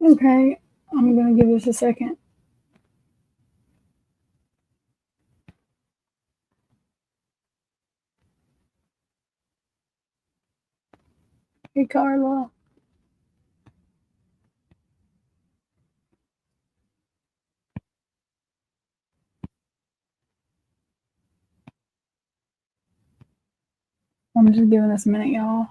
Okay, I'm gonna give this a second. Hey, Carla. I'm just giving this a minute, y'all.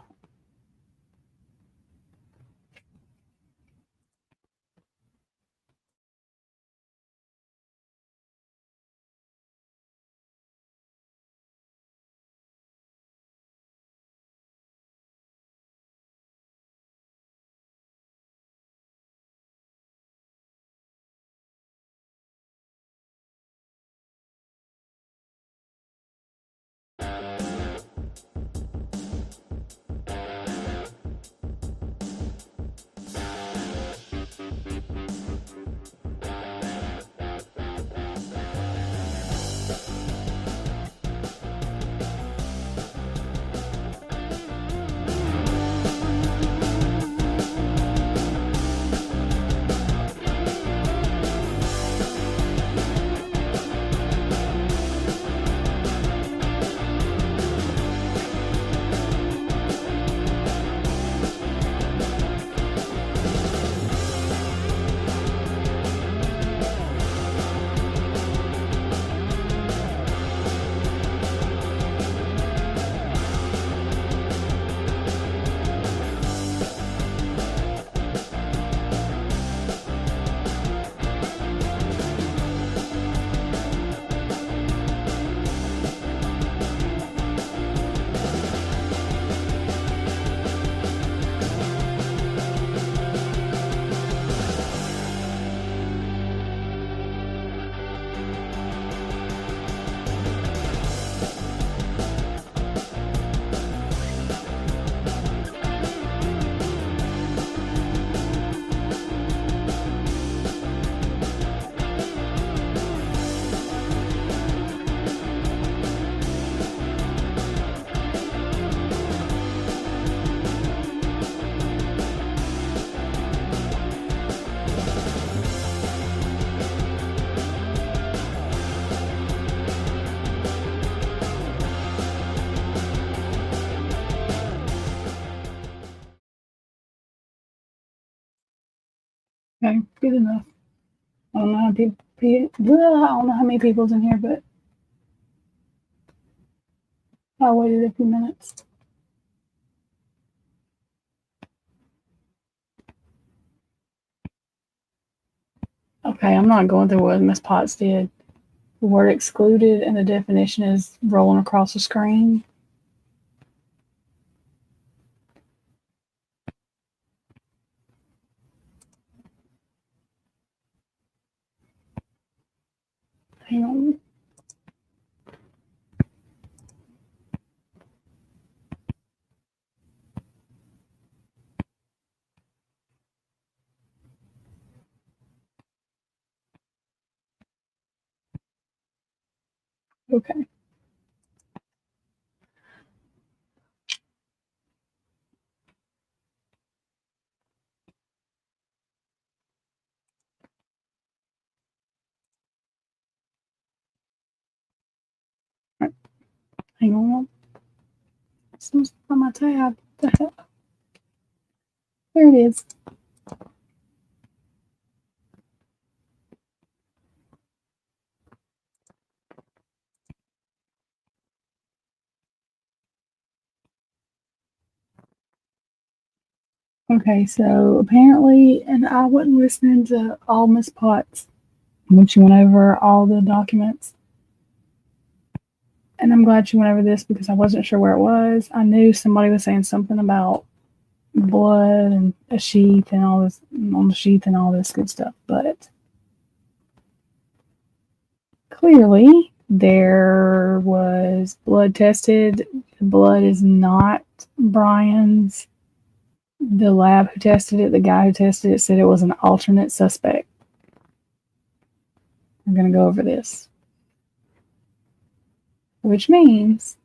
Okay, good enough. I don't know how I don't know how many people's in here, but I waited a few minutes. Okay, I'm not going through what Miss Potts did. The word excluded and the definition is rolling across the screen. Hang on. Okay. Right. Hang on. It's on my tab. The hell? There it is. Okay, so apparently, and I wasn't listening to all Miss Potts when she went over all the documents. And I'm glad she went over this because I wasn't sure where it was. I knew somebody was saying something about blood and a sheath and all this on the sheath and all this good stuff, but clearly there was blood tested. The blood is not Brian's. The lab who tested it, the guy who tested it, said it was an alternate suspect. I'm going to go over this, which means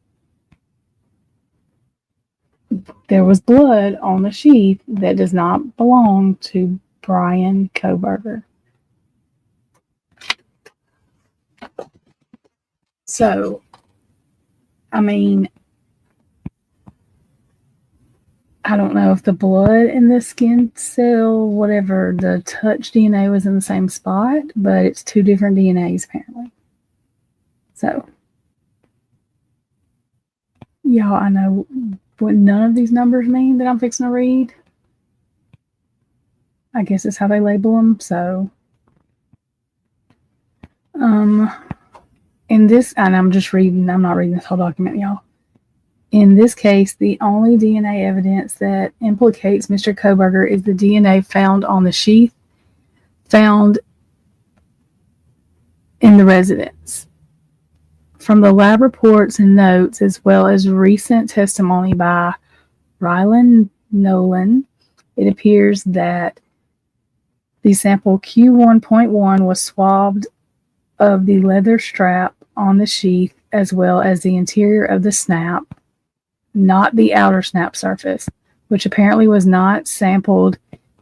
there was blood on the sheath that does not belong to Brian Kohberger. So, I mean, I don't know if the blood and the skin cell, whatever, the touch DNA was in the same spot, but it's two different DNAs apparently. So, y'all, I know what none of these numbers mean that I'm fixing to read. I guess it's how they label them. So, in this, and I'm just reading, I'm not reading this whole document, y'all. In this case, the only DNA evidence that implicates Mr. Kohberger is the DNA found on the sheath found in the residence. From the lab reports and notes, as well as recent testimony by Rylan Nolan, it appears that the sample Q1.1 was swabbed of the leather strap on the sheath, as well as the interior of the snap, not the outer snap surface, which apparently was not sampled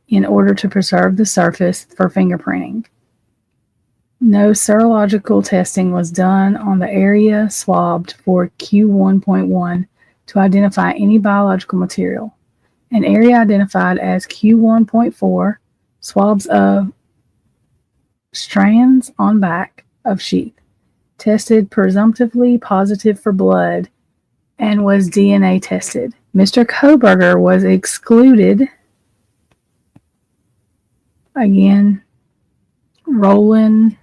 in order to preserve the surface for fingerprinting. No serological testing was done on the area swabbed for Q1.1 to identify any biological material. An area identified as Q1.4, swabs of strands on back of sheath, tested presumptively positive for blood, and was DNA tested. Mr. Kohberger was excluded. Again, rolling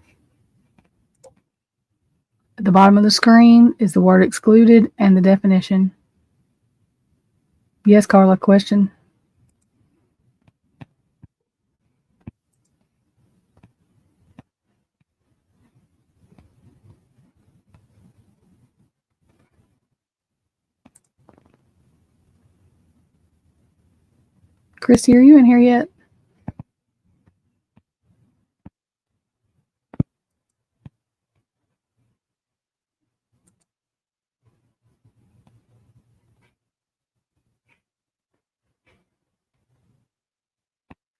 at the bottom of the screen is the word excluded and the definition. Yes, Carla, question? Christy, are you in here yet?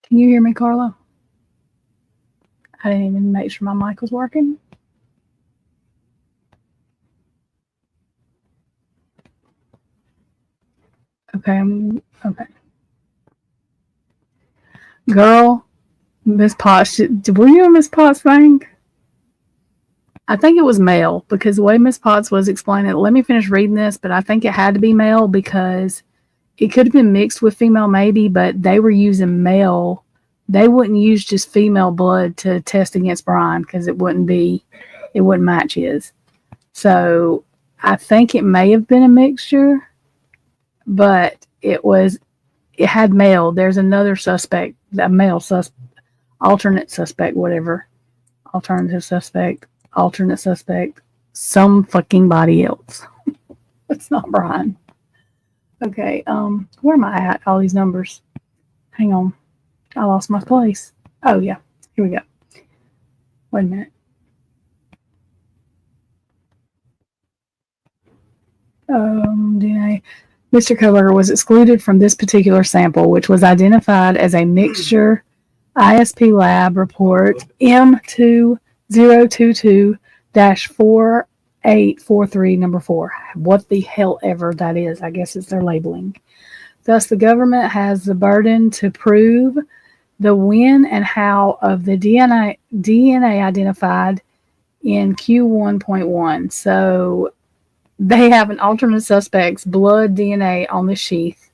Can you hear me, Carla? I didn't even make sure my mic was working. Okay, okay. Girl, Miss Potts, were you in Miss Potts' thing? I think it was male because the way Miss Potts was explaining it, let me finish reading this, but I think it had to be male because it could have been mixed with female maybe, but they were using male. They wouldn't use just female blood to test against Brian because it wouldn't match his. So I think it may have been a mixture, but it had male. There's another suspect, a male alternate suspect, whatever. Alternative suspect, alternate suspect, some fucking body else. It's not Brian. Okay, where am I at? All these numbers. Hang on. I lost my place. Oh, yeah. Here we go. Wait a minute. DNA. Mr. Kohberger was excluded from this particular sample, which was identified as a mixture ISP lab report M2022-4843 number 4. What the hell ever that is. I guess it's their labeling. Thus, the government has the burden to prove the when and how of the DNA identified in Q1.1. So they have an alternate suspect's blood DNA on the sheath.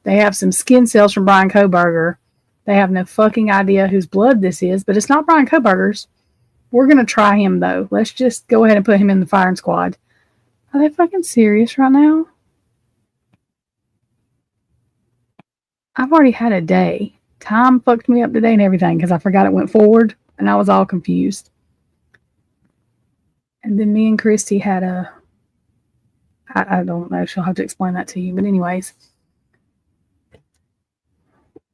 They have some skin cells from Brian Kohberger. They have no fucking idea whose blood this is, but it's not Brian Kohberger's. We're going to try him, though. Let's just go ahead and put him in the firing squad. Are they fucking serious right now? I've already had a day. Time fucked me up today and everything because I forgot it went forward, and I was all confused. And then me and Christy had I don't know, she'll have to explain that to you. But anyways,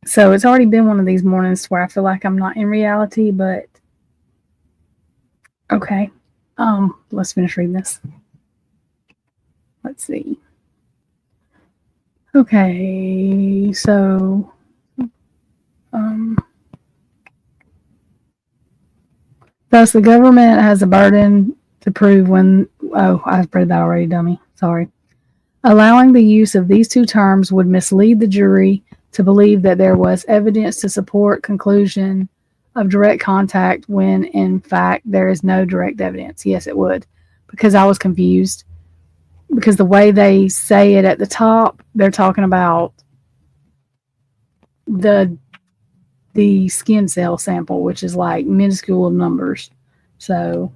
so it's already been one of these mornings where I feel like I'm not in reality, but okay. Let's finish reading this. Let's see. Okay, so Thus, the government has a burden to prove when. Oh, I've read that already, dummy. Sorry. Allowing the use of these two terms would mislead the jury to believe that there was evidence to support conclusion of direct contact when, in fact, there is no direct evidence. Yes, it would, because I was confused. Because the way they say it at the top, they're talking about the skin cell sample, which is like minuscule numbers. So,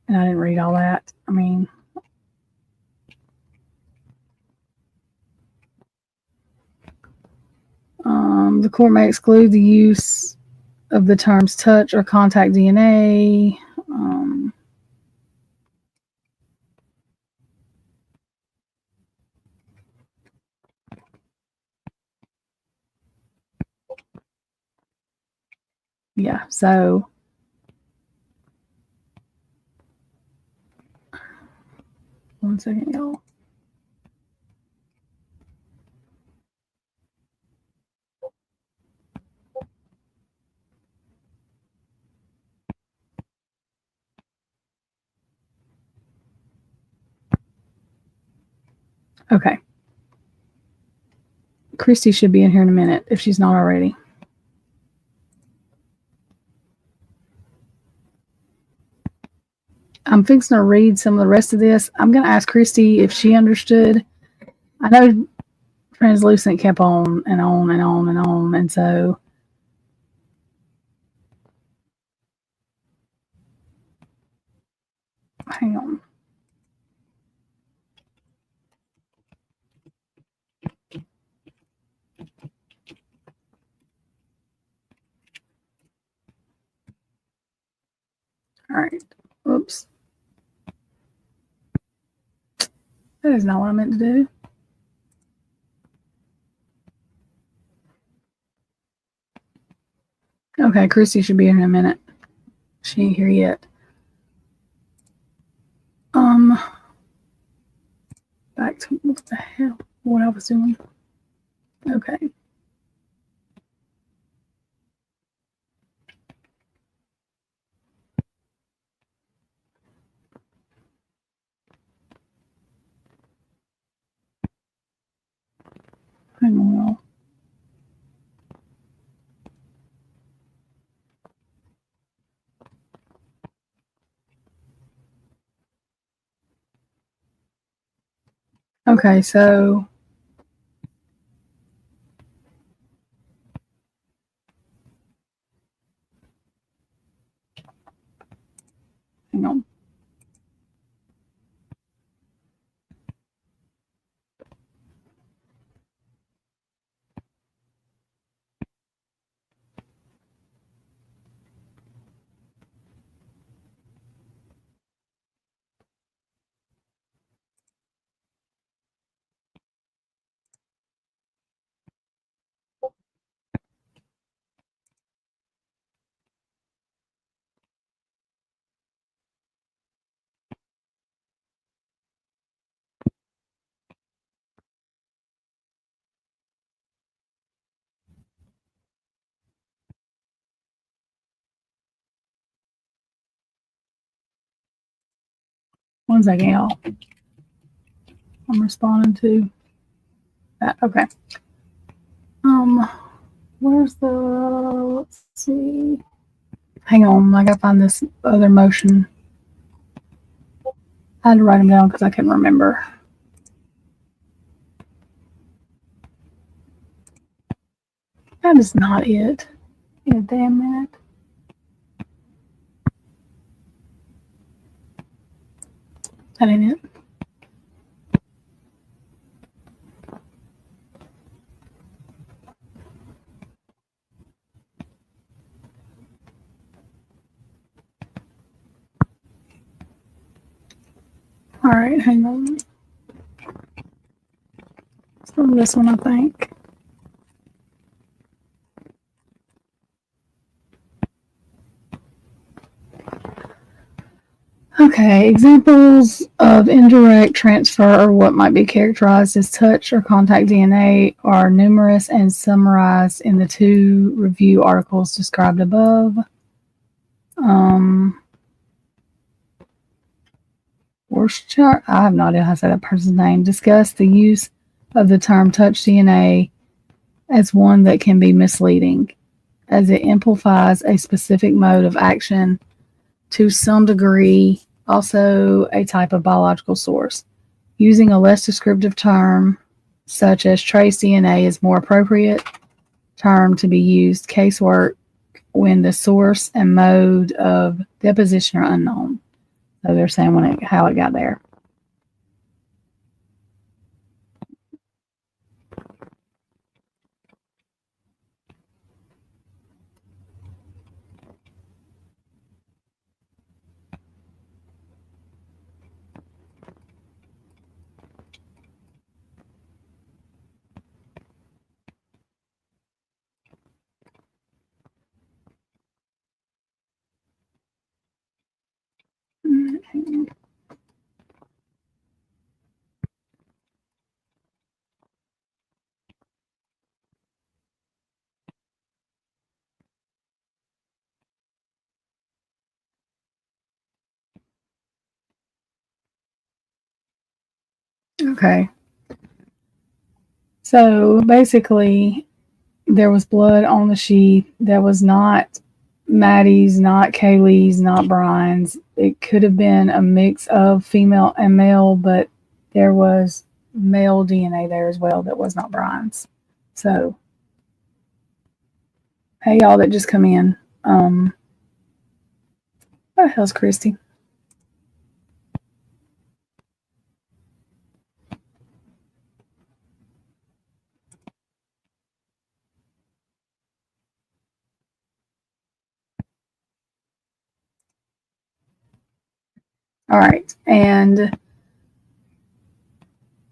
and I didn't read all that. I mean, the court may exclude the use of the terms touch or contact DNA. Yeah, so one second, y'all. Okay. Christy should be in here in a minute if she's not already. I'm fixing to read some of the rest of this. I'm going to ask Christy if she understood. I know translucent kept on and on and on and on, and so hang on. All right. Oops. That is not what I meant to do. Okay, Christy should be here in a minute. She ain't here yet. Back to what the hell? What I was doing. Okay. Hang on, y'all. Okay, so hang on. One second, y'all. I'm responding to that. Okay. Where's the, let's see. Hang on, I gotta find this other motion. I had to write them down because I couldn't remember. That is not it. In a damn minute. That ain't it. All right, hang on. It's from this one, I think. Okay, examples of indirect transfer or what might be characterized as touch or contact DNA are numerous and summarized in the two review articles described above. Worcestershire, I have no idea how to say that person's name, discussed the use of the term touch DNA as one that can be misleading, as it implies a specific mode of action to some degree, also a type of biological source. Using a less descriptive term, such as trace DNA, is more appropriate term to be used casework when the source and mode of deposition are unknown. So they're saying how it got there. Okay. So basically, there was blood on the sheet that was not Maddie's, not Kaylee's, not Brian's. It could have been a mix of female and male, but there was male DNA there as well that was not Brian's. So, hey, y'all that just come in. What the hell's Christy? All right. And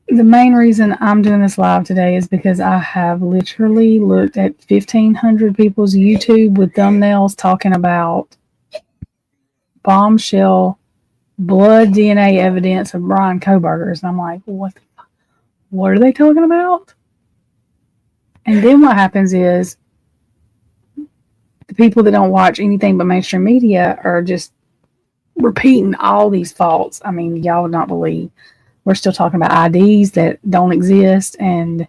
the main reason I'm doing this live today is because I have literally looked at 1,500 people's YouTube with thumbnails talking about bombshell blood DNA evidence of Brian Kohberger's. And I'm like, what are they talking about? And then what happens is the people that don't watch anything but mainstream media are just repeating all these faults. I mean, y'all would not believe. We're still talking about IDs that don't exist and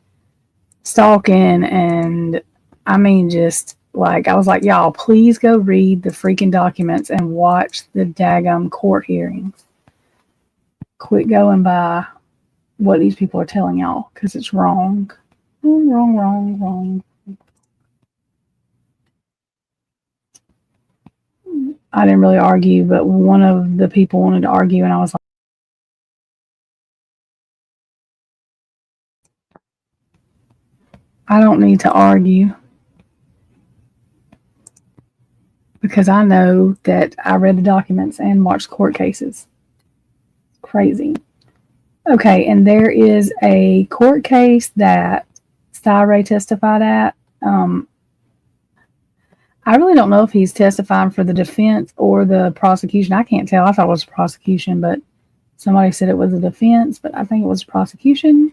stalking. And I mean, just like, I was like, y'all, please go read the freaking documents and watch the daggum court hearings. Quit going by what these people are telling y'all because it's wrong. Wrong. I didn't really argue, but one of the people wanted to argue, and I was like, I don't need to argue because I know that I read the documents and watched court cases. Crazy. Okay, and there is a court case that Ray testified at. I really don't know if he's testifying for the defense or the prosecution. I can't tell. I thought it was prosecution, but somebody said it was a defense, but I think it was prosecution.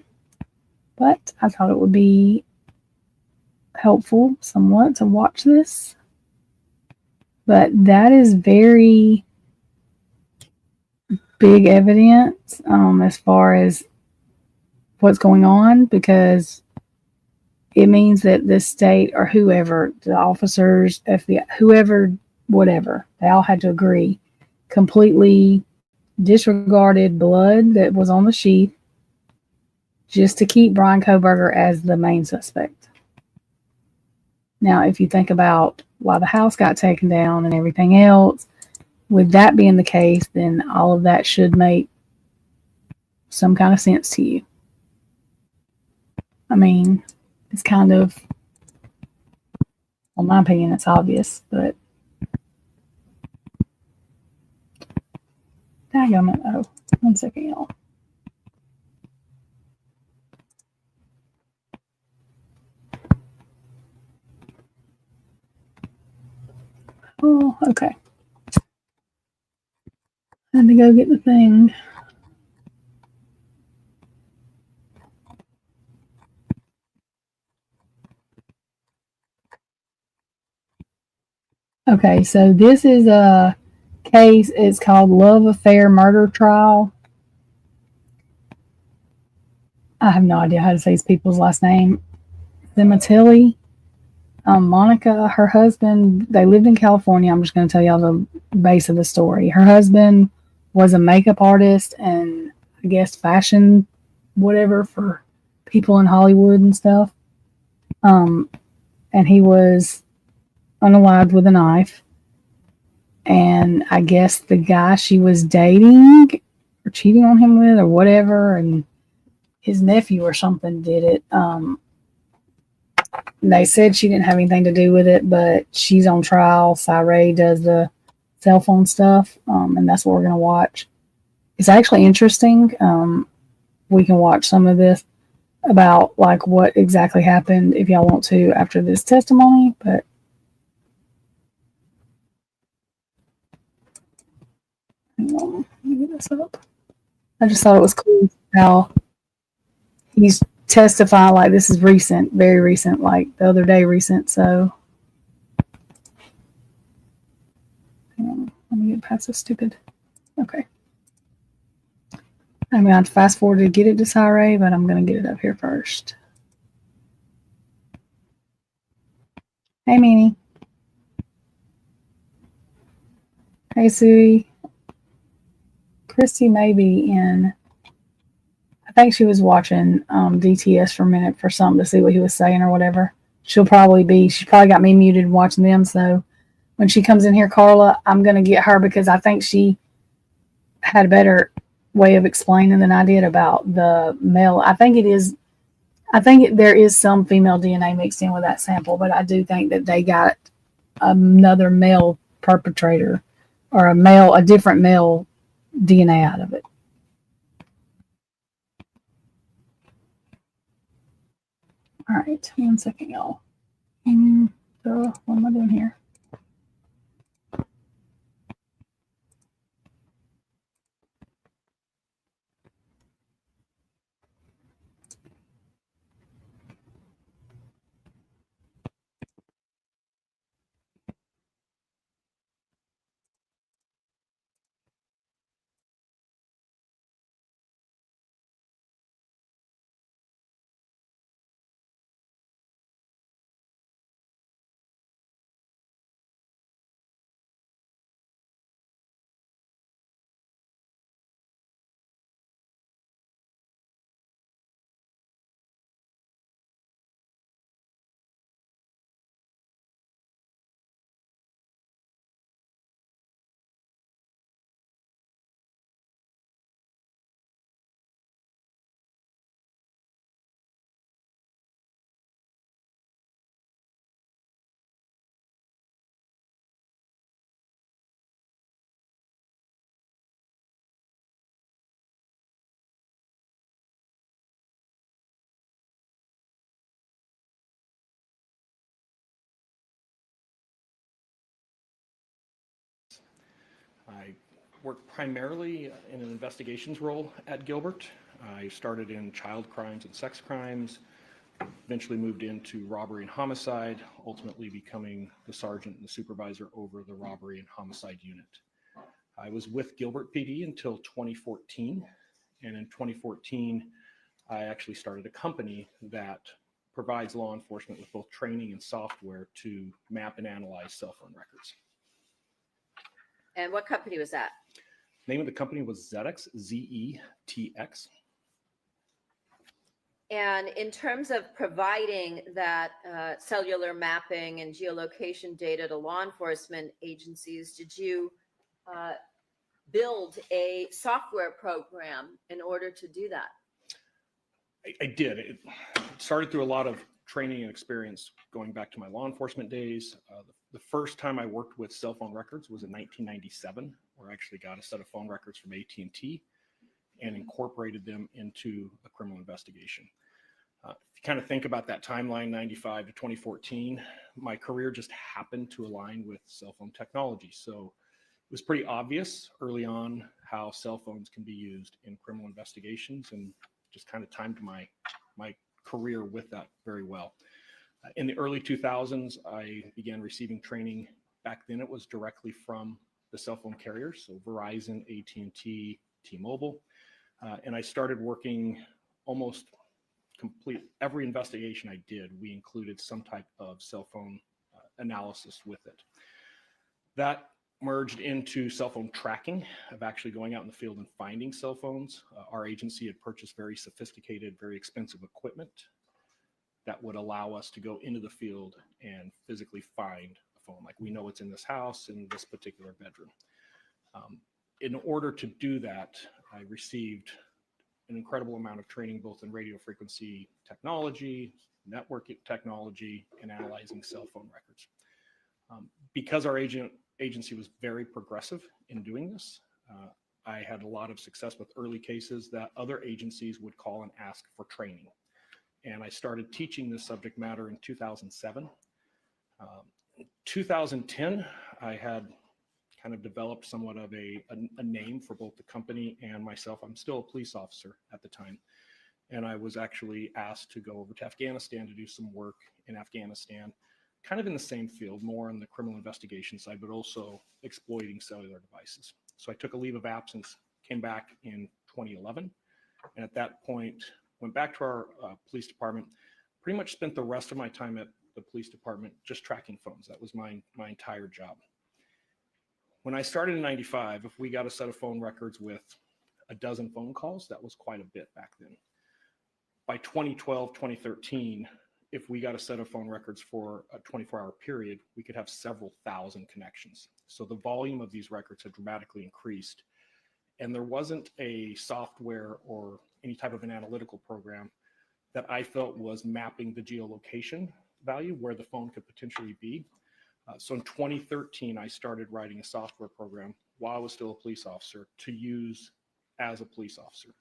But I thought it would be helpful somewhat to watch this. But that is very big evidence as far as what's going on, because it means that the state or whoever, the officers, FBI, whoever, whatever, they all had to agree, completely disregarded blood that was on the sheet just to keep Brian Kohberger as the main suspect. Now, if you think about why the house got taken down and everything else, with that being the case, then all of that should make some kind of sense to you. I mean, it's kind of, well, in my opinion, it's obvious, but daggum. Oh, 1 second, y'all. Oh, okay. Had to go get the thing. Okay, so this is a case. It's called Love Affair Murder Trial. I have no idea how to say these people's last name. Thematilli. Monica, her husband, they lived in California. I'm just going to tell y'all the base of the story. Her husband was a makeup artist and I guess fashion, whatever, for people in Hollywood and stuff. Um, and he was unalived with a knife. And I guess the guy she was dating or cheating on him with or whatever, and his nephew or something did it. They said she didn't have anything to do with it, but she's on trial. Cyree does the cell phone stuff, and that's what we're going to watch. It's actually interesting. We can watch some of this about like what exactly happened if y'all want to after this testimony, but hang on, let me get this up. I just thought it was cool how he's testifying like this is recent, very recent, like the other day recent. So hang on, let me get past this stupid. Okay. I'm going to have to fast forward to get it to Cyree, but I'm going to get it up here first. Hey, Meanie. Hey, Sue. Christy may be in. I think she was watching DTS for a minute for something to see what he was saying or whatever. She's probably got me muted and watching them. So when she comes in here, Carla, I'm going to get her because I think she had a better way of explaining than I did about the male. I think there is some female DNA mixed in with that sample, but I do think that they got another male perpetrator or a different male DNA out of it. All right, 1 second, y'all. What am I doing here? I work primarily in an investigations role at Gilbert. I started in child crimes and sex crimes, eventually moved into robbery and homicide, ultimately becoming the sergeant and the supervisor over the robbery and homicide unit. I was with Gilbert PD until 2014, and in 2014, I actually started a company that provides law enforcement with both training and software to map and analyze cell phone records. And what company was that? Name of the company was ZETX, ZETX. And in terms of providing that cellular mapping and geolocation data to law enforcement agencies, did you build a software program in order to do that? I did. It started through a lot of training and experience going back to my law enforcement days. The first time I worked with cell phone records was in 1997, where I actually got a set of phone records from AT&T and incorporated them into a criminal investigation. If you kind of think about that timeline, 95 to 2014, my career just happened to align with cell phone technology. So was pretty obvious early on how cell phones can be used in criminal investigations, and just kind of timed my career with that very well. In the early 2000s, I began receiving training. Back then, it was directly from the cell phone carriers, so Verizon, AT&T, T-Mobile, and I started working almost every investigation I did, we included some type of cell phone analysis with it. That merged into cell phone tracking, of actually going out in the field and finding cell phones. Our agency had purchased very sophisticated, very expensive equipment that would allow us to go into the field and physically find a phone. Like, we know it's in this house, in this particular bedroom. In order to do that, I received an incredible amount of training, both in radio frequency technology, network technology, and analyzing cell phone records. Because our agency was very progressive in doing this, I had a lot of success with early cases that other agencies would call and ask for training. And I started teaching this subject matter in 2007. 2010, I had kind of developed somewhat of a name for both the company and myself. I'm still a police officer at the time. And I was actually asked to go over to Afghanistan to do some work in Afghanistan, kind of in the same field, more on the criminal investigation side, but also exploiting cellular devices. So I took a leave of absence, came back in 2011. And at that point, went back to our police department, pretty much spent the rest of my time at the police department just tracking phones. That was my entire job. When I started in 95, if we got a set of phone records with a dozen phone calls, that was quite a bit back then. By 2012, 2013, if we got a set of phone records for a 24-hour period, we could have several thousand connections. So the volume of these records had dramatically increased. And there wasn't a software or any type of an analytical program that I felt was mapping the geolocation value where the phone could potentially be. So in 2013, I started writing a software program while I was still a police officer to use as a police officer.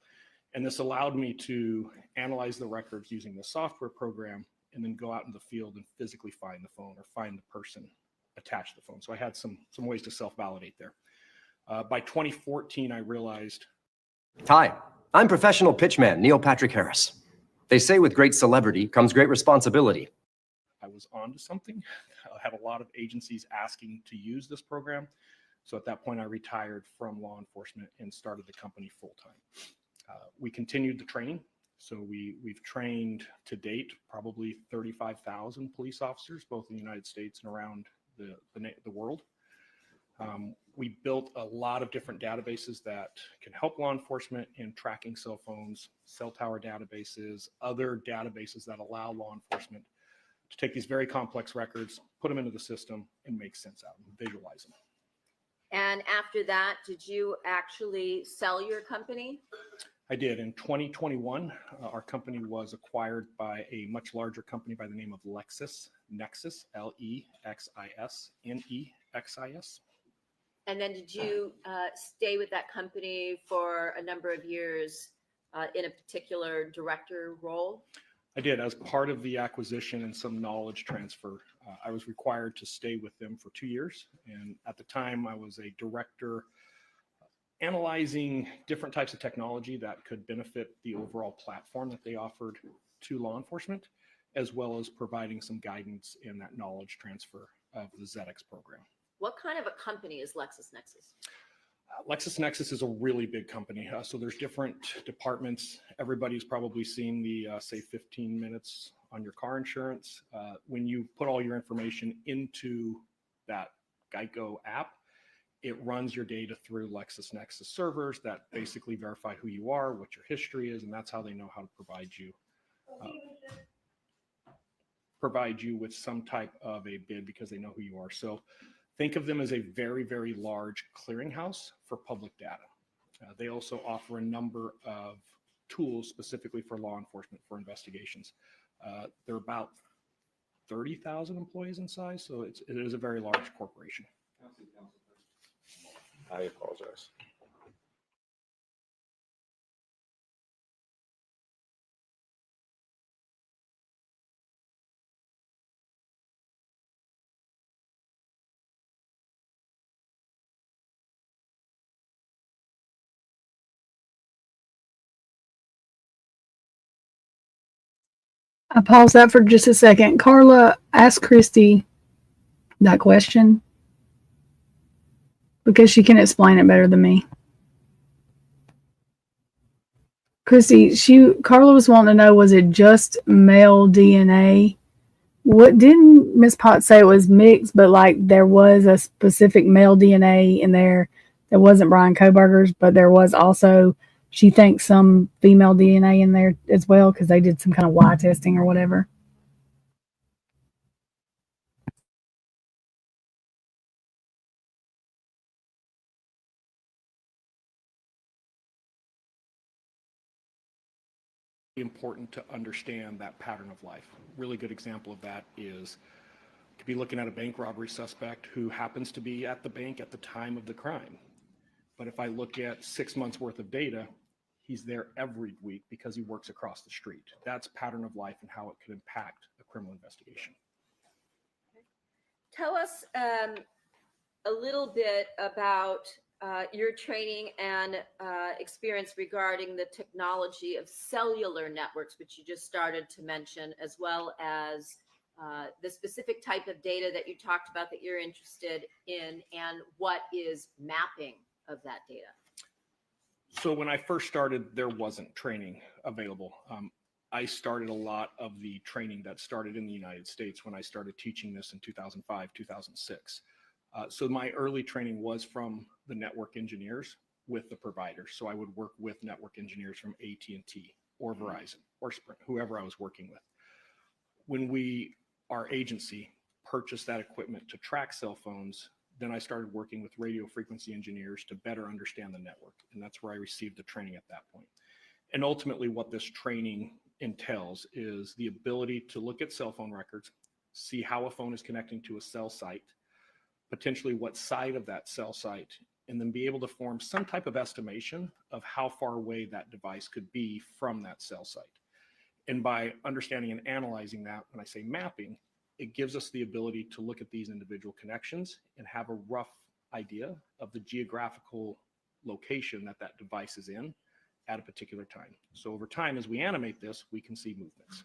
And this allowed me to analyze the records using the software program and then go out in the field and physically find the phone or find the person attached to the phone. So I had some ways to self-validate there. By 2014, I realized. Hi, I'm professional pitchman Neil Patrick Harris. They say with great celebrity comes great responsibility. I was onto something. I had a lot of agencies asking to use this program. So at that point, I retired from law enforcement and started the company full-time. We continued the training. So we've trained to date probably 35,000 police officers, both in the United States and around the world. We built a lot of different databases that can help law enforcement in tracking cell phones, cell tower databases, other databases that allow law enforcement to take these very complex records, put them into the system, and make sense out of them, visualize them. And after that, did you actually sell your company? I did. In 2021, our company was acquired by a much larger company by the name of LexisNexis, LEXIS, And then did you stay with that company for a number of years in a particular director role? I did. As part of the acquisition and some knowledge transfer, I was required to stay with them for 2 years. And at the time, I was a director analyzing different types of technology that could benefit the overall platform that they offered to law enforcement, as well as providing some guidance in that knowledge transfer of the ZEDX program. What kind of a company is LexisNexis? LexisNexis is a really big company. So there's different departments. Everybody's probably seen the say 15 minutes on your car insurance. When you put all your information into that Geico app, it runs your data through LexisNexis servers that basically verify who you are, what your history is, and that's how they know how to provide you with some type of a bid because they know who you are. So think of them as a very, very large clearinghouse for public data. They also offer a number of tools specifically for law enforcement for investigations. They're about 30,000 employees in size, so it is a very large corporation. I apologize. I paused that for just a second. Carla, ask Christy that question because she can explain it better than me. Christy, Carla was wanting to know, was it just male DNA? What didn't Miss Potts say it was mixed, but like there was a specific male DNA in there that wasn't Brian Koberger's, but there was also, she thinks, some female DNA in there as well because they did some kind of Y testing or whatever. Important to understand that pattern of life. Really good example of that is you could be looking at a bank robbery suspect who happens to be at the bank at the time of the crime. But if I look at 6 months worth of data, he's there every week because he works across the street. That's pattern of life and how it could impact a criminal investigation. Tell us a little bit about your training and experience regarding the technology of cellular networks, which you just started to mention, as well as the specific type of data that you talked about that you're interested in, and what is mapping of that data. So when I first started, there wasn't training available. I started a lot of the training that started in the United States when I started teaching this in 2005, 2006. So my early training was from the network engineers with the providers. So I would work with network engineers from AT&T or Verizon or Sprint, whoever I was working with. When our agency purchased that equipment to track cell phones, then I started working with radio frequency engineers to better understand the network. And that's where I received the training at that point. And ultimately what this training entails is the ability to look at cell phone records, see how a phone is connecting to a cell site, potentially what side of that cell site, and then be able to form some type of estimation of how far away that device could be from that cell site. And by understanding and analyzing that, when I say mapping, it gives us the ability to look at these individual connections and have a rough idea of the geographical location that that device is in at a particular time. So over time, as we animate this, we can see movements.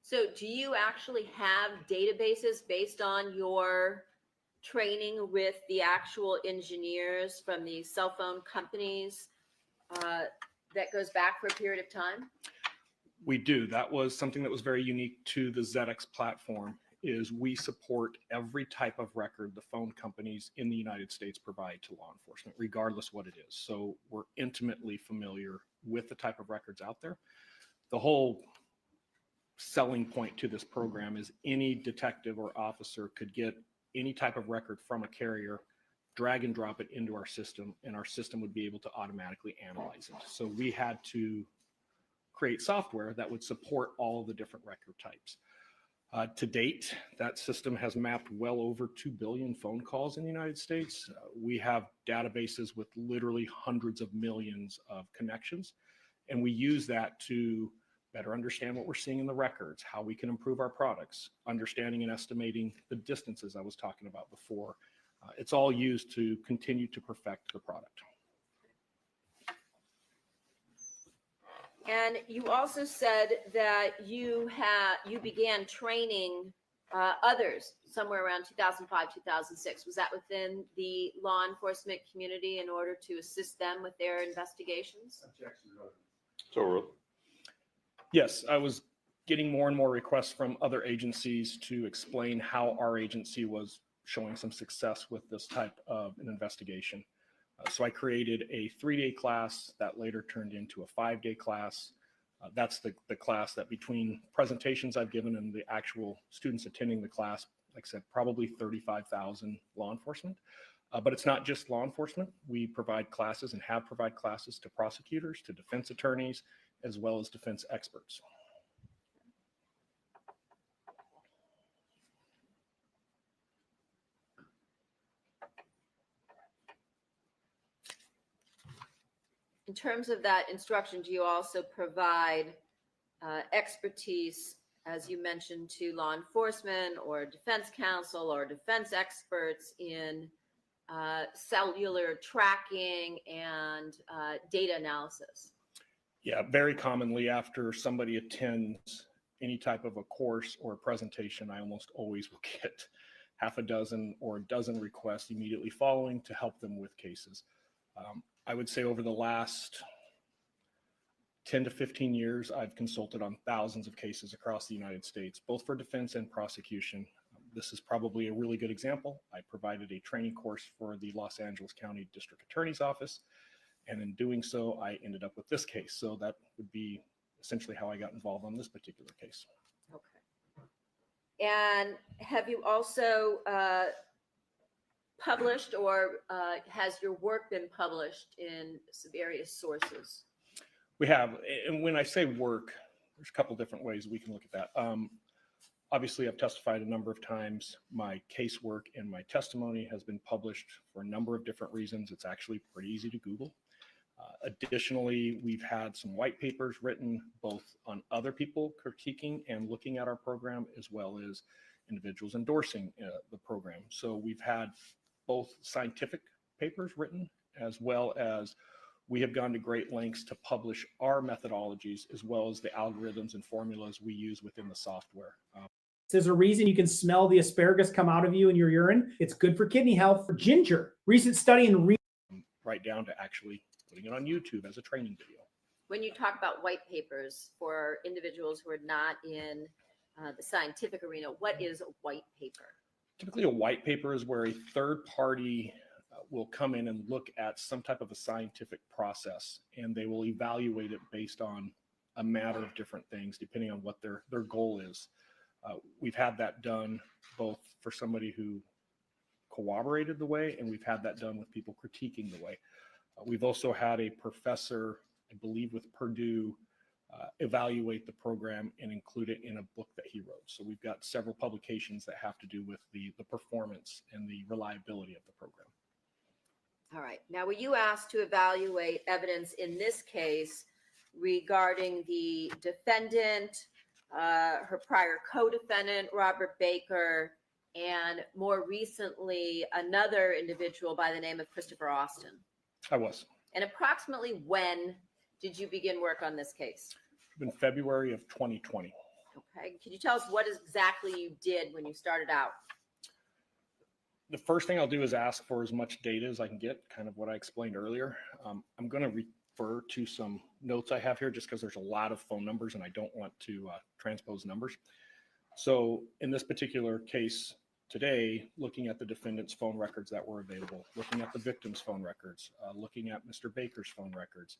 So do you actually have databases based on your training with the actual engineers from the cell phone companies that goes back for a period of time? We do. That was something that was very unique to the ZX platform, is we support every type of record the phone companies in the United States provide to law enforcement, regardless what it is. So we're intimately familiar with the type of records out there. The whole selling point to this program is any detective or officer could get any type of record from a carrier, drag and drop it into our system, and our system would be able to automatically analyze it. So we had to create software that would support all of the different record types. To date, that system has mapped well over 2 billion phone calls in the United States. We have databases with literally hundreds of millions of connections, and we use that to better understand what we're seeing in the records, how we can improve our products, understanding and estimating the distances I was talking about before. It's all used to continue to perfect the product. And you also said that you began training others somewhere around 2005, 2006. Was that within the law enforcement community in order to assist them with their investigations? So, Yes, I was getting more and more requests from other agencies to explain how our agency was showing some success with this type of an investigation. So I created a 3-day class that later turned into a 5-day class. That's the class that, between presentations I've given and the actual students attending the class, like I said, probably 35,000 law enforcement. But it's not just law enforcement. We provide classes and have provided classes to prosecutors, to defense attorneys, as well as defense experts. In terms of that instruction, do you also provide expertise, as you mentioned, to law enforcement or defense counsel or defense experts in cellular tracking and data analysis? Yeah, very commonly after somebody attends any type of a course or a presentation, I almost always will get half a dozen or a dozen requests immediately following to help them with cases. I would say over the last 10 to 15 years, I've consulted on thousands of cases across the United States, both for defense and prosecution. This is probably a really good example. I provided a training course for the Los Angeles County District Attorney's Office, and in doing so, I ended up with this case. So that would be essentially how I got involved on this particular case. Okay. And have you also published, or has your work been published in various sources? We have, and when I say work, there's a couple different ways we can look at that. Obviously, I've testified a number of times. My casework and my testimony has been published for a number of different reasons. It's actually pretty easy to Google. Additionally, we've had some white papers written both on other people critiquing and looking at our program, as well as individuals endorsing the program. So we've had both scientific papers written, as well as we have gone to great lengths to publish our methodologies, as well as the algorithms and formulas we use within the software. There's a reason you can smell the asparagus come out of you in your urine. It's good for kidney health. For ginger, recent study in right down to actually putting it on YouTube as a training video. When you talk about white papers for individuals who are not in the scientific arena, what is a white paper? Typically, a white paper is where a third party will come in and look at some type of a scientific process, and they will evaluate it based on a matter of different things, depending on what their goal is. We've had that done both for somebody who corroborated the way, and we've had that done with people critiquing the way. We've also had a professor, I believe with Purdue, evaluate the program and include it in a book that he wrote. So we've got several publications that have to do with the performance and the reliability of the program. All right. Now, were you asked to evaluate evidence in this case regarding the defendant, her prior co-defendant, Robert Baker, and more recently, another individual by the name of Christopher Austin? I was. And approximately when did you begin work on this case? In February of 2020. Okay. Can you tell us what exactly you did when you started out? The first thing I'll do is ask for as much data as I can get, kind of what I explained earlier. I'm going to refer to some notes I have here just because there's a lot of phone numbers and I don't want to transpose numbers. So in this particular case today, looking at the defendant's phone records that were available, looking at the victim's phone records, looking at Mr. Baker's phone records,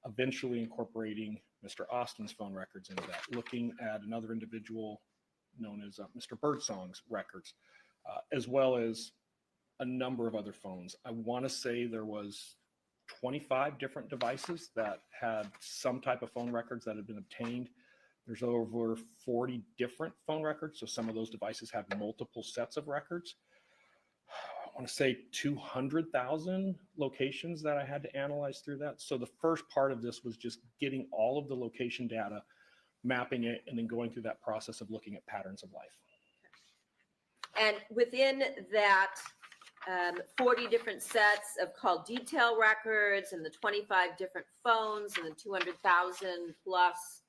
eventually incorporating Mr. Austin's phone records into that, looking at another individual known as Mr. Birdsong's records, as well as a number of other phones. I want to say there was 25 different devices that had some type of phone records that had been obtained. There's over 40 different phone records, so some of those devices have multiple sets of records. I want to say 200,000 locations that I had to analyze through that. So the first part of this was just getting all of the location data, mapping it, and then going through that process of looking at patterns of life. And within that 40 different sets of call detail records and the 25 different phones and the 200,000 plus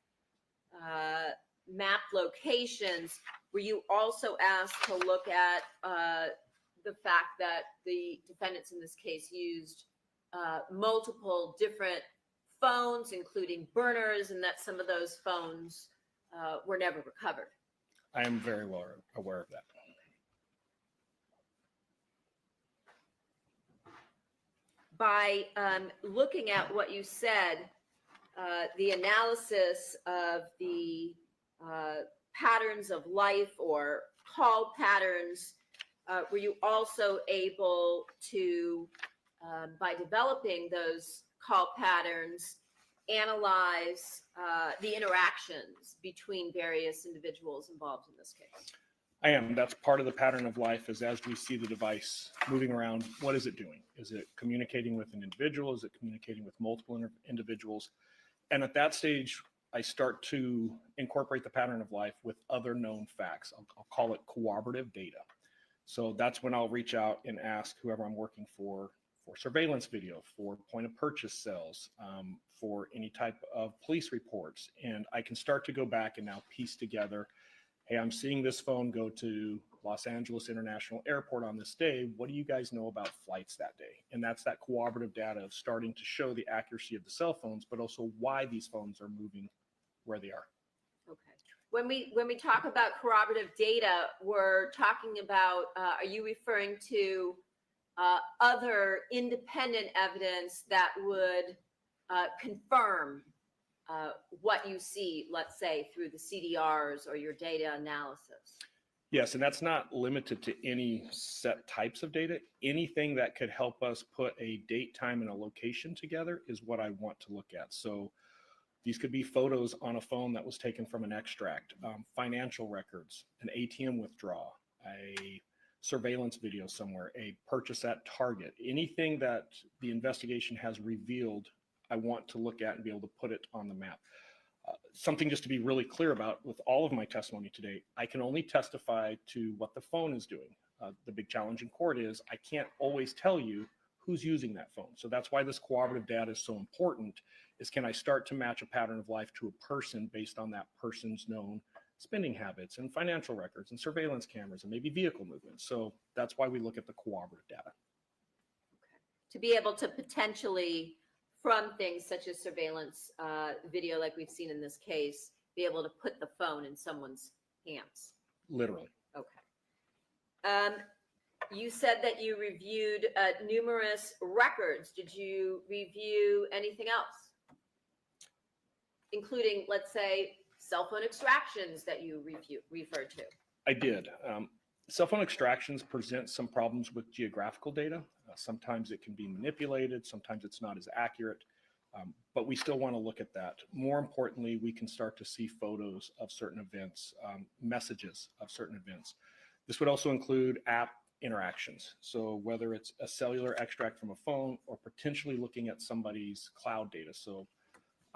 mapped locations, were you also asked to look at the fact that the defendants in this case used multiple different phones, including burners, and that some of those phones were never recovered? I am very well aware of that. By looking at what you said, the analysis of the patterns of life or call patterns, were you also able to, by developing those call patterns, analyze the interactions between various individuals involved in this case? I am. That's part of the pattern of life, is as we see the device moving around, what is it doing? Is it communicating with an individual? Is it communicating with multiple individuals? And at that stage, I start to incorporate the pattern of life with other known facts. I'll call it corroborative data. So that's when I'll reach out and ask whoever I'm working for surveillance video, for point of purchase sales, for any type of police reports. And I can start to go back and now piece together, hey, I'm seeing this phone go to Los Angeles International Airport on this day. What do you guys know about flights that day? And that's that cooperative data of starting to show the accuracy of the cell phones, but also why these phones are moving where they are. Okay. When we talk about corroborative data, we're talking about, are you referring to other independent evidence that would confirm what you see, let's say, through the CDRs or your data analysis? Yes, and that's not limited to any set types of data. Anything that could help us put a date, time, and a location together is what I want to look at. So these could be photos on a phone that was taken from an extract, financial records, an ATM withdrawal, a surveillance video somewhere, a purchase at Target, anything that the investigation has revealed, I want to look at and be able to put it on the map. Something just to be really clear about with all of my testimony today, I can only testify to what the phone is doing. The big challenge in court is I can't always tell you who's using that phone. So that's why this cooperative data is so important, is can I start to match a pattern of life to a person based on that person's known spending habits and financial records and surveillance cameras and maybe vehicle movements. So that's why we look at the cooperative data. Okay. To be able to potentially, from things such as surveillance video like we've seen in this case, be able to put the phone in someone's hands. Literally. Okay. You said that you reviewed numerous records. Did you review anything else? Including, let's say, cell phone extractions that you referred to. I did. Cell phone extractions present some problems with geographical data. Sometimes it can be manipulated, sometimes it's not as accurate, but we still want to look at that. More importantly, we can start to see photos of certain events, messages of certain events. This would also include app interactions. So whether it's a cellular extract from a phone or potentially looking at somebody's cloud data. So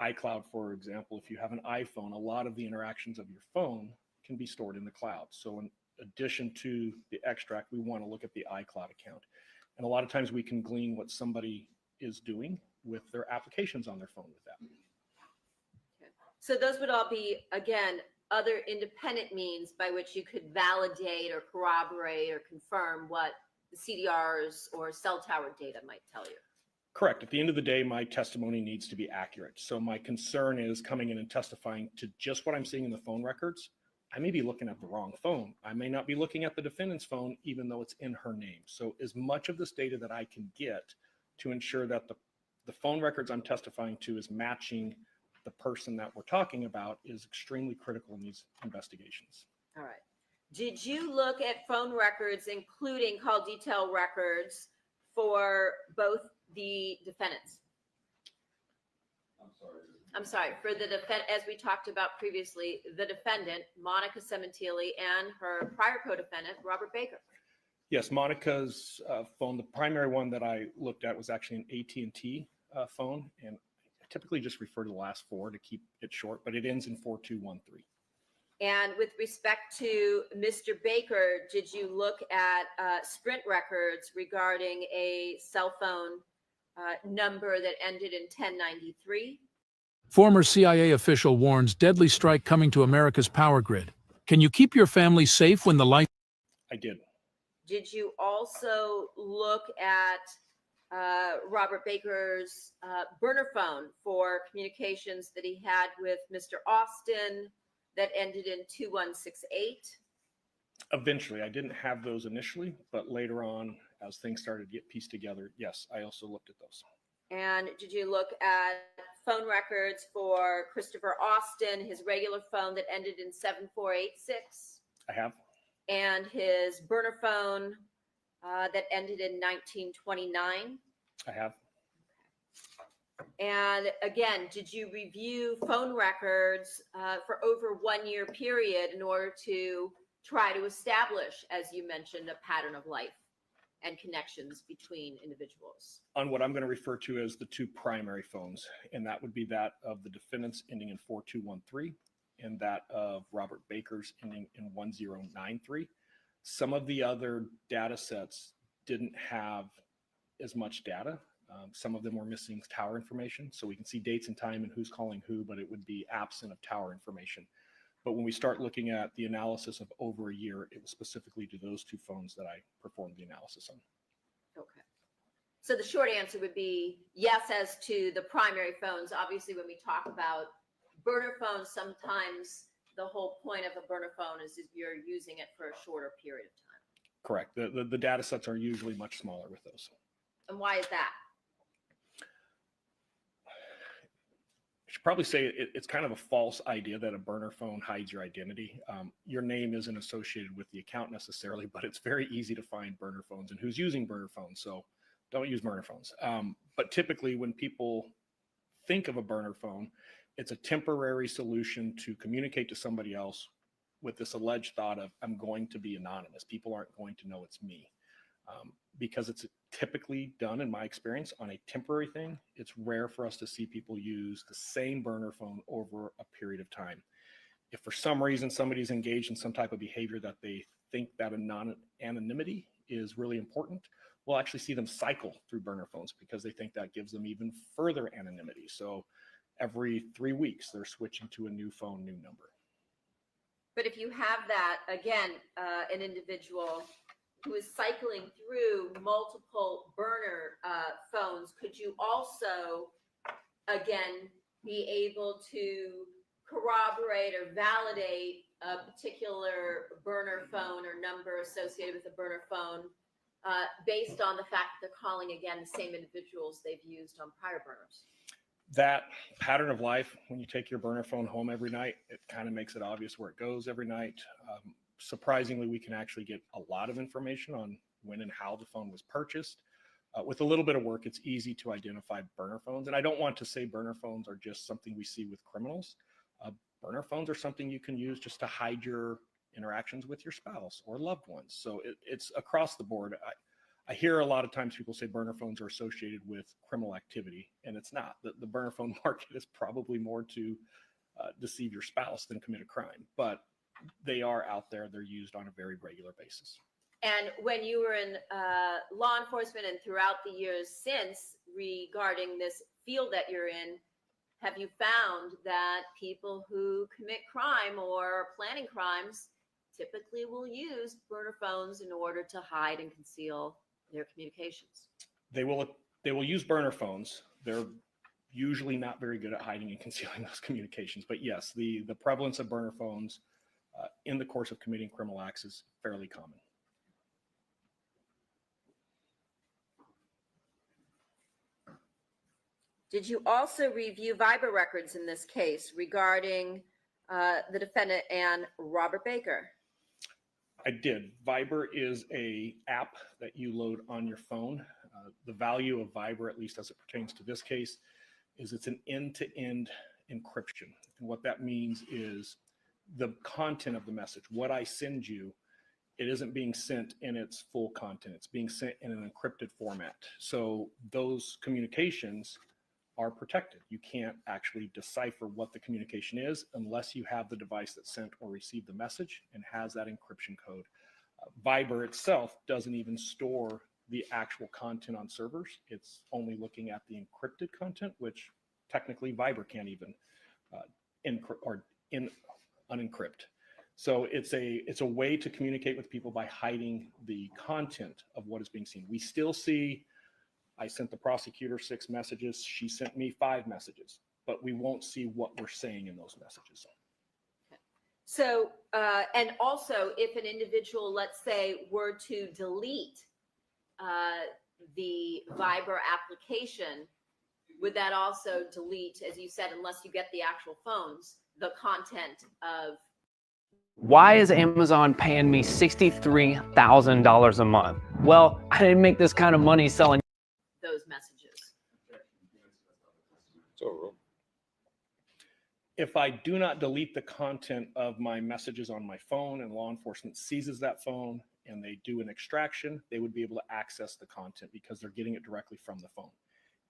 iCloud, for example, if you have an iPhone, a lot of the interactions of your phone can be stored in the cloud. So in addition to the extract, we want to look at the iCloud account. And a lot of times we can glean what somebody is doing with their applications on their phone with that. Okay. So those would all be, again, other independent means by which you could validate or corroborate or confirm what the CDRs or cell tower data might tell you. Correct. At the end of the day, my testimony needs to be accurate. So my concern is coming in and testifying to just what I'm seeing in the phone records. I may be looking at the wrong phone. I may not be looking at the defendant's phone, even though it's in her name. So as much of this data that I can get to ensure that the phone records I'm testifying to is matching the person that we're talking about is extremely critical in these investigations. All right. Did you look at phone records, including call detail records, for both the defendants? I'm sorry, for the defendant, as we talked about previously, the defendant, Monica Cementilli, and her prior co-defendant, Robert Baker. Yes, Monica's phone, the primary one that I looked at was actually an AT&T phone, and I typically just refer to the last four to keep it short, but it ends in 4213. And with respect to Mr. Baker, did you look at Sprint records regarding a cell phone number that ended in 1093? Former CIA official warns deadly strike coming to America's power grid. Can you keep your family safe when the light? I did. Did you also look at Robert Baker's burner phone for communications that he had with Mr. Austin that ended in 2168? Eventually, I didn't have those initially, but later on, as things started to get pieced together, yes, I also looked at those. And did you look at phone records for Christopher Austin, his regular phone that ended in 7486? I have. And his burner phone that ended in 1929? I have. And again, did you review phone records for over 1 year period in order to try to establish, as you mentioned, a pattern of life and connections between individuals? On what I'm going to refer to as the two primary phones, and that would be that of the defendants ending in 4213 and that of Robert Baker's ending in 1093. Some of the other data sets didn't have as much data. Some of them were missing tower information, so we can see dates and time and who's calling who, but it would be absent of tower information. But when we start looking at the analysis of over a year, it was specifically to those two phones that I performed the analysis on. Okay. So the short answer would be yes as to the primary phones. Obviously, when we talk about burner phones, sometimes the whole point of a burner phone is you're using it for a shorter period of time. Correct. The data sets are usually much smaller with those. And why is that? I should probably say it's kind of a false idea that a burner phone hides your identity. Your name isn't associated with the account necessarily, but it's very easy to find burner phones and who's using burner phones. So don't use burner phones. But typically when people think of a burner phone, it's a temporary solution to communicate to somebody else with this alleged thought of, I'm going to be anonymous. People aren't going to know it's me. Because it's typically done, in my experience, on a temporary thing, it's rare for us to see people use the same burner phone over a period of time. If for some reason somebody's engaged in some type of behavior that they think that anonymity is really important, we'll actually see them cycle through burner phones because they think that gives them even further anonymity. So every 3 weeks, they're switching to a new phone, new number. But if you have that, again, an individual who is cycling through multiple burner phones, could you also, again, be able to corroborate or validate a particular burner phone or number associated with a burner phone based on the fact that they're calling, again, the same individuals they've used on prior burners? That pattern of life, when you take your burner phone home every night, it kind of makes it obvious where it goes every night. Surprisingly, we can actually get a lot of information on when and how the phone was purchased. With a little bit of work, it's easy to identify burner phones. And I don't want to say burner phones are just something we see with criminals. Burner phones are something you can use just to hide your interactions with your spouse or loved ones. So it's across the board. I hear a lot of times people say burner phones are associated with criminal activity, and it's not. The burner phone market is probably more to deceive your spouse than commit a crime. But they are out there. They're used on a very regular basis. And when you were in law enforcement and throughout the years since regarding this field that you're in, have you found that people who commit crime or are planning crimes typically will use burner phones in order to hide and conceal their communications? They will use burner phones. They're usually not very good at hiding and concealing those communications. But yes, the prevalence of burner phones in the course of committing criminal acts is fairly common. Did you also review Viber records in this case regarding the defendant and Robert Baker? I did. Viber is a app that you load on your phone. The value of Viber, at least as it pertains to this case, is it's an end-to-end encryption. And what that means is the content of the message, what I send you, it isn't being sent in its full content. It's being sent in an encrypted format. So those communications are protected. You can't actually decipher what the communication is unless you have the device that sent or received the message and has that encryption code. Viber itself doesn't even store the actual content on servers. It's only looking at the encrypted content, which technically Viber can't even unencrypt. So it's a way to communicate with people by hiding the content of what is being seen. We still see, I sent the prosecutor 6 messages, she sent me 5 messages, but we won't see what we're saying in those messages. So, and also if an individual, let's say, were to delete the Viber application, would that also delete, as you said, unless you get the actual phones, the content of? Why is Amazon paying me $63,000 a month? Well, I didn't make this kind of money selling Those messages. So, If I do not delete the content of my messages on my phone and law enforcement seizes that phone and they do an extraction, they would be able to access the content because they're getting it directly from the phone.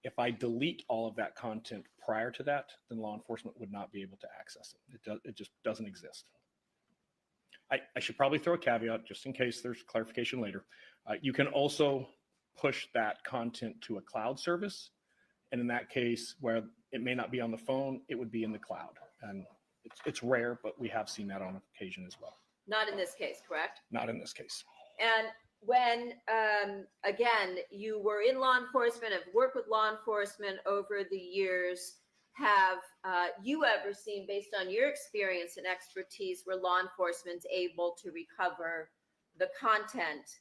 If I delete all of that content prior to that, then law enforcement would not be able to access it. It just doesn't exist. I should probably throw a caveat just in case there's clarification later. You can also push that content to a cloud service. And in that case, where it may not be on the phone, it would be in the cloud. And it's rare, but we have seen that on occasion as well. Not in this case, correct? Not in this case. And when, again, you were in law enforcement, have worked with law enforcement over the years, have you ever seen, based on your experience and expertise, where law enforcement's able to recover the content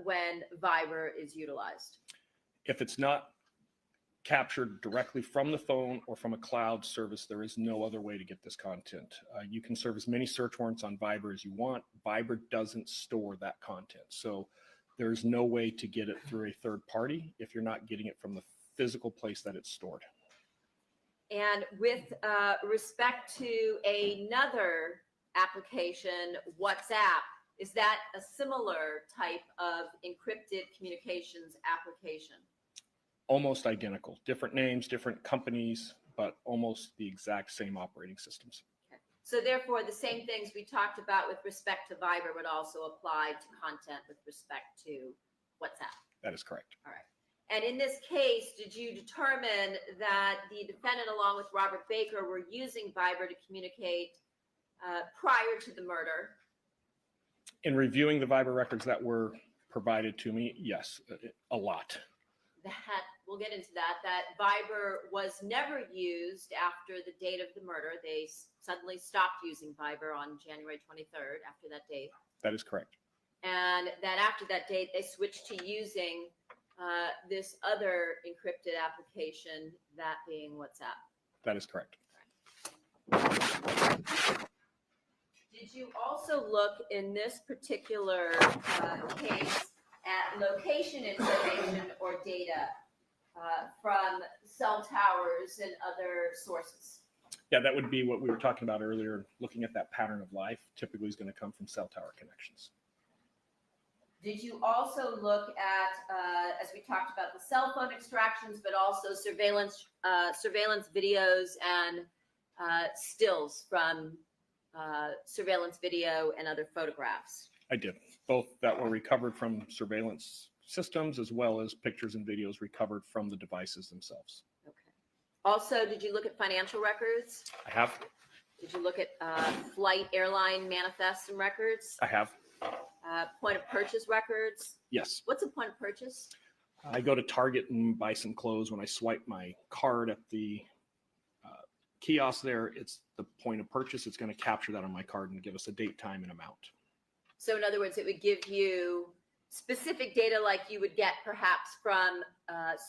when Viber is utilized? If it's not captured directly from the phone or from a cloud service, there is no other way to get this content. You can serve as many search warrants on Viber as you want. Viber doesn't store that content. So there's no way to get it through a third party if you're not getting it from the physical place that it's stored. And with respect to another application, WhatsApp, is that a similar type of encrypted communications application? Almost identical, different names, different companies, but almost the exact same operating systems. Okay. So therefore, the same things we talked about with respect to Viber would also apply to content with respect to WhatsApp. That is correct. All right. And in this case, did you determine that the defendant, along with Robert Baker, were using Viber to communicate prior to the murder? In reviewing the Viber records that were provided to me, yes, a lot. That we'll get into that Viber was never used after the date of the murder. They suddenly stopped using Viber on January 23rd after that date. That is correct. And that after that date, they switched to using this other encrypted application, that being WhatsApp. That is correct. Did you also look in this particular case at location information or data from cell towers and other sources? Yeah, that would be what we were talking about earlier. Looking at that pattern of life typically is going to come from cell tower connections. Did you also look at, as we talked about, the cell phone extractions, but also surveillance videos and stills from surveillance video and other photographs? I did. Both that were recovered from surveillance systems as well as pictures and videos recovered from the devices themselves. Okay. Also, did you look at financial records? I have. Did you look at flight airline manifests and records? I have. Point of purchase records? Yes. What's a point of purchase? I go to Target and buy some clothes. When I swipe my card at the kiosk there, it's the point of purchase. It's going to capture that on my card and give us a date, time, and amount. So in other words, it would give you specific data like you would get perhaps from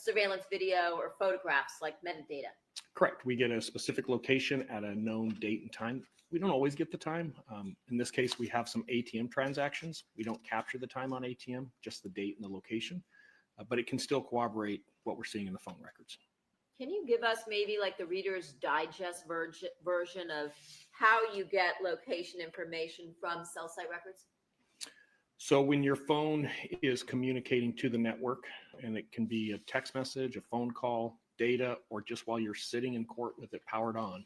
surveillance video or photographs, like metadata. Correct. We get a specific location at a known date and time. We don't always get the time. In this case, we have some ATM transactions. We don't capture the time on ATM, just the date and the location, but it can still corroborate what we're seeing in the phone records. Can you give us maybe like the Reader's Digest version of how you get location information from cell site records? So when your phone is communicating to the network, and it can be a text message, a phone call, data, or just while you're sitting in court with it powered on,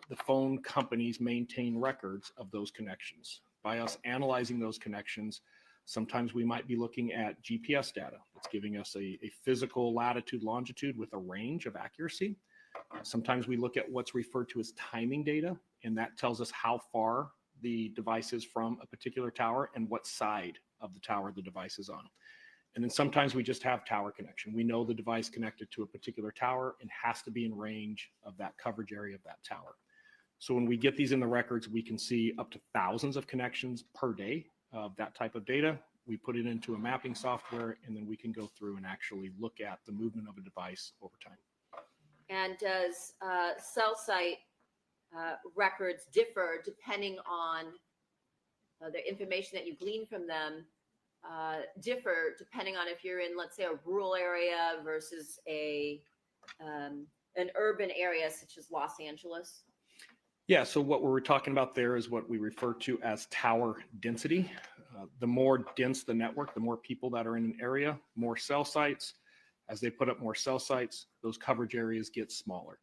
the phone companies maintain records of those connections. By us analyzing those connections, sometimes we might be looking at GPS data. It's giving us a physical latitude, longitude with a range of accuracy. Sometimes we look at what's referred to as timing data, and that tells us how far the device is from a particular tower and what side of the tower the device is on. And then sometimes we just have tower connection. We know the device connected to a particular tower and has to be in range of that coverage area of that tower. So when we get these in the records, we can see up to thousands of connections per day of that type of data. We put it into a mapping software, and then we can go through and actually look at the movement of a device over time. And does cell site records differ depending on the information that you glean from them, differ depending on if you're in, let's say, a rural area versus an urban area such as Los Angeles? Yeah, so what we're talking about there is what we refer to as tower density. The more dense the network, the more people that are in an area, more cell sites. As they put up more cell sites, those coverage areas get smaller.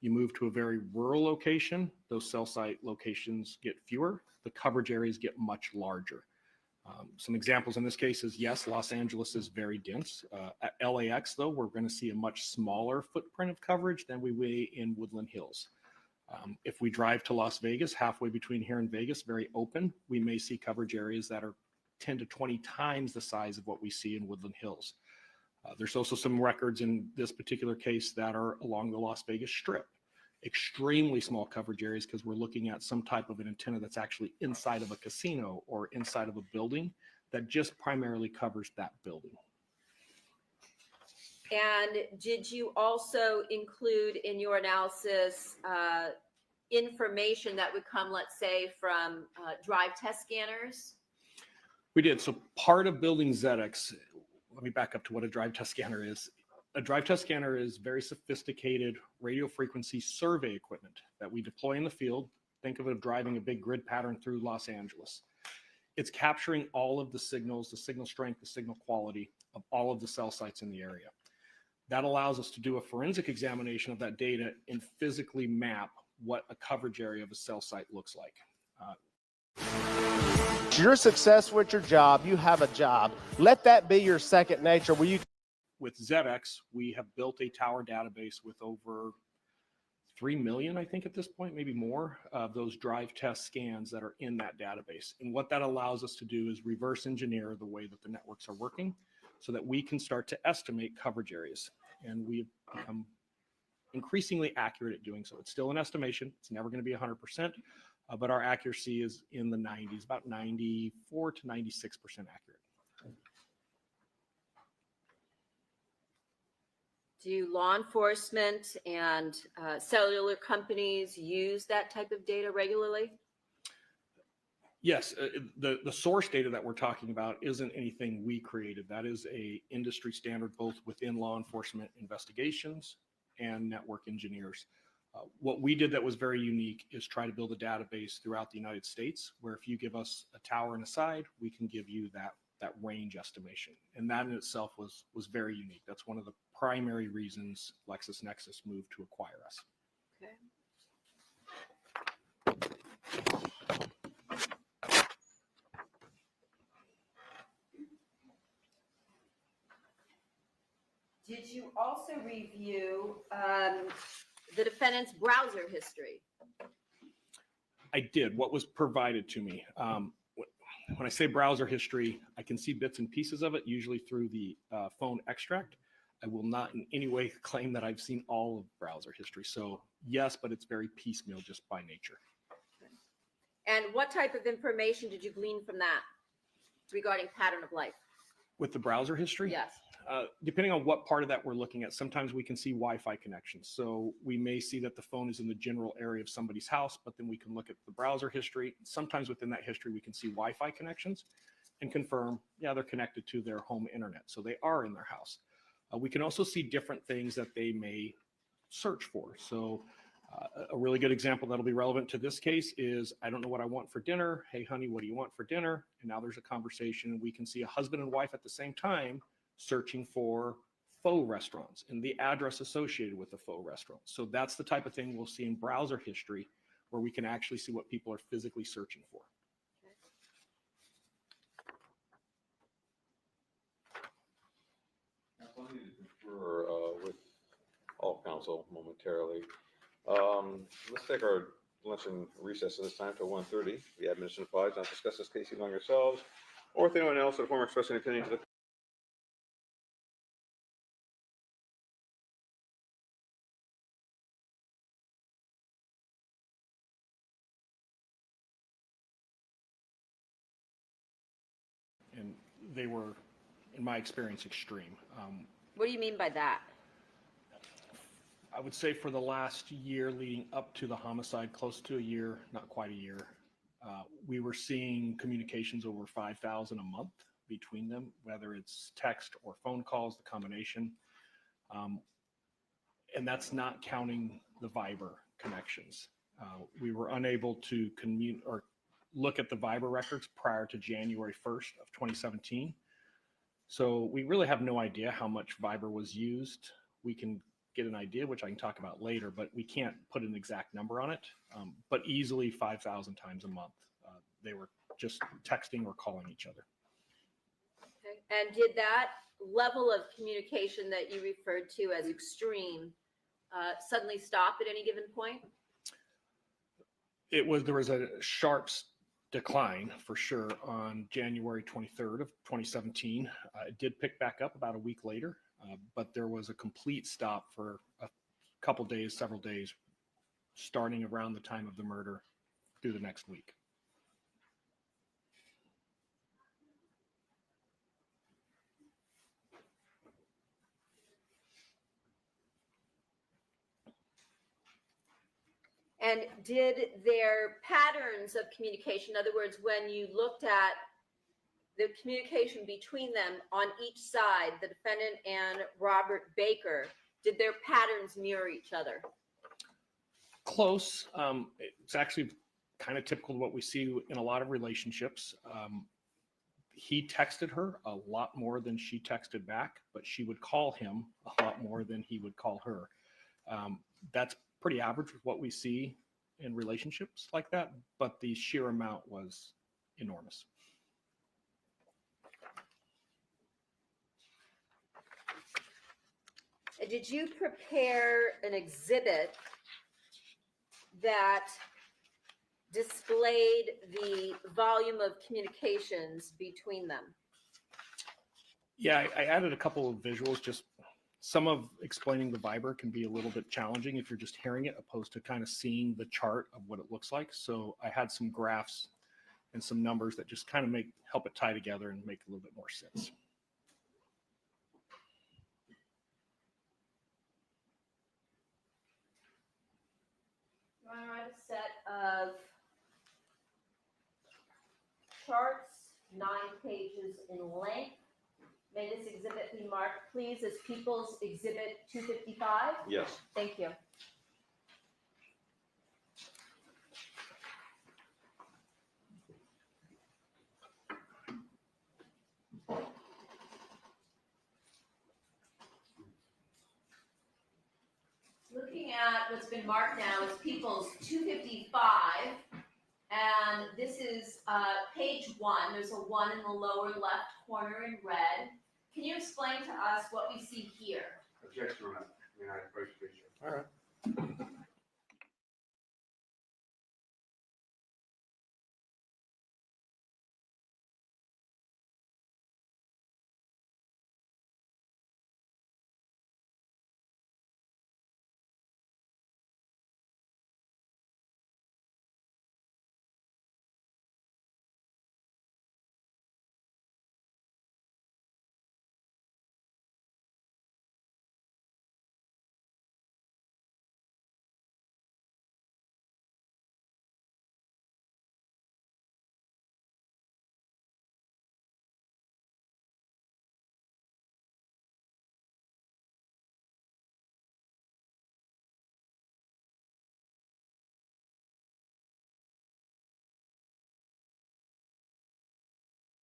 You move to a very rural location, those cell site locations get fewer, the coverage areas get much larger. Some examples in this case is, yes, Los Angeles is very dense. At LAX, though, we're going to see a much smaller footprint of coverage than we will in Woodland Hills. If we drive to Las Vegas, halfway between here and Vegas, very open, we may see coverage areas that are 10 to 20 times the size of what we see in Woodland Hills. There's also some records in this particular case that are along the Las Vegas Strip. Extremely small coverage areas because we're looking at some type of an antenna that's actually inside of a casino or inside of a building that just primarily covers that building. And did you also include in your analysis information that would come, let's say, from drive test scanners? We did. So part of building ZX, let me back up to what a drive test scanner is. A drive test scanner is very sophisticated radio frequency survey equipment that we deploy in the field. Think of it as driving a big grid pattern through Los Angeles. It's capturing all of the signals, the signal strength, the signal quality of all of the cell sites in the area. That allows us to do a forensic examination of that data and physically map what a coverage area of a cell site looks like. Your success with your job, you have a job. Let that be your second nature where you. With ZX, we have built a tower database with over 3 million, I think at this point, maybe more, of those drive test scans that are in that database. And what that allows us to do is reverse engineer the way that the networks are working so that we can start to estimate coverage areas. And we've become increasingly accurate at doing so. It's still an estimation. It's never going to be 100%, but our accuracy is in the 90s, about 94 to 96% accurate. Do law enforcement and cellular companies use that type of data regularly? Yes, the source data that we're talking about isn't anything we created. That is a industry standard both within law enforcement investigations and network engineers. What we did that was very unique is try to build a database throughout the United States where if you give us a tower and a side, we can give you that range estimation. And that in itself was very unique. That's one of the primary reasons LexisNexis moved to acquire us. Okay. Did you also review the defendant's browser history? I did. What was provided to me. When I say browser history, I can see bits and pieces of it, usually through the phone extract. I will not in any way claim that I've seen all of browser history. So yes, but it's very piecemeal just by nature. And what type of information did you glean from that regarding pattern of life? With the browser history? Yes. Depending on what part of that we're looking at, sometimes we can see Wi-Fi connections. So we may see that the phone is in the general area of somebody's house, but then we can look at the browser history. Sometimes within that history, we can see Wi-Fi connections and confirm, yeah, they're connected to their home internet. So they are in their house. We can also see different things that they may search for. So a really good example that'll be relevant to this case is, I don't know what I want for dinner. Hey, honey, what do you want for dinner? And now there's a conversation. We can see a husband and wife at the same time searching for faux restaurants and the address associated with the faux restaurant. So that's the type of thing we'll see in browser history where we can actually see what people are physically searching for. I need to confer with all council momentarily. Let's take our luncheon recess at this time till 1:30. The admin advised not to discuss this case among yourselves or with anyone else or form expressing opinion to the And they were, in my experience, extreme. What do you mean by that? I would say for the last year leading up to the homicide, close to a year, not quite a year, we were seeing communications over 5,000 a month between them, whether it's text or phone calls, the combination. And that's not counting the Viber connections. We were unable to look at the Viber records prior to January 1st of 2017. So we really have no idea how much Viber was used. We can get an idea, which I can talk about later, but we can't put an exact number on it. But easily 5,000 times a month, they were just texting or calling each other. Okay. And did that level of communication that you referred to as extreme suddenly stop at any given point? There was a sharp decline for sure on January 23rd of 2017. It did pick back up about a week later, but there was a complete stop for a couple days, several days, starting around the time of the murder through the next week. And did their patterns of communication, in other words, when you looked at the communication between them on each side, the defendant and Robert Baker, did their patterns mirror each other? Close. It's actually kind of typical of what we see in a lot of relationships. He texted her a lot more than she texted back, but she would call him a lot more than he would call her. That's pretty average with what we see in relationships like that, but the sheer amount was enormous. Did you prepare an exhibit that displayed the volume of communications between them? Yeah, I added a couple of visuals. Just some of explaining the Viber can be a little bit challenging if you're just hearing it, opposed to kind of seeing the chart of what it looks like. So I had some graphs and some numbers that just kind of help it tie together and make a little bit more sense. You want to write a set of charts, 9 pages in length. May this exhibit be marked, please, as People's Exhibit 255? Yes. Thank you. Looking at what's been marked now as People's 255, and this is page 1. There's a 1 in the lower left corner in red. Can you explain to us what we see here? Objection on that. May I approach the picture? All right.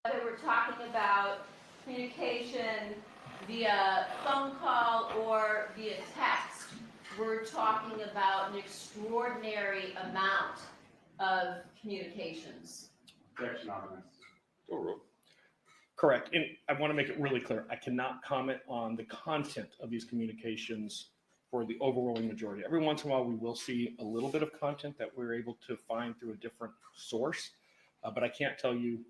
Whether we're talking about communication via phone call or via text, we're talking about an extraordinary amount of communications. Objection on this. Correct. And I want to make it really clear. I cannot comment on the content of these communications for the overwhelming majority. Every once in a while, we will see a little bit of content that we're able to find through a different source, but I can't tell you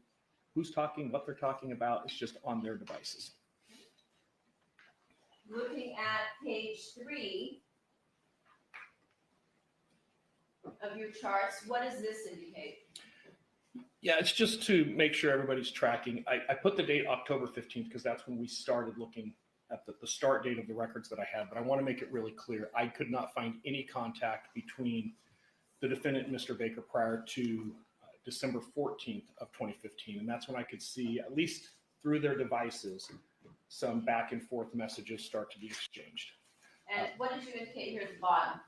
who's talking, what they're talking about. It's just on their devices. Looking at page 3 of your charts, what does this indicate? Yeah, it's just to make sure everybody's tracking. I put the date October 15th because that's when we started looking at the start date of the records that I had, but I want to make it really clear. I could not find any contact between the defendant and Mr. Baker prior to December 14th of 2015. And that's when I could see, at least through their devices, some back and forth messages start to be exchanged. And what did you indicate here at the bottom?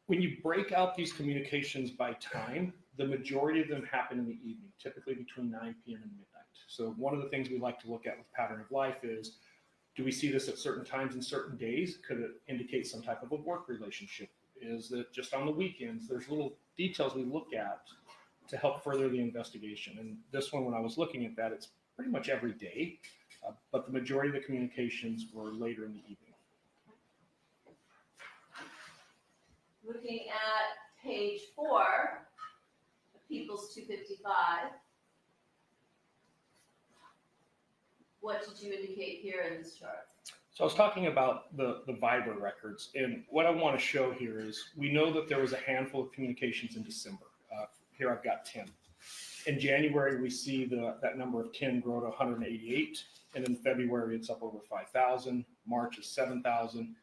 When you break out these communications by time, the majority of them happen in the evening, typically between 9 p.m. and midnight. So one of the things we like to look at with pattern of life is, do we see this at certain times and certain days? Could it indicate some type of a work relationship? Is it just on the weekends? There's little details we look at to help further the investigation. And this one, when I was looking at that, it's pretty much every day, but the majority of the communications were later in the evening. Looking at page 4 of People's 255, what did you indicate here in this chart? So I was talking about the Viber records, and what I want to show here is we know that there was a handful of communications in December. Here I've got 10. In January, we see that number of 10 grow to 188, and in February, it's up over 5,000. March is 7,000.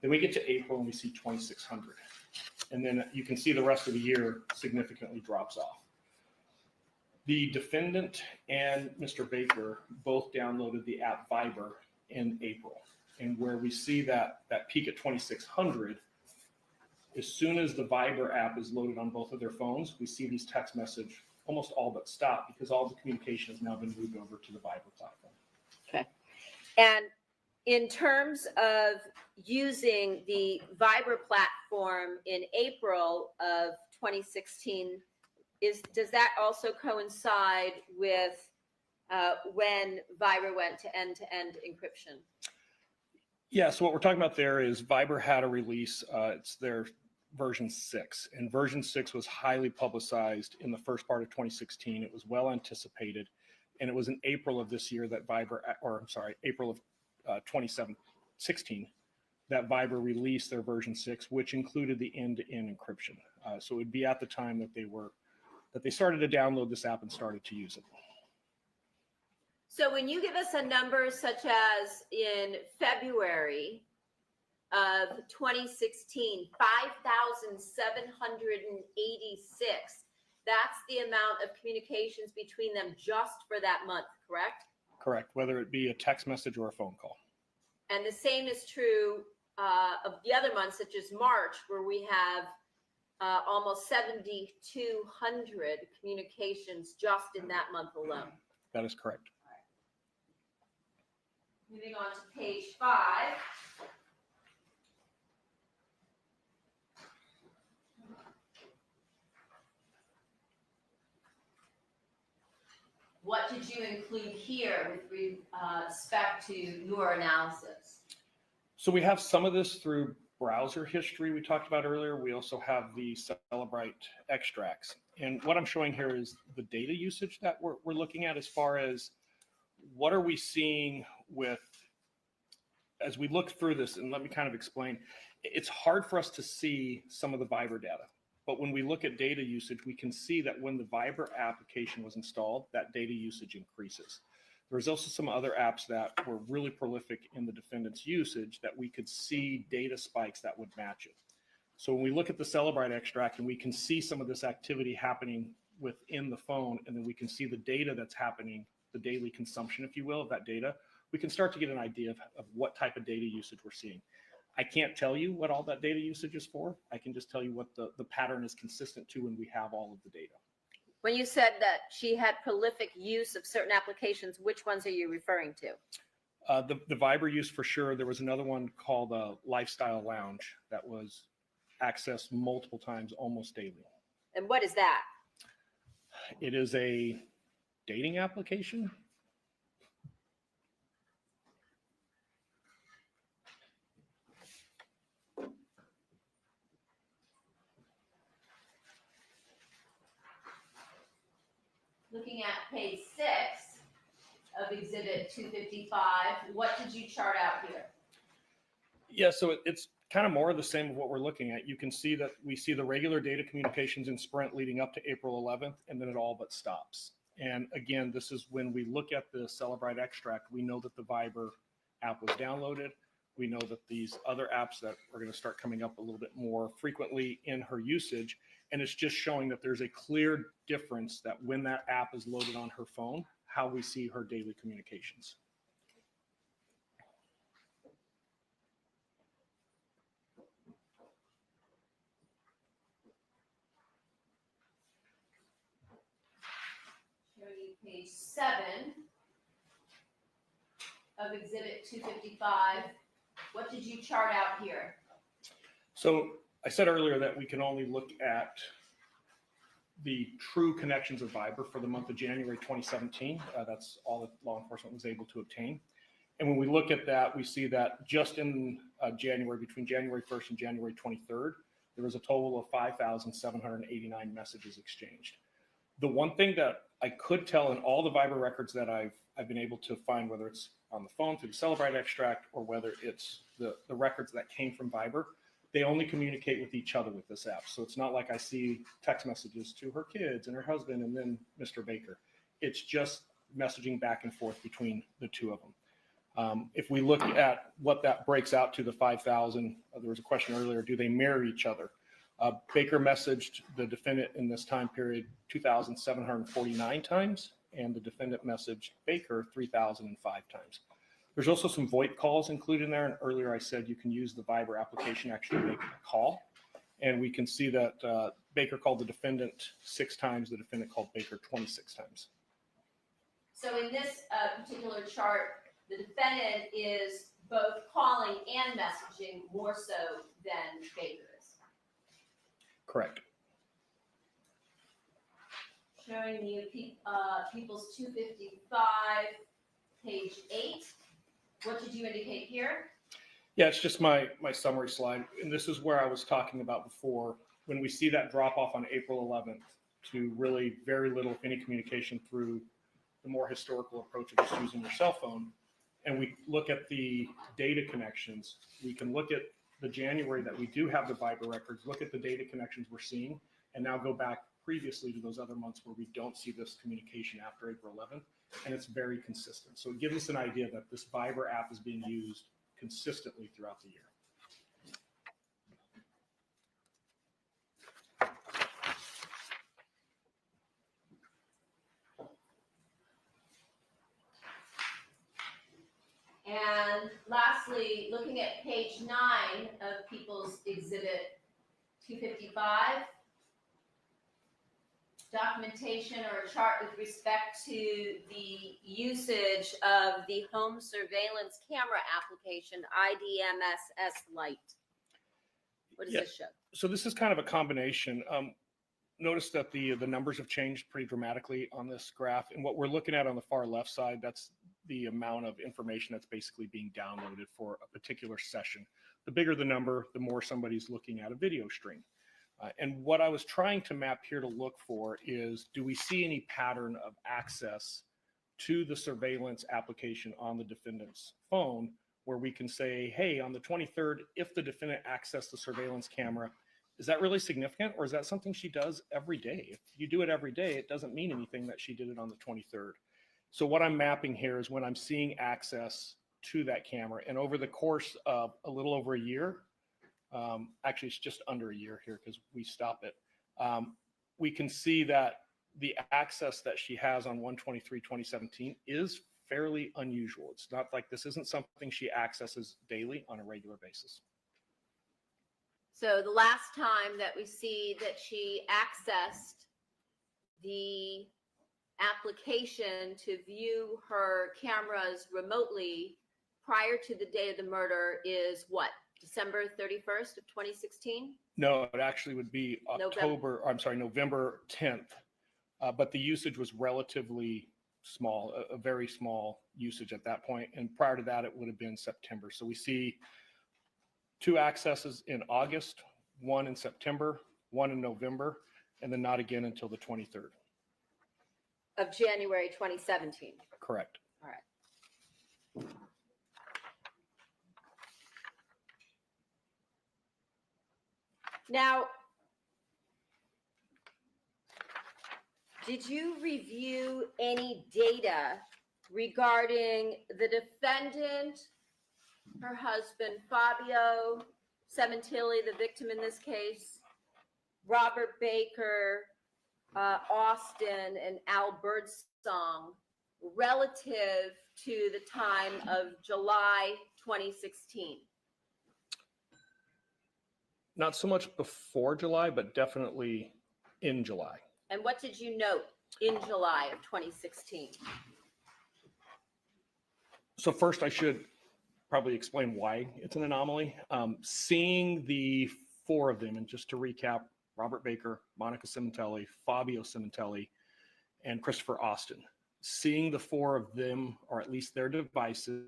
Then we get to April, and we see 2,600. And then you can see the rest of the year significantly drops off. The defendant and Mr. Baker both downloaded the app Viber in April. And where we see that peak at 2,600, as soon as the Viber app is loaded on both of their phones, we see these text message almost all but stop because all the communication has now been moved over to the Viber platform. Okay. And in terms of using the Viber platform in April of 2016, does that also coincide with when Viber went to end-to-end encryption? Yeah, so what we're talking about there is Viber had a release. It's their version 6, and version 6 was highly publicized in the first part of 2016. It was well anticipated, and it was in April of this year that April of 2016, that Viber released their version 6, which included the end-to-end encryption. So it would be at the time that they started to download this app and started to use it. So when you give us a number such as in February of 2016, 5,786, that's the amount of communications between them just for that month, correct? Correct, whether it be a text message or a phone call. And the same is true of the other months, such as March, where we have almost 7,200 communications just in that month alone. That is correct. Moving on to page 5. What did you include here with respect to your analysis? So we have some of this through browser history we talked about earlier. We also have the Celebrite extracts. And what I'm showing here is the data usage that we're looking at as far as what are we seeing with, as we look through this, and let me kind of explain, it's hard for us to see some of the Viber data. But when we look at data usage, we can see that when the Viber application was installed, that data usage increases. There's also some other apps that were really prolific in the defendant's usage that we could see data spikes that would match it. So when we look at the Celebrite extract and we can see some of this activity happening within the phone, and then we can see the data that's happening, the daily consumption, if you will, of that data, we can start to get an idea of what type of data usage we're seeing. I can't tell you what all that data usage is for. I can just tell you what the pattern is consistent to when we have all of the data. When you said that she had prolific use of certain applications, which ones are you referring to? The Viber use for sure. There was another one called Lifestyle Lounge that was accessed multiple times, almost daily. And what is that? It is a dating application. Looking at page 6 of Exhibit 255, what did you chart out here? Yeah, so it's kind of more of the same of what we're looking at. You can see that we see the regular data communications in Sprint leading up to April 11th, and then it all but stops. And again, this is when we look at the Celebrite extract, we know that the Viber app was downloaded. We know that these other apps that are going to start coming up a little bit more frequently in her usage. And it's just showing that there's a clear difference that when that app is loaded on her phone, how we see her daily communications. Showing you page 7 of Exhibit 255. What did you chart out here? So I said earlier that we can only look at the true connections of Viber for the month of January 2017. That's all that law enforcement was able to obtain. And when we look at that, we see that just in January, between January 1st and January 23rd, there was a total of 5,789 messages exchanged. The one thing that I could tell in all the Viber records that I've been able to find, whether it's on the phone through the Celebrite extract or whether it's the records that came from Viber, they only communicate with each other with this app. So it's not like I see text messages to her kids and her husband and then Mr. Baker. It's just messaging back and forth between the two of them. If we look at what that breaks out to the 5,000, there was a question earlier, do they mirror each other? Baker messaged the defendant in this time period 2,749 times, and the defendant messaged Baker 3,005 times. There's also some VoIP calls included in there, and earlier I said you can use the Viber application to actually make a call, and we can see that Baker called the defendant 6 times, the defendant called Baker 26 times. So in this particular chart, the defendant is both calling and messaging more so than Baker is. Correct. Showing you People's 255, page 8. What did you indicate here? Yeah, it's just my summary slide. And this is where I was talking about before. When we see that drop off on April 11th to really very little, if any, communication through the more historical approach of just using your cell phone, and we look at the data connections, we can look at the January that we do have the Viber records, look at the data connections we're seeing, and now go back previously to those other months where we don't see this communication after April 11th, and it's very consistent. So it gives us an idea that this Viber app is being used consistently throughout the year. And lastly, looking at page 9 of People's Exhibit 255, documentation or a chart with respect to the usage of the home surveillance camera application, IDMSS Lite. What does this show? So this is kind of a combination. Notice that the numbers have changed pretty dramatically on this graph. And what we're looking at on the far left side, that's the amount of information that's basically being downloaded for a particular session. The bigger the number, the more somebody's looking at a video stream. And what I was trying to map here to look for is, do we see any pattern of access to the surveillance application on the defendant's phone where we can say, hey, on the 23rd, if the defendant accessed the surveillance camera, is that really significant, or is that something she does every day? If you do it every day, it doesn't mean anything that she did it on the 23rd. So what I'm mapping here is when I'm seeing access to that camera, and over the course of a little over a year, actually it's just under a year here because we stop it, we can see that the access that she has on 1/23/2017 is fairly unusual. It's not like this isn't something she accesses daily on a regular basis. So the last time that we see that she accessed the application to view her cameras remotely prior to the day of the murder is what? December 31st of 2016? No, it actually would be November 10th. But the usage was relatively small, a very small usage at that point. And prior to that, it would have been September. So we see 2 accesses in August, 1 in September, 1 in November, and then not again until the 23rd. Of January 2017. Correct. All right. Now, did you review any data regarding the defendant, her husband, Fabio Cementilli, the victim in this case, Robert Baker, Austin, and Al Birdsong, relative to the time of July 2016? Not so much before July, but definitely in July. And what did you note in July of 2016? So first, I should probably explain why it's an anomaly. Seeing the 4 of them, and just to recap, Robert Baker, Monica Cimentelli, Fabio Cimentelli, and Christopher Austin. Seeing the four of them, or at least their devices,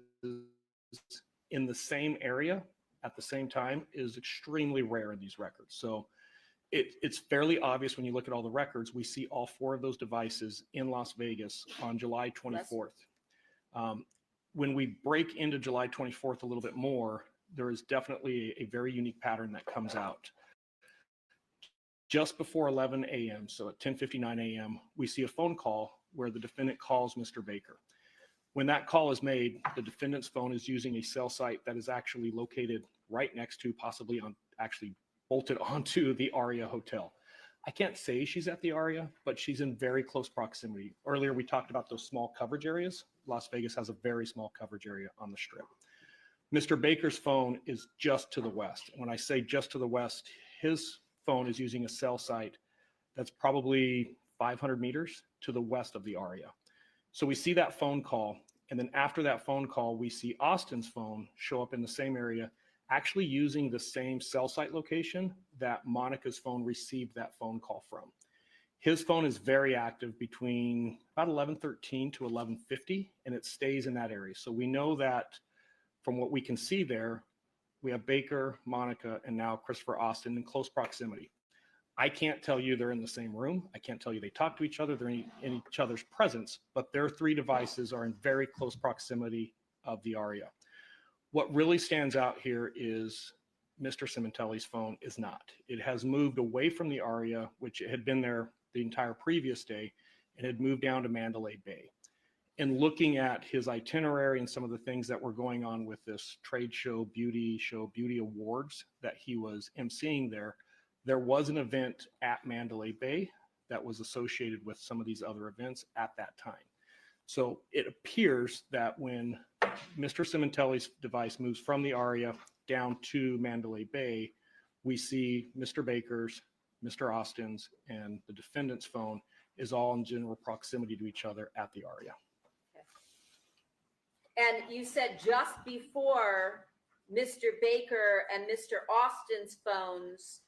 in the same area at the same time is extremely rare in these records. So it's fairly obvious when you look at all the records. We see all four of those devices in Las Vegas on July 24th. When we break into July 24th a little bit more, there is definitely a very unique pattern that comes out. Just before 11 a.m., so at 10:59 a.m., we see a phone call where the defendant calls Mr. Baker. When that call is made, the defendant's phone is using a cell site that is actually located right next to, possibly on, actually bolted onto the Aria Hotel. I can't say she's at the Aria, but she's in very close proximity. Earlier, we talked about those small coverage areas. Las Vegas has a very small coverage area on the Strip. Mr. Baker's phone is just to the west. When I say just to the west, his phone is using a cell site that's probably 500 meters to the west of the Aria. So we see that phone call, and then after that phone call, we see Austin's phone show up in the same area, actually using the same cell site location that Monica's phone received that phone call from. His phone is very active between about 11:13 to 11:50, and it stays in that area. So we know that from what we can see there, we have Baker, Monica, and now Christopher Austin in close proximity. I can't tell you they're in the same room. I can't tell you they talk to each other, they're in each other's presence, but their three devices are in very close proximity of the Aria. What really stands out here is Mr. Cimentelli's phone is not. It has moved away from the Aria, which had been there the entire previous day, and had moved down to Mandalay Bay. And looking at his itinerary and some of the things that were going on with this trade show, beauty awards that he was emceeing there, there was an event at Mandalay Bay that was associated with some of these other events at that time. So it appears that when Mr. Cimentelli's device moves from the Aria down to Mandalay Bay, we see Mr. Baker's, Mr. Austin's, and the defendant's phone is all in general proximity to each other at the Aria. And you said just before Mr. Baker and Mr. Austin's phones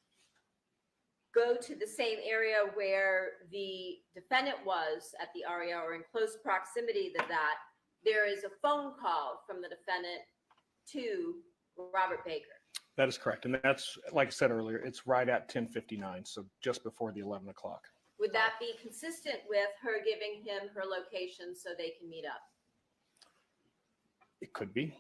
go to the same area where the defendant was at the Aria, or in close proximity to that, there is a phone call from the defendant to Robert Baker. That is correct. And that's, like I said earlier, it's right at 10:59, so just before the 11 o'clock. Would that be consistent with her giving him her location so they can meet up? It could be.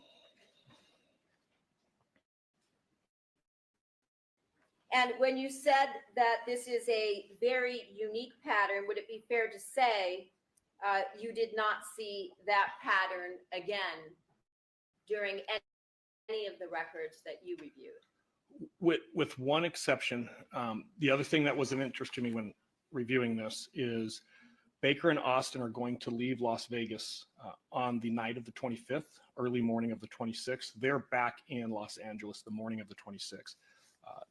And when you said that this is a very unique pattern, would it be fair to say you did not see that pattern again during any of the records that you reviewed? With one exception, the other thing that was of interest to me when reviewing this is Baker and Austin are going to leave Las Vegas on the night of the 25th, early morning of the 26th. They're back in Los Angeles the morning of the 26th.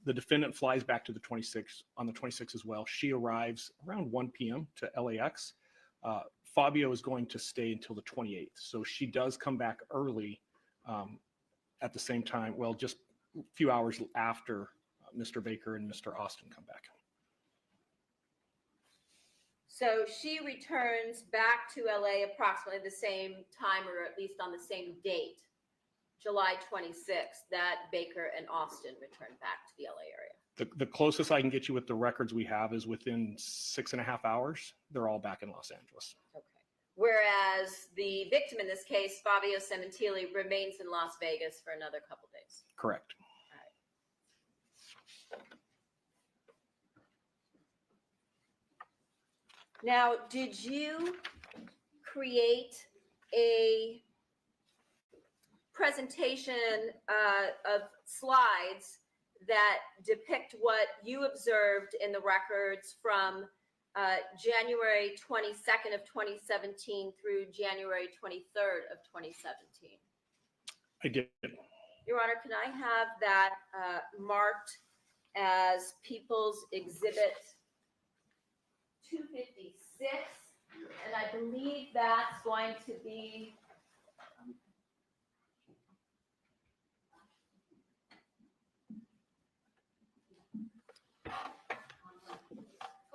The defendant flies back to the 26th on the 26th as well. She arrives around 1 p.m. to LAX. Fabio is going to stay until the 28th. So she does come back early at the same time, well, just a few hours after Mr. Baker and Mr. Austin come back. So she returns back to LA approximately the same time, or at least on the same date, July 26th, that Baker and Austin returned back to the LA area. The closest I can get you with the records we have is within 6.5 hours. They're all back in Los Angeles. Okay. Whereas the victim in this case, Fabio Cimentelli, remains in Las Vegas for another couple days. Correct. Now, did you create a presentation of slides that depict what you observed in the records from January 22nd of 2017 through January 23rd of 2017? I did. Your Honor, can I have that marked as People's Exhibit 256, and I believe that's going to be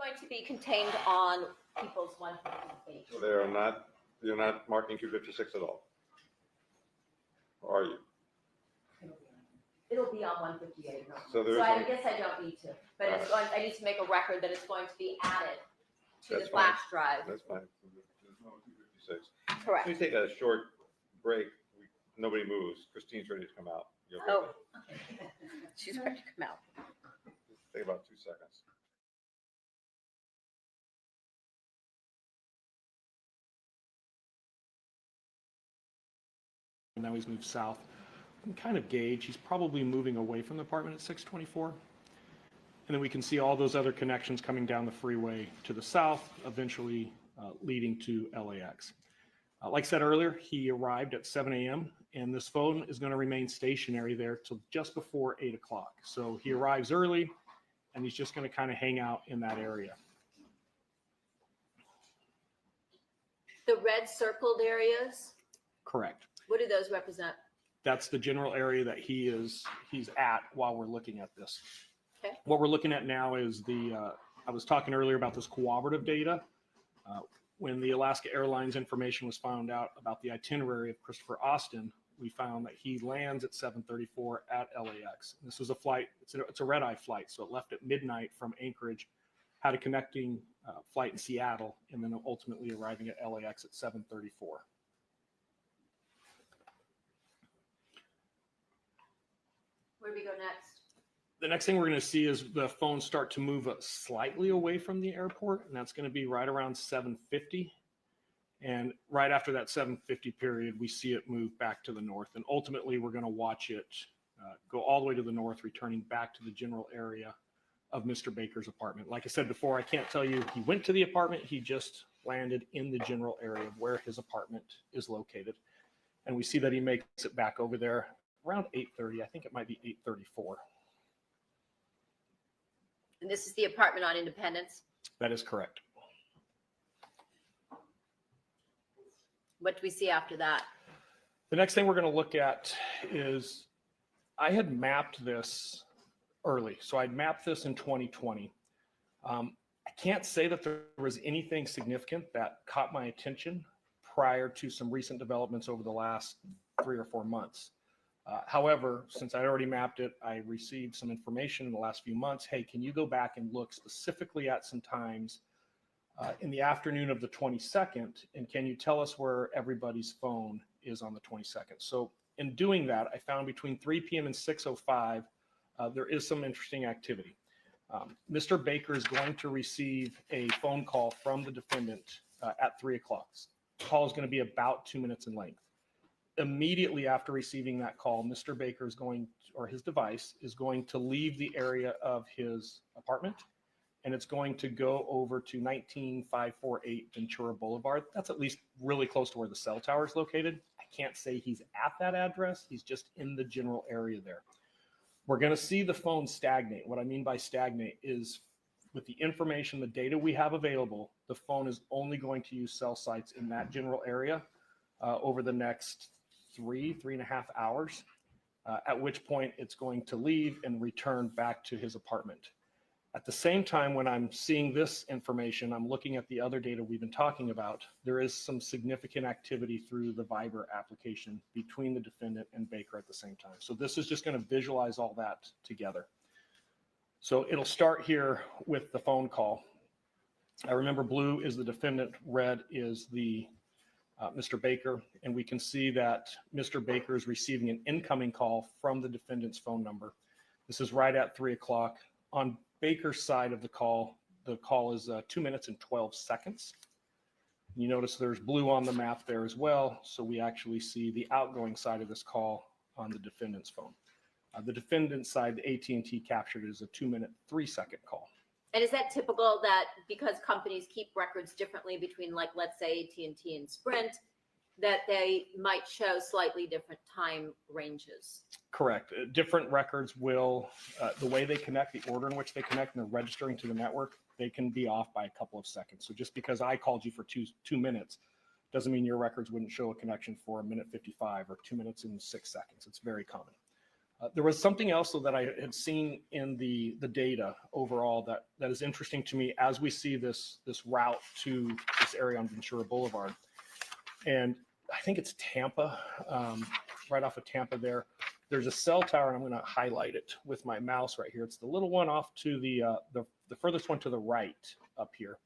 going to be contained on people's 158. So you're not marking 256 at all? Or are you? It'll be on 158. No. So there So is I one- guess I don't need to, but it's going, I need to make a record that it's going to be added to That's the fine. flash drive. That's fine. There's no 256. Correct. Let me take a short break. Nobody moves. Christine's ready to come out. You'll be Oh, she's ready to come out. Take about 2 seconds. Now he's moved south. You can kind of gauge, he's probably moving away from the apartment at 624. And then we can see all those other connections coming down the freeway to the south, eventually leading to LAX. Like I said earlier, he arrived at 7 a.m. and this phone is going to remain stationary there till just before 8 o'clock. So he arrives early and he's just going to kind of hang out in that area. The red circled areas, Correct. what do those represent? That's the general area that he's at while we're looking at this. Okay. What we're looking at now is I was talking earlier about this cooperative data. When the Alaska Airlines information was found out about the itinerary of Christopher Austin, we found that he lands at 7:34 at LAX. This was a flight, it's a red-eye flight, so it left at midnight from Anchorage, had a connecting flight in Seattle, and then ultimately arriving at LAX at 7:34. Where do we go next? The next thing we're going to see is the phone start to move slightly away from the airport, and that's going to be right around 7:50. And right after that 7:50 period, we see it move back to the north. And ultimately, we're going to watch it go all the way to the north, returning back to the general area of Mr. Baker's apartment. Like I said before, I can't tell you he went to the apartment. He just landed in the general area of where his apartment is located. And we see that he makes it back over there around 8:30. I think it might be 8:34. And this is the apartment on Independence. That is correct. What do we see after that? The next thing we're going to look at is I had mapped this early. So I'd mapped this in 2020. I can't say that there was anything significant that caught my attention prior to some recent developments over the last 3 or 4 months. However, since I'd already mapped it, I received some information in the last few months. Hey, can you go back and look specifically at some times in the afternoon of the 22nd? And can you tell us where everybody's phone is on the 22nd? So in doing that, I found between 3 p.m. and 6:05, there is some interesting activity. Mr. Baker is going to receive a phone call from the defendant at 3 o'clock. The call is going to be about 2 minutes in length. Immediately after receiving that call, Mr. Baker is going, or his device is going to leave the area of his apartment, and it's going to go over to 19548 Ventura Boulevard. That's at least really close to where the cell tower is located. I can't say he's at that address. He's just in the general area there. We're going to see the phone stagnate. What I mean by stagnate is with the information, the data we have available, the phone is only going to use cell sites in that general area over the next 3.5 hours, at which point it's going to leave and return back to his apartment. At the same time, when I'm seeing this information, I'm looking at the other data we've been talking about. There is some significant activity through the Viber application between the defendant and Baker at the same time. So this is just going to visualize all that together. So it'll start here with the phone call. I remember blue is the defendant, red is the Mr. Baker, and we can see that Mr. Baker is receiving an incoming call from the defendant's phone number. This is right at 3 o'clock. On Baker's side of the call is 2 minutes and 12 seconds. You notice there's blue on the map there as well, so we actually see the outgoing side of this call on the defendant's phone. The defendant's side, the AT&T captured it as a 2 minute, 3 second call. And is that typical that because companies keep records differently between, like, let's say AT&T and Sprint, that they might show slightly different time ranges? Correct. Different records will, the way they connect, the order in which they connect, and they're registering to the network, they can be off by a couple of seconds. So just because I called you for two minutes doesn't mean your records wouldn't show a connection for 1:55 or 2 minutes and 6 seconds. It's very common. There was something else though, that I had seen in the data overall that is interesting to me as we see this route to this area on Ventura Boulevard. And I think it's Tampa, right off of Tampa there. There's a cell tower, and I'm going to highlight it with my mouse right here. It's the little one off to the furthest one to the right up here.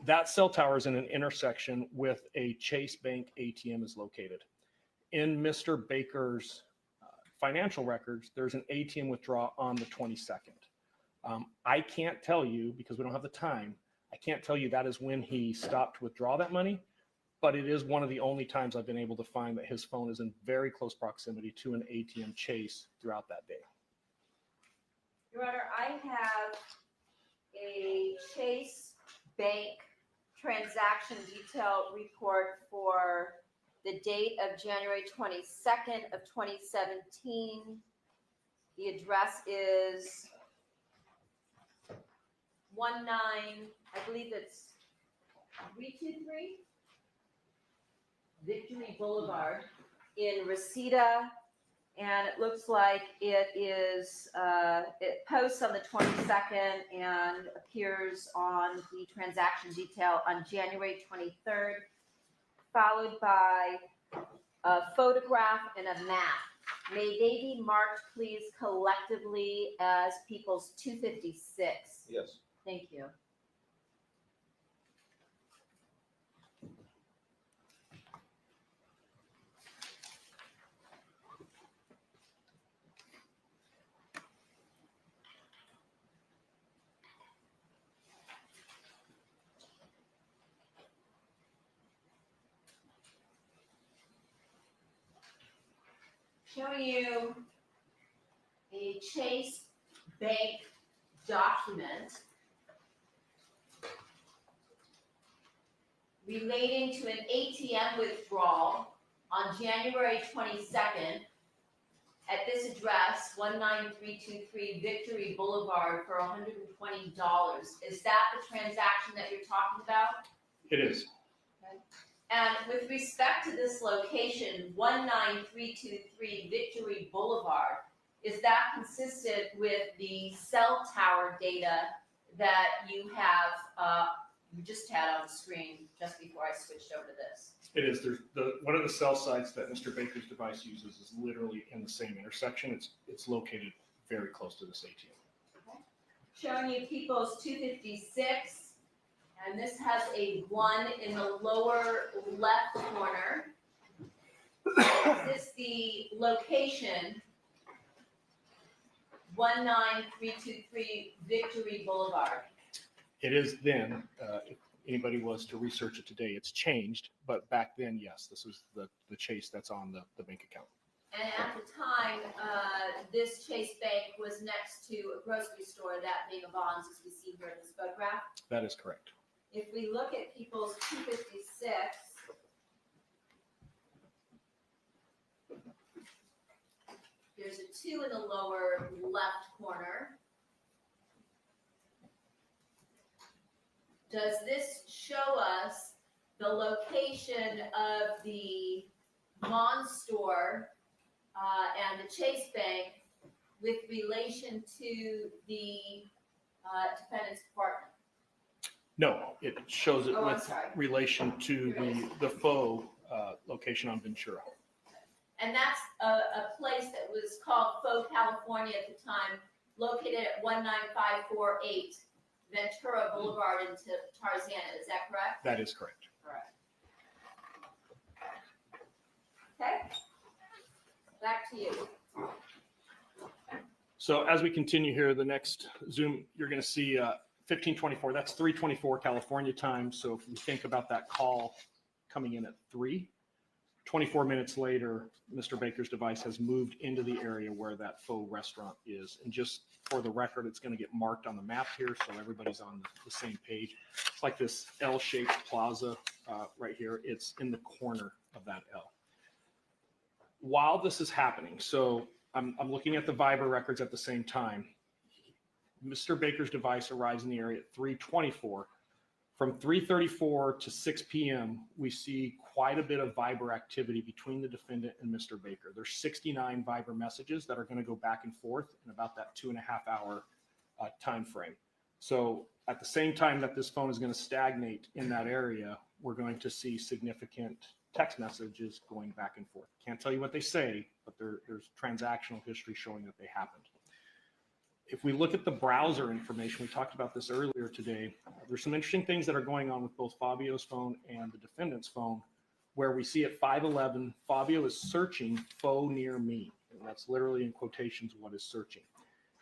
That cell tower is in an intersection with a Chase Bank ATM is located. In Mr. Baker's financial records, there's an ATM withdrawal on the 22nd. I can't tell you, because we don't have the time, I can't tell you that is when he stopped to withdraw that money, but it is one of the only times I've been able to find that his phone is in very close proximity to an ATM Chase throughout that day. Your Honor, I have a Chase Bank transaction detail report for the date of January 22nd of 2017. The address is 19, I believe it's 323 Victory Boulevard in Reseda. And it looks like it is, it posts on the 22nd and appears on the transaction detail on January 23rd, followed by a photograph and a map. May they be marked, please, collectively as People's 256. Yes. Thank you. Showing you a Chase Bank document relating to an ATM withdrawal on January 22nd at this address, 19323 Victory Boulevard for $120. Is that the transaction that you're talking about? It is. Okay. And with respect to this location, 19323 Victory Boulevard, is that consistent with the cell tower data that you have, you just had on the screen just before I switched over to this? It is. There's one of the cell sites that Mr. Baker's device uses is literally in the same intersection. It's located very close to this ATM. Okay. Showing you People's 256. And this has a 1 in the lower left corner. Is this the location? 19323 Victory Boulevard. It is then, if anybody was to research it today, it's changed. But back then, yes, this was the Chase that's on the bank account. And at the time, this Chase Bank was next to a grocery store, that being a Bonds, as we see here in this photograph. That is correct. If we look at People's 256, there's a 2 in the lower left corner. Does this show us the location of the Bond store and the Chase Bank with relation to the defendant's apartment? No, it shows it Oh, I'm with sorry. relation to the faux location on Ventura. And that's a place that was called Faux California at the time, located at 19548 Ventura Boulevard in Tarzana. Is that correct? That is correct. Correct. Okay. Back to you. So as we continue here, the next Zoom, you're going to see 1524. That's 3:24 California time. So if you think about that call coming in at 3, 24 minutes later, Mr. Baker's device has moved into the area where that faux restaurant is. And just for the record, it's going to get marked on the map here so everybody's on the same page. It's like this L-shaped plaza right here. It's in the corner of that L. While this is happening, so I'm looking at the Viber records at the same time. Mr. Baker's device arrives in the area at 3:24. From 3:34 to 6 p.m., we see quite a bit of Viber activity between the defendant and Mr. Baker. There's 69 Viber messages that are going to go back and forth in about that 2.5 hour time frame. So at the same time that this phone is going to stagnate in that area, we're going to see significant text messages going back and forth. Can't tell you what they say, but there's transactional history showing that they happened. If we look at the browser information, we talked about this earlier today, there's some interesting things that are going on with both Fabio's phone and the defendant's phone, where we see at 5:11, Fabio is searching "faux near me." And that's literally in quotations what is searching.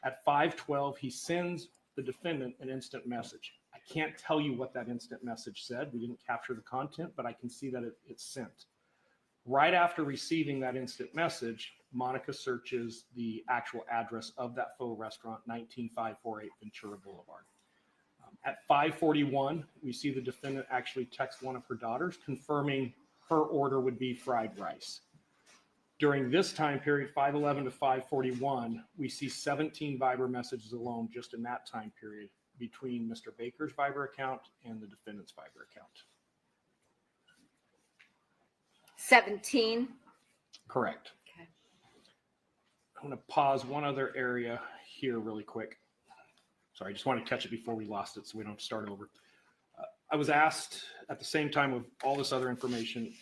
At 5:12, he sends the defendant an instant message. I can't tell you what that instant message said. We didn't capture the content, but I can see that it's sent. Right after receiving that instant message, Monica searches the actual address of that faux restaurant, 19548 Ventura Boulevard. At 5:41, we see the defendant actually text one of her daughters confirming her order would be fried rice. During this time period, 5:11 to 5:41, we see 17 Viber messages alone just in that time period between Mr. Baker's Viber account and the defendant's Viber account. 17. Correct. Okay. I'm going to pause one other area here really quick. Sorry, I just want to catch it before we lost it so we don't start over. I was asked at the same time of all this other information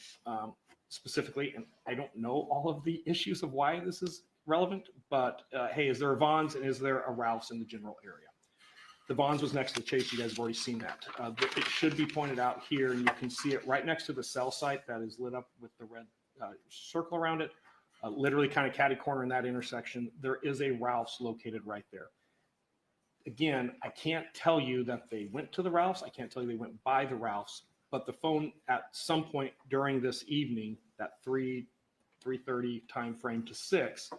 specifically, and I don't know all of the issues of why this is relevant, but hey, is there a Vons and is there a Ralph's in the general area? The Vons was next to the Chase. You guys have already seen that. It should be pointed out here. You can see it right next to the cell site that is lit up with the red circle around it. Literally kind of catty corner in that intersection. There is a Ralph's located right there. Again, I can't tell you that they went to the Ralph's. I can't tell you they went by the Ralph's, but the phone at some point during this evening, that 3:30 time frame to 6,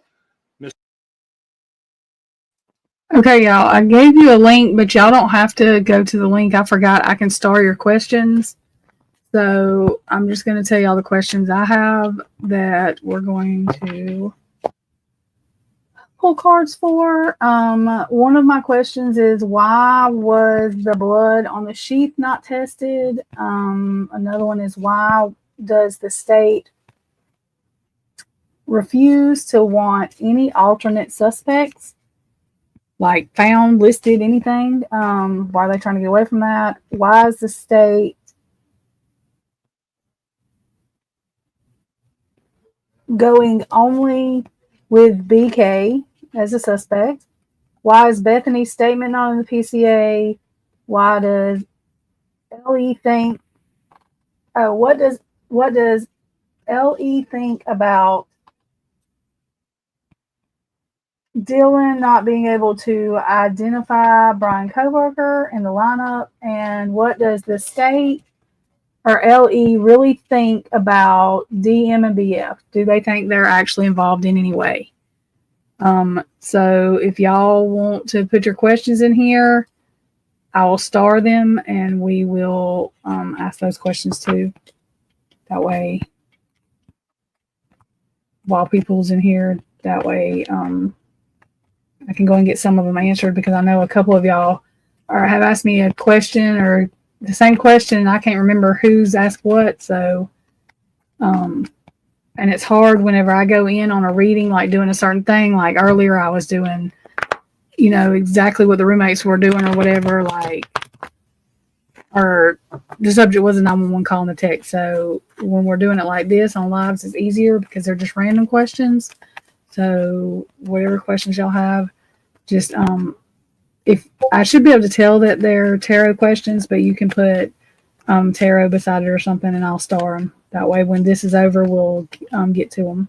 Okay, y'all, I gave you a link, but y'all don't have to go to the link. I forgot I can star your questions. So I'm just going to tell y'all the questions I have that we're going to pull cards for. One of my questions is, why was the blood on the sheath not tested? Another one is, why does the state refuse to want any alternate suspects? Like found, listed, anything? Why are they trying to get away from that? Why is the state going only with BK as a suspect? Why is Bethany's statement not in the PCA? Why does LE think? What does LE think about Dylan not being able to identify Brian Coworker in the lineup? And what does the state or LE really think about DM and BF? Do they think they're actually involved in any way? So if y'all want to put your questions in here, I will star them and we will ask those questions too. That way, while people's in here, that way I can go and get some of them answered, because I know a couple of y'all have asked me a question or the same question and I can't remember who's asked what. So, and it's hard whenever I go in on a reading, like doing a certain thing. Like earlier I was doing, exactly what the roommates were doing or whatever, like, or the subject was a 911 call in the text. So when we're doing it like this on lives, it's easier because they're just random questions. So whatever questions y'all have, just if I should be able to tell that they're tarot questions, but you can put tarot beside it or something, and I'll star them. That way, when this is over, we'll get to them.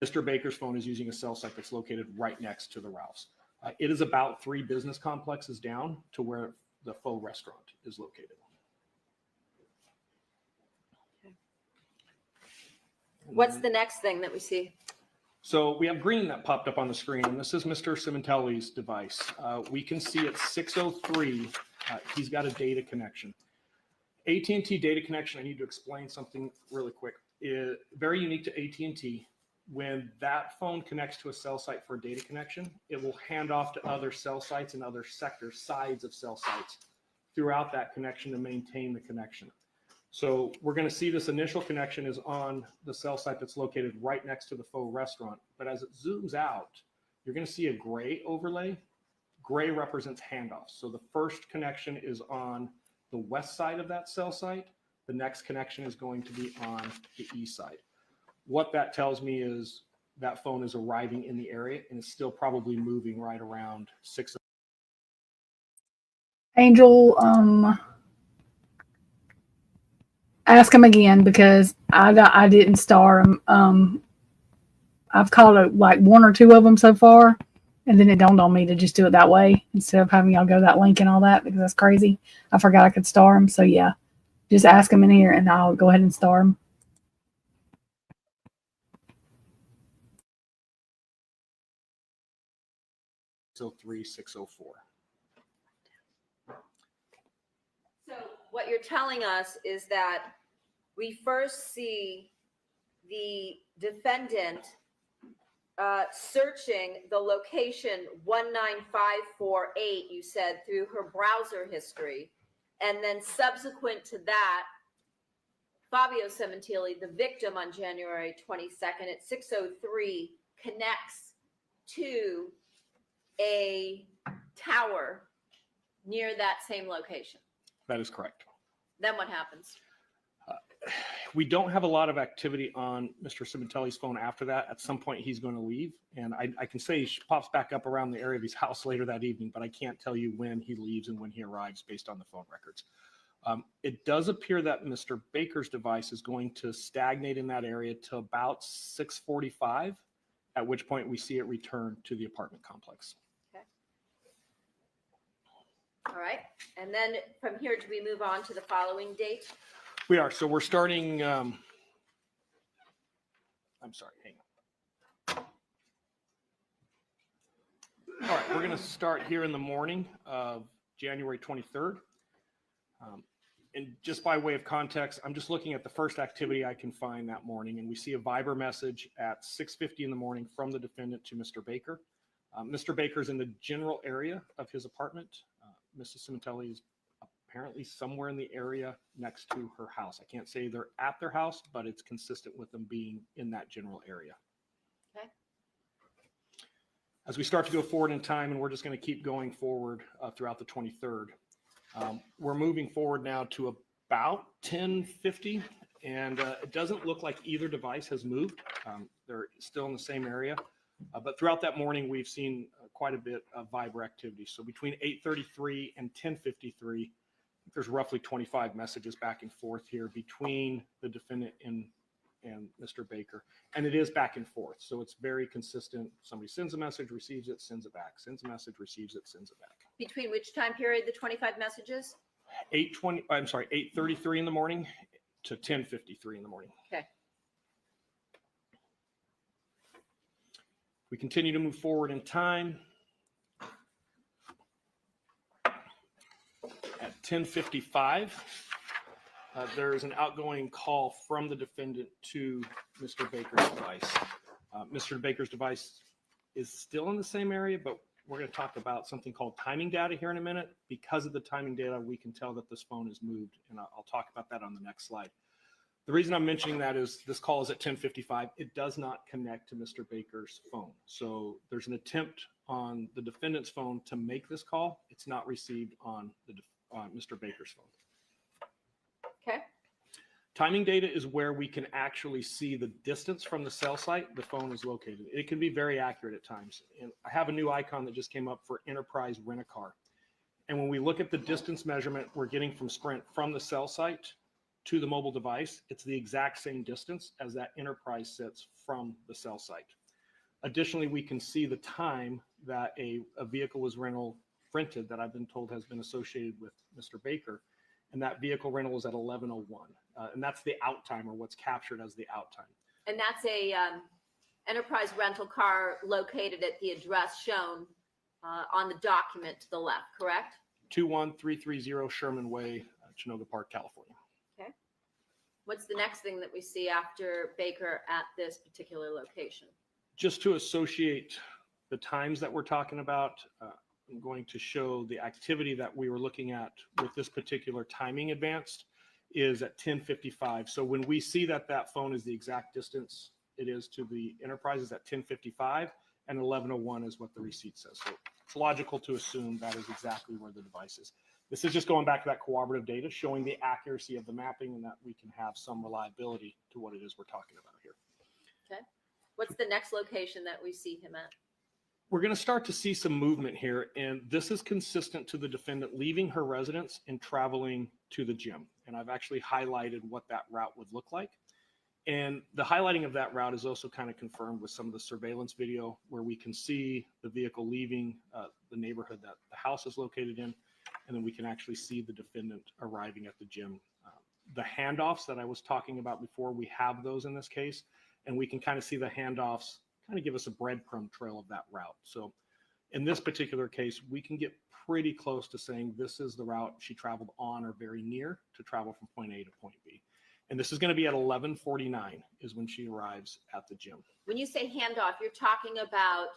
Mr. Baker's phone is using a cell site that's located right next to the Ralph's. It is about 3 business complexes down to where the faux restaurant is located. What's the next thing that we see? So we have green that popped up on the screen, and this is Mr. Cimentelli's device. We can see at 6:03, he's got a data connection. AT&T data connection, I need to explain something really quick. Very unique to AT&T. When that phone connects to a cell site for a data connection, it will hand off to other cell sites and other sectors, sides of cell sites throughout that connection to maintain the connection. So we're going to see this initial connection is on the cell site that's located right next to the faux restaurant. But as it zooms out, you're going to see a gray overlay. Gray represents handoffs. So the first connection is on the west side of that cell site. The next connection is going to be on the east side. What that tells me is that phone is arriving in the area and is still probably moving right around 6. Angel, ask him again because I didn't star him. I've called it like one or two of them so far, and then it dawned on me to just do it that way instead of having y'all go that link and all that because that's crazy. I forgot I could star him. So yeah, just ask him in here and I'll go ahead and star him. So 3604. So what you're telling us is that we first see the defendant searching the location 19548, you said, through her browser history. And then subsequent to that, Fabio Cementilli, the victim on January 22nd at 6:03, connects to a tower near that same location. That is correct. Then what happens? We don't have a lot of activity on Mr. Cementelli's phone after that. At some point, he's going to leave. And I can say he pops back up around the area of his house later that evening, but I can't tell you when he leaves and when he arrives based on the phone records. It does appear that Mr. Baker's device is going to stagnate in that area to about 6:45, at which point we see it return to the apartment complex. Okay. All right. And then from here, do we move on to the following date? We are. So we're starting. I'm sorry. Hang on. All right. We're going to start here in the morning of January 23rd. And just by way of context, I'm just looking at the first activity I can find that morning. And we see a Viber message at 6:50 in the morning from the defendant to Mr. Baker. Mr. Baker's in the general area of his apartment. Mrs. Cementelli is apparently somewhere in the area next to her house. I can't say they're at their house, but it's consistent with them being in that general area. Okay. As we start to go forward in time, and we're just going to keep going forward throughout the 23rd, we're moving forward now to about 10:50, and it doesn't look like either device has moved. They're still in the same area. But throughout that morning, we've seen quite a bit of Viber activity. So between 8:33 and 10:53, there's roughly 25 messages back and forth here between the defendant and Mr. Baker. And it is back and forth. So it's very consistent. Somebody sends a message, receives it, sends it back, sends a message, receives it, sends it back. Between which time period, the 25 messages? 8:33 in the morning to 10:53 in the morning. Okay. We continue to move forward in time. At 10:55, there's an outgoing call from the defendant to Mr. Baker's device. Mr. Baker's device is still in the same area, but we're going to talk about something called timing data here in a minute. Because of the timing data, we can tell that this phone is moved, and I'll talk about that on the next slide. The reason I'm mentioning that is this call is at 10:55. It does not connect to Mr. Baker's phone. So there's an attempt on the defendant's phone to make this call. It's not received on Mr. Baker's phone. Okay. Timing data is where we can actually see the distance from the cell site the phone is located. It can be very accurate at times. And I have a new icon that just came up for Enterprise Rent-A-Car. And when we look at the distance measurement we're getting from Sprint from the cell site to the mobile device, it's the exact same distance as that Enterprise sits from the cell site. Additionally, we can see the time that a vehicle was rented that I've been told has been associated with Mr. Baker, and that vehicle rental is at 11:01, and that's the out time, or what's captured as the out time. And that's a enterprise rental car located at the address shown on the document to the left, correct? 21330 Sherman Way, Chinoga Park, California. Okay. What's the next thing that we see after Baker at this particular location? Just to associate the times that we're talking about, I'm going to show the activity that we were looking at with this particular timing advanced is at 10:55. So when we see that that phone is the exact distance it is to the Enterprise is at 10:55, and 11:01 is what the receipt says. So it's logical to assume that is exactly where the device is. This is just going back to that cooperative data, showing the accuracy of the mapping and that we can have some reliability to what it is we're talking about here. Okay. What's the next location that we see him at? We're going to start to see some movement here, and this is consistent to the defendant leaving her residence and traveling to the gym. And I've actually highlighted what that route would look like. And the highlighting of that route is also kind of confirmed with some of the surveillance video where we can see the vehicle leaving the neighborhood that the house is located in, and then we can actually see the defendant arriving at the gym. The handoffs that I was talking about before, we have those in this case, and we can kind of see the handoffs kind of give us a breadcrumb trail of that route. So in this particular case, we can get pretty close to saying this is the route she traveled on or very near to travel from point A to point B. And this is going to be at 11:49 is when she arrives at the gym. When you say handoff, you're talking about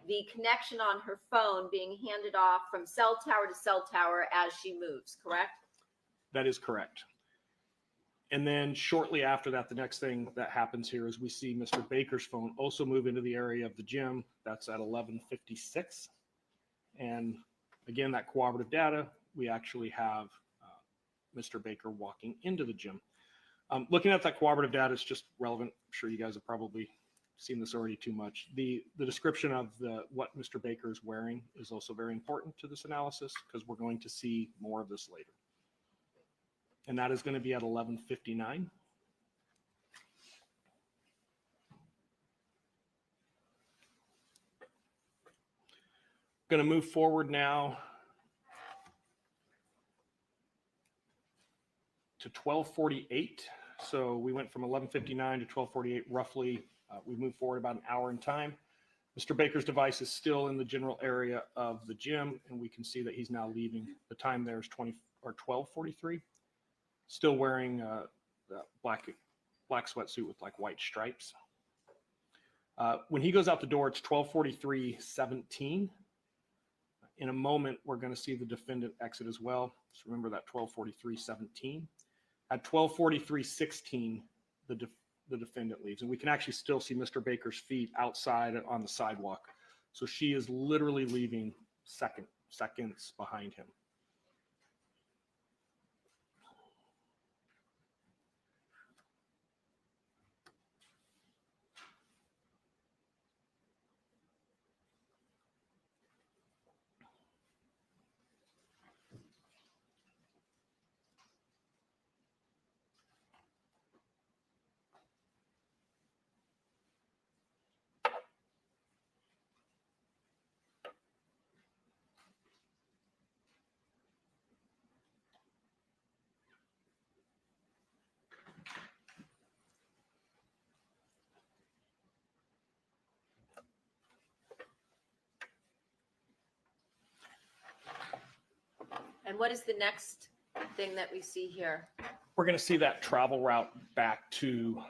the connection on her phone being handed off from cell tower to cell tower as she moves, correct? That is correct. And then shortly after that, the next thing that happens here is we see Mr. Baker's phone also move into the area of the gym. That's at 11:56. And again, that cooperative data, we actually have Mr. Baker walking into the gym. Looking at that cooperative data is just relevant. I'm sure you guys have probably seen this already too much. The description of what Mr. Baker is wearing is also very important to this analysis because we're going to see more of this later. And that is going to be at 11:59. Going to move forward now to 12:48. So we went from 11:59 to 12:48 roughly. We moved forward about an hour in time. Mr. Baker's device is still in the general area of the gym, and we can see that he's now leaving. The time there is 12:43. Still wearing the black sweatsuit with like white stripes. When he goes out the door, it's 12:43:17. In a moment, we're going to see the defendant exit as well. So remember that 12:43:17. At 12:43:16, the defendant leaves. And we can actually still see Mr. Baker's feet outside on the sidewalk. So she is literally leaving seconds behind him. And what is the next thing that we see here? We're going to see that travel route back to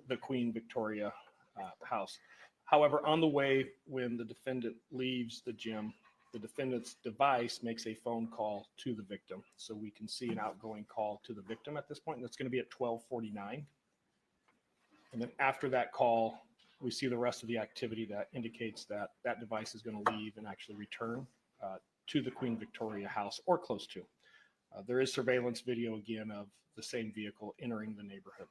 the Queen Victoria house. However, on the way, when the defendant leaves the gym, the defendant's device makes a phone call to the victim. So we can see an outgoing call to the victim at this point, and that's going to be at 12:49. And then after that call, we see the rest of the activity that indicates that that device is going to leave and actually return to the Queen Victoria house or close to. There is surveillance video again of the same vehicle entering the neighborhood.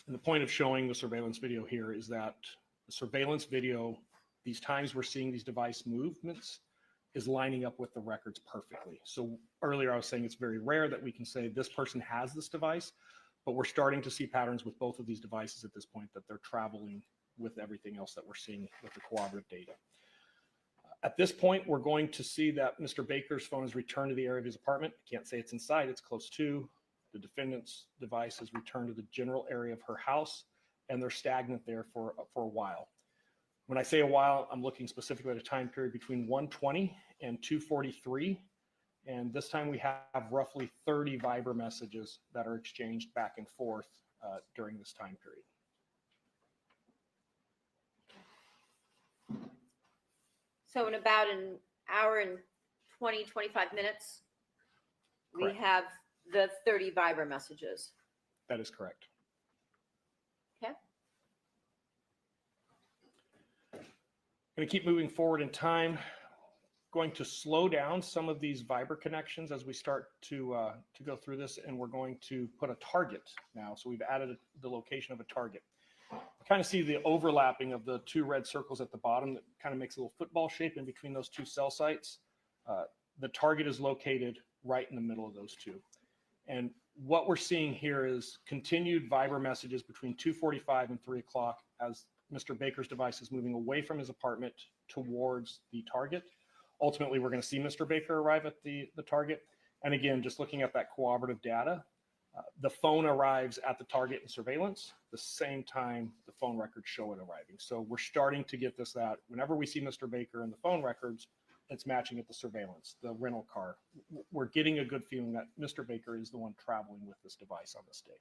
And the point of showing the surveillance video here is that the surveillance video, these times we're seeing these device movements, is lining up with the records perfectly. So earlier I was saying it's very rare that we can say this person has this device, but we're starting to see patterns with both of these devices at this point that they're traveling with everything else that we're seeing with the cooperative data. At this point, we're going to see that Mr. Baker's phone is returned to the area of his apartment. I can't say it's inside, it's close to. The defendant's device is returned to the general area of her house, and they're stagnant there for a while. When I say a while, I'm looking specifically at a time period between 1:20 and 2:43. And this time we have roughly 30 Viber messages that are exchanged back and forth during this time period. So in about an hour and 20, 25 minutes, Correct. we have the 30 Viber messages. That is correct. Okay. Going to keep moving forward in time. Going to slow down some of these Viber connections as we start to go through this, and we're going to put a target now. So we've added the location of a target. Kind of see the overlapping of the two red circles at the bottom that kind of makes a little football shape in between those two cell sites. The target is located right in the middle of those two. And what we're seeing here is continued Viber messages between 2:45 and 3 o'clock as Mr. Baker's device is moving away from his apartment towards the target. Ultimately, we're going to see Mr. Baker arrive at the target. And again, just looking at that cooperative data, the phone arrives at the target in surveillance, the same time the phone records show it arriving. So we're starting to get this out. Whenever we see Mr. Baker in the phone records, it's matching at the surveillance, the rental car. We're getting a good feeling that Mr. Baker is the one traveling with this device on this day.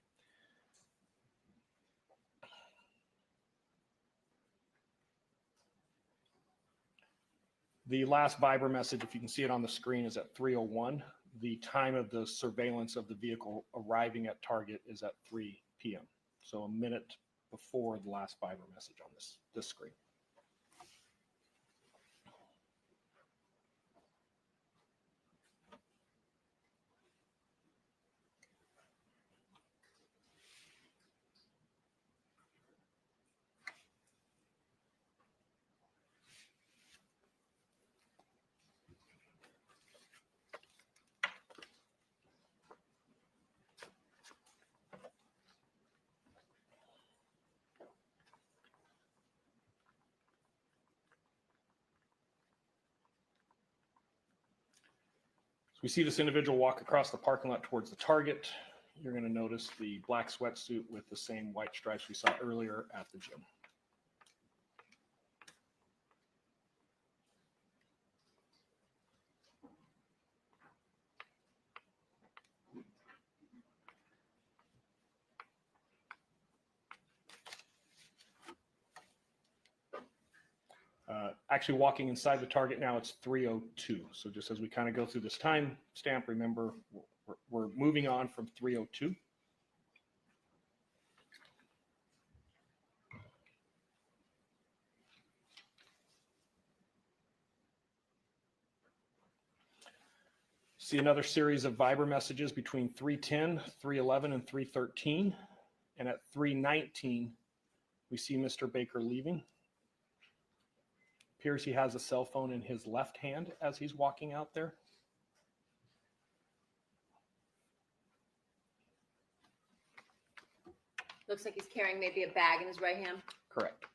The last Viber message, if you can see it on the screen, is at 3:01. The time of the surveillance of the vehicle arriving at target is at 3 p.m. So a minute before the last Viber message on this screen. We see this individual walk across the parking lot towards the target. You're going to notice the black sweatsuit with the same white stripes we saw earlier at the gym. Actually walking inside the target now, it's 3:02. So just as we kind of go through this time stamp, remember we're moving on from 3:02. See another series of Viber messages between 3:10, 3:11, and 3:13. And at 3:19, we see Mr. Baker leaving. Appears he has a cell phone in his left hand as he's walking out there. Looks like he's carrying maybe a bag in his right hand. Correct.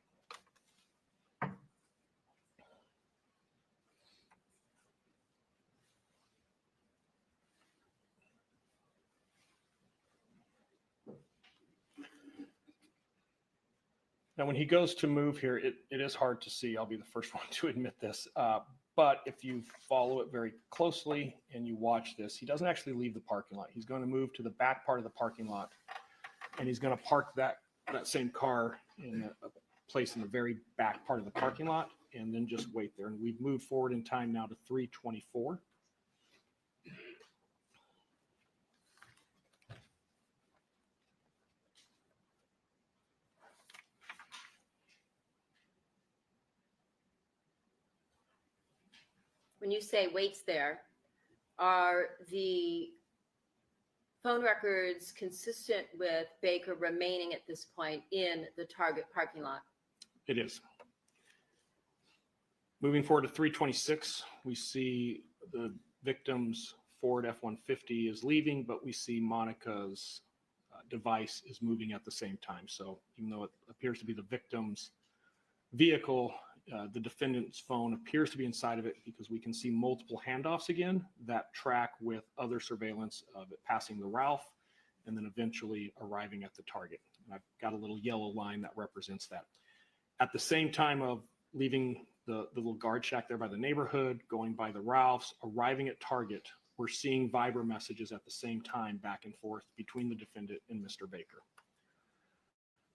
Now, when he goes to move here, it is hard to see. I'll be the first one to admit this. But if you follow it very closely and you watch this, he doesn't actually leave the parking lot. He's going to move to the back part of the parking lot, and he's going to park that same car in a place in the very back part of the parking lot and then just wait there. And we've moved forward in time now to 3:24. When you say waits there, are the phone records consistent with Baker remaining at this point in the target parking lot? It is. Moving forward to 3:26, we see the victim's Ford F-150 is leaving, but we see Monica's device is moving at the same time. So even though it appears to be the victim's vehicle, the defendant's phone appears to be inside of it because we can see multiple handoffs again that track with other surveillance of it passing the Ralph and then eventually arriving at the target. And I've got a little yellow line that represents that. At the same time of leaving the little guard shack there by the neighborhood, going by the Ralphs, arriving at target, we're seeing Viber messages at the same time back and forth between the defendant and Mr. Baker.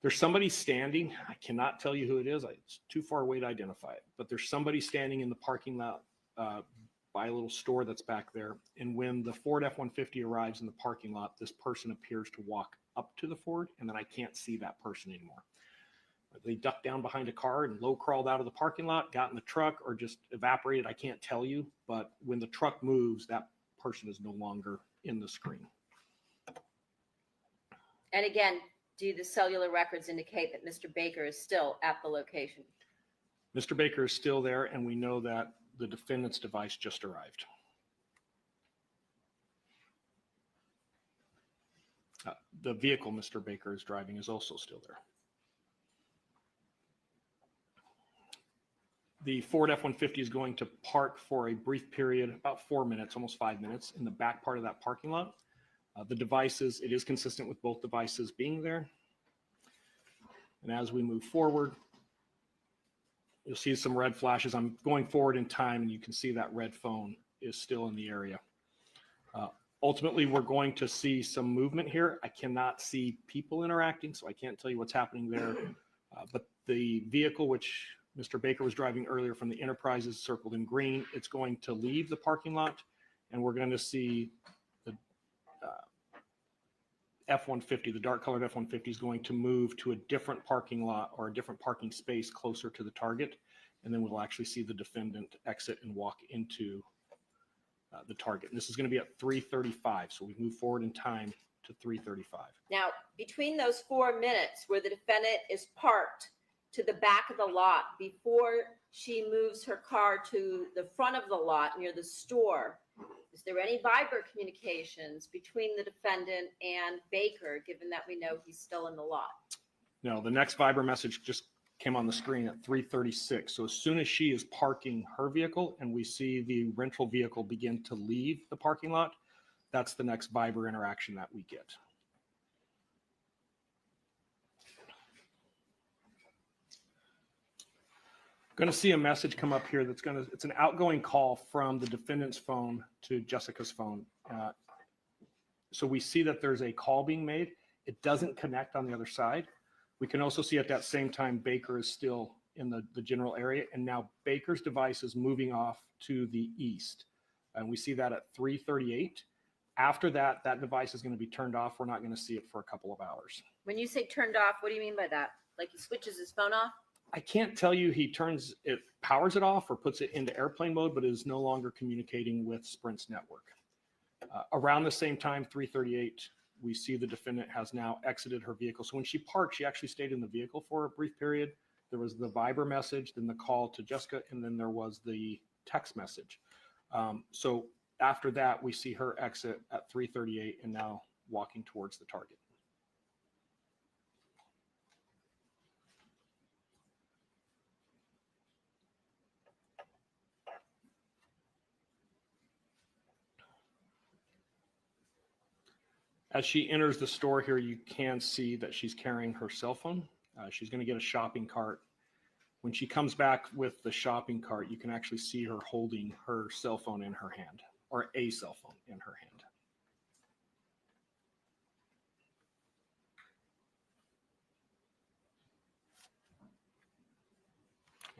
There's somebody standing. I cannot tell you who it is. It's too far away to identify it. But there's somebody standing in the parking lot by a little store that's back there. And when the Ford F-150 arrives in the parking lot, this person appears to walk up to the Ford, and then I can't see that person anymore. They ducked down behind a car and low crawled out of the parking lot, got in the truck, or just evaporated. I can't tell you. But when the truck moves, that person is no longer in the screen. And again, do the cellular records indicate that Mr. Baker is still at the location? Mr. Baker is still there, and we know that the defendant's device just arrived. The vehicle Mr. Baker is driving is also still there. The Ford F-150 is going to park for a brief period, about 4 minutes, almost 5 minutes, in the back part of that parking lot. The devices, it is consistent with both devices being there. And as we move forward, you'll see some red flashes. I'm going forward in time, and you can see that red phone is still in the area. Ultimately, we're going to see some movement here. I cannot see people interacting, so I can't tell you what's happening there. But the vehicle, which Mr. Baker was driving earlier from the Enterprise, is circled in green. It's going to leave the parking lot, and we're going to see the F-150, the dark colored F-150 is going to move to a different parking lot or a different parking space closer to the target. And then we'll actually see the defendant exit and walk into the target. And this is going to be at 3:35. So we move forward in time to 3:35. Now, between those 4 minutes where the defendant is parked to the back of the lot before she moves her car to the front of the lot near the store, is there any Viber communications between the defendant and Baker, given that we know he's still in the lot? No, the next Viber message just came on the screen at 3:36. So as soon as she is parking her vehicle and we see the rental vehicle begin to leave the parking lot, that's the next Viber interaction that we get. Going to see a message come up here it's an outgoing call from the defendant's phone to Jessica's phone. So we see that there's a call being made. It doesn't connect on the other side. We can also see at that same time Baker is still in the general area, and now Baker's device is moving off to the east. And we see that at 3:38. After that, that device is going to be turned off. We're not going to see it for a couple of hours. When you say turned off, what do you mean by that? Like he switches his phone off? I can't tell you he powers it off or puts it into airplane mode, but is no longer communicating with Sprint's network. Around the same time, 3:38, we see the defendant has now exited her vehicle. So when she parked, she actually stayed in the vehicle for a brief period. There was the Viber message, then the call to Jessica, and then there was the text message. So after that, we see her exit at 3:38 and now walking towards the target. As she enters the store here, you can see that she's carrying her cell phone. She's going to get a shopping cart. When she comes back with the shopping cart, you can actually see her holding her cell phone in her hand, or a cell phone in her hand.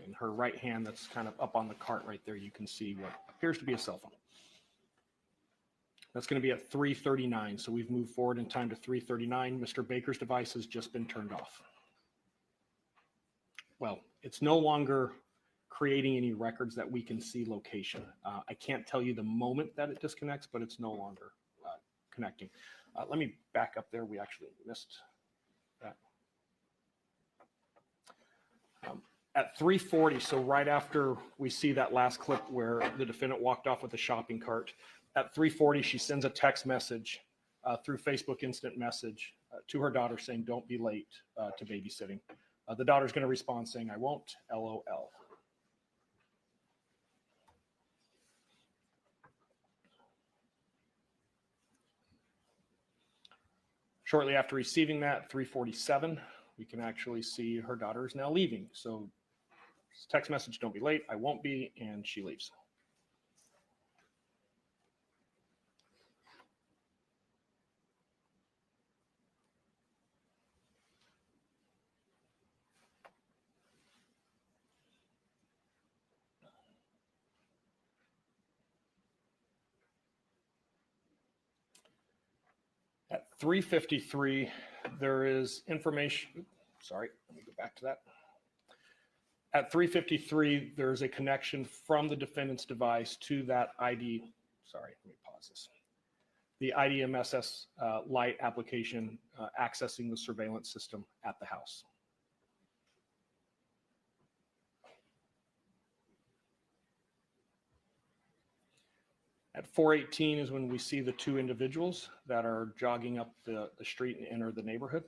In her right hand, that's kind of up on the cart right there, you can see what appears to be a cell phone. That's going to be at 3:39. So we've moved forward in time to 3:39. Mr. Baker's device has just been turned off. Well, it's no longer creating any records that we can see location. I can't tell you the moment that it disconnects, but it's no longer connecting. Let me back up there. We actually missed that. At 3:40, so right after we see that last clip where the defendant walked off with a shopping cart, at 3:40, she sends a text message through Facebook Instant Message to her daughter saying, "Don't be late to babysitting." The daughter's going to respond saying, "I won't, LOL." Shortly after receiving that, 3:47, we can actually see her daughter is now leaving. So text message, "Don't be late, I won't be," and she leaves. 3:53, there is information. Sorry, let me go back to that. At 3:53, there's a connection from the defendant's device to that ID. Sorry, let me pause this. The IDMSS Lite application accessing the surveillance system at the house. At 4:18 is when we see the two individuals that are jogging up the street and enter the neighborhood.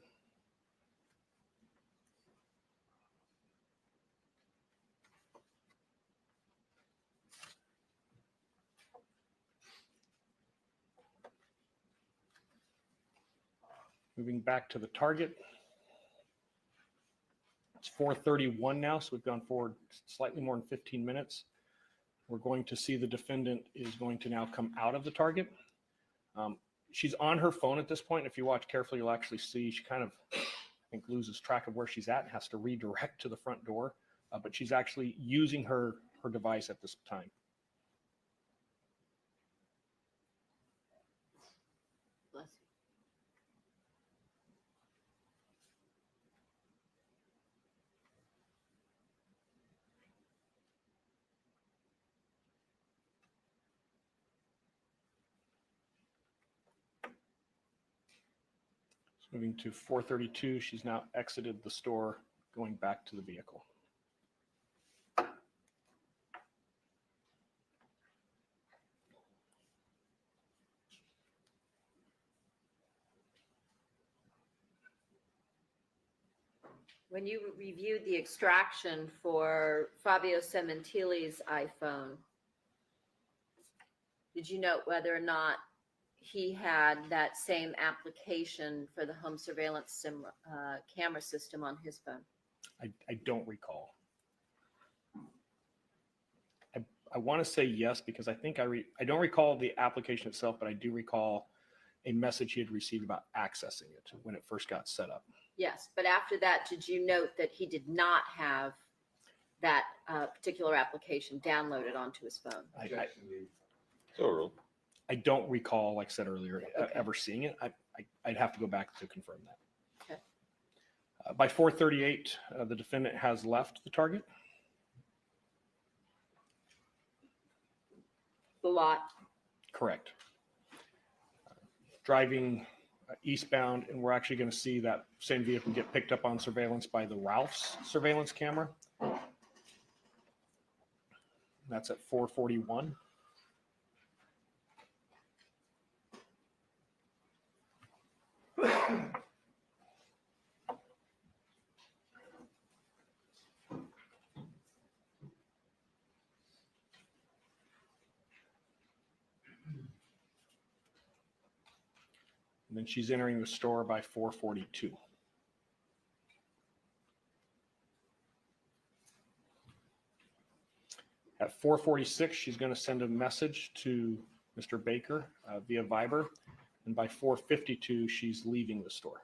Moving back to the target. It's 4:31 now, so we've gone forward slightly more than 15 minutes. We're going to see the defendant is going to now come out of the target. She's on her phone at this point. If you watch carefully, you'll actually see she kind of, I think, loses track of where she's at and has to redirect to the front door. But she's actually using her device at this time. Bless you. Moving to 4:32, she's now exited the store, going back to the vehicle. When you reviewed the extraction for Fabio Sementili's iPhone, did you note whether or not he had that same application for the home surveillance camera system on his phone? I don't recall. I want to say yes, because I think I don't recall the application itself, but I do recall a message he had received about accessing it when it first got set up. Yes, but after that, did you note that he did not have that particular application downloaded onto his phone? I don't recall, like I said earlier, Okay. ever seeing it. I'd have to go back to confirm that. Okay. By 4:38, the defendant has left the target. The lot. Correct. Driving eastbound, and we're actually going to see that same vehicle get picked up on surveillance by the Ralph's surveillance camera. That's at 4:41. And then she's entering the store by 4:42. At 4:46, she's going to send a message to Mr. Baker via Viber. And by 4:52, she's leaving the store.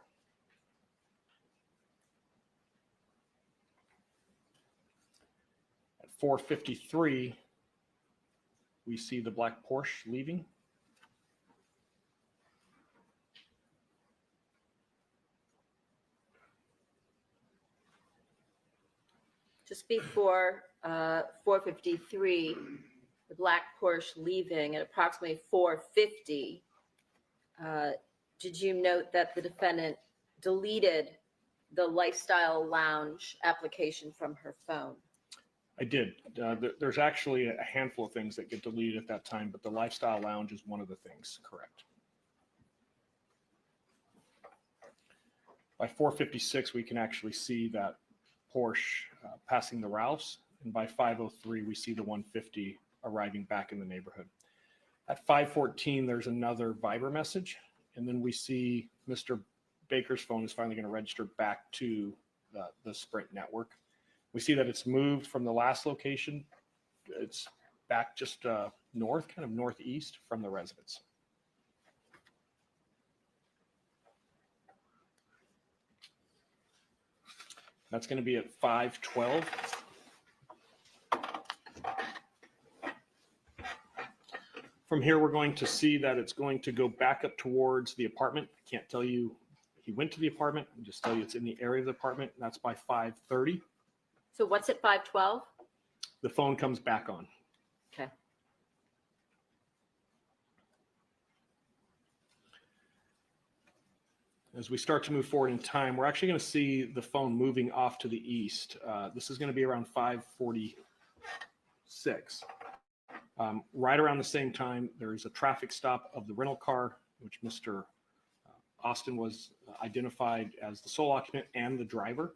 At 4:53, we see the black Porsche leaving. Just before 4:53, the black Porsche leaving at approximately 4:50. Did you note that the defendant deleted the Lifestyle Lounge application from her phone? I did. There's actually a handful of things that get deleted at that time, but the Lifestyle Lounge is one of the things, correct. By 4:56, we can actually see that Porsche passing the Ralphs, and by 5:03, we see the 150 arriving back in the neighborhood. At 5:14, there's another Viber message, and then we see Mr. Baker's phone is finally going to register back to the Sprint network. We see that it's moved from the last location. It's back just north, kind of northeast from the residence. That's going to be at 5:12. From here, we're going to see that it's going to go back up towards the apartment. I can't tell you he went to the apartment. I'll just tell you it's in the area of the apartment. That's by 5:30. So what's at 5:12? The phone comes back on. Okay. As we start to move forward in time, we're actually going to see the phone moving off to the east. This is going to be around 5:46. Right around the same time, there is a traffic stop of the rental car, which Mr. Austin was identified as the sole occupant and the driver.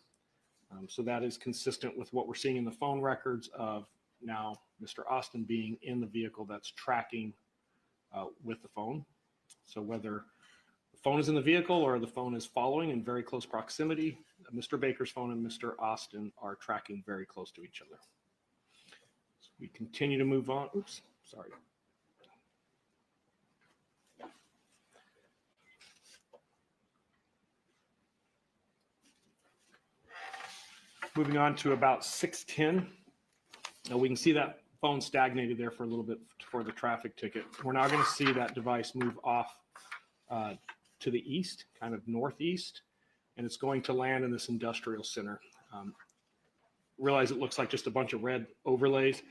So that is consistent with what we're seeing in the phone records of now Mr. Austin being in the vehicle that's tracking with the phone. So whether the phone is in the vehicle or the phone is following in very close proximity, Mr. Baker's phone and Mr. Austin are tracking very close to each other. So we continue to move on. Oops, sorry. Moving on to about 6:10. Now we can see that phone stagnated there for a little bit for the traffic ticket. We're now going to see that device move off to the east, kind of northeast, and it's going to land in this industrial center. Realize it looks like just a bunch of red overlays.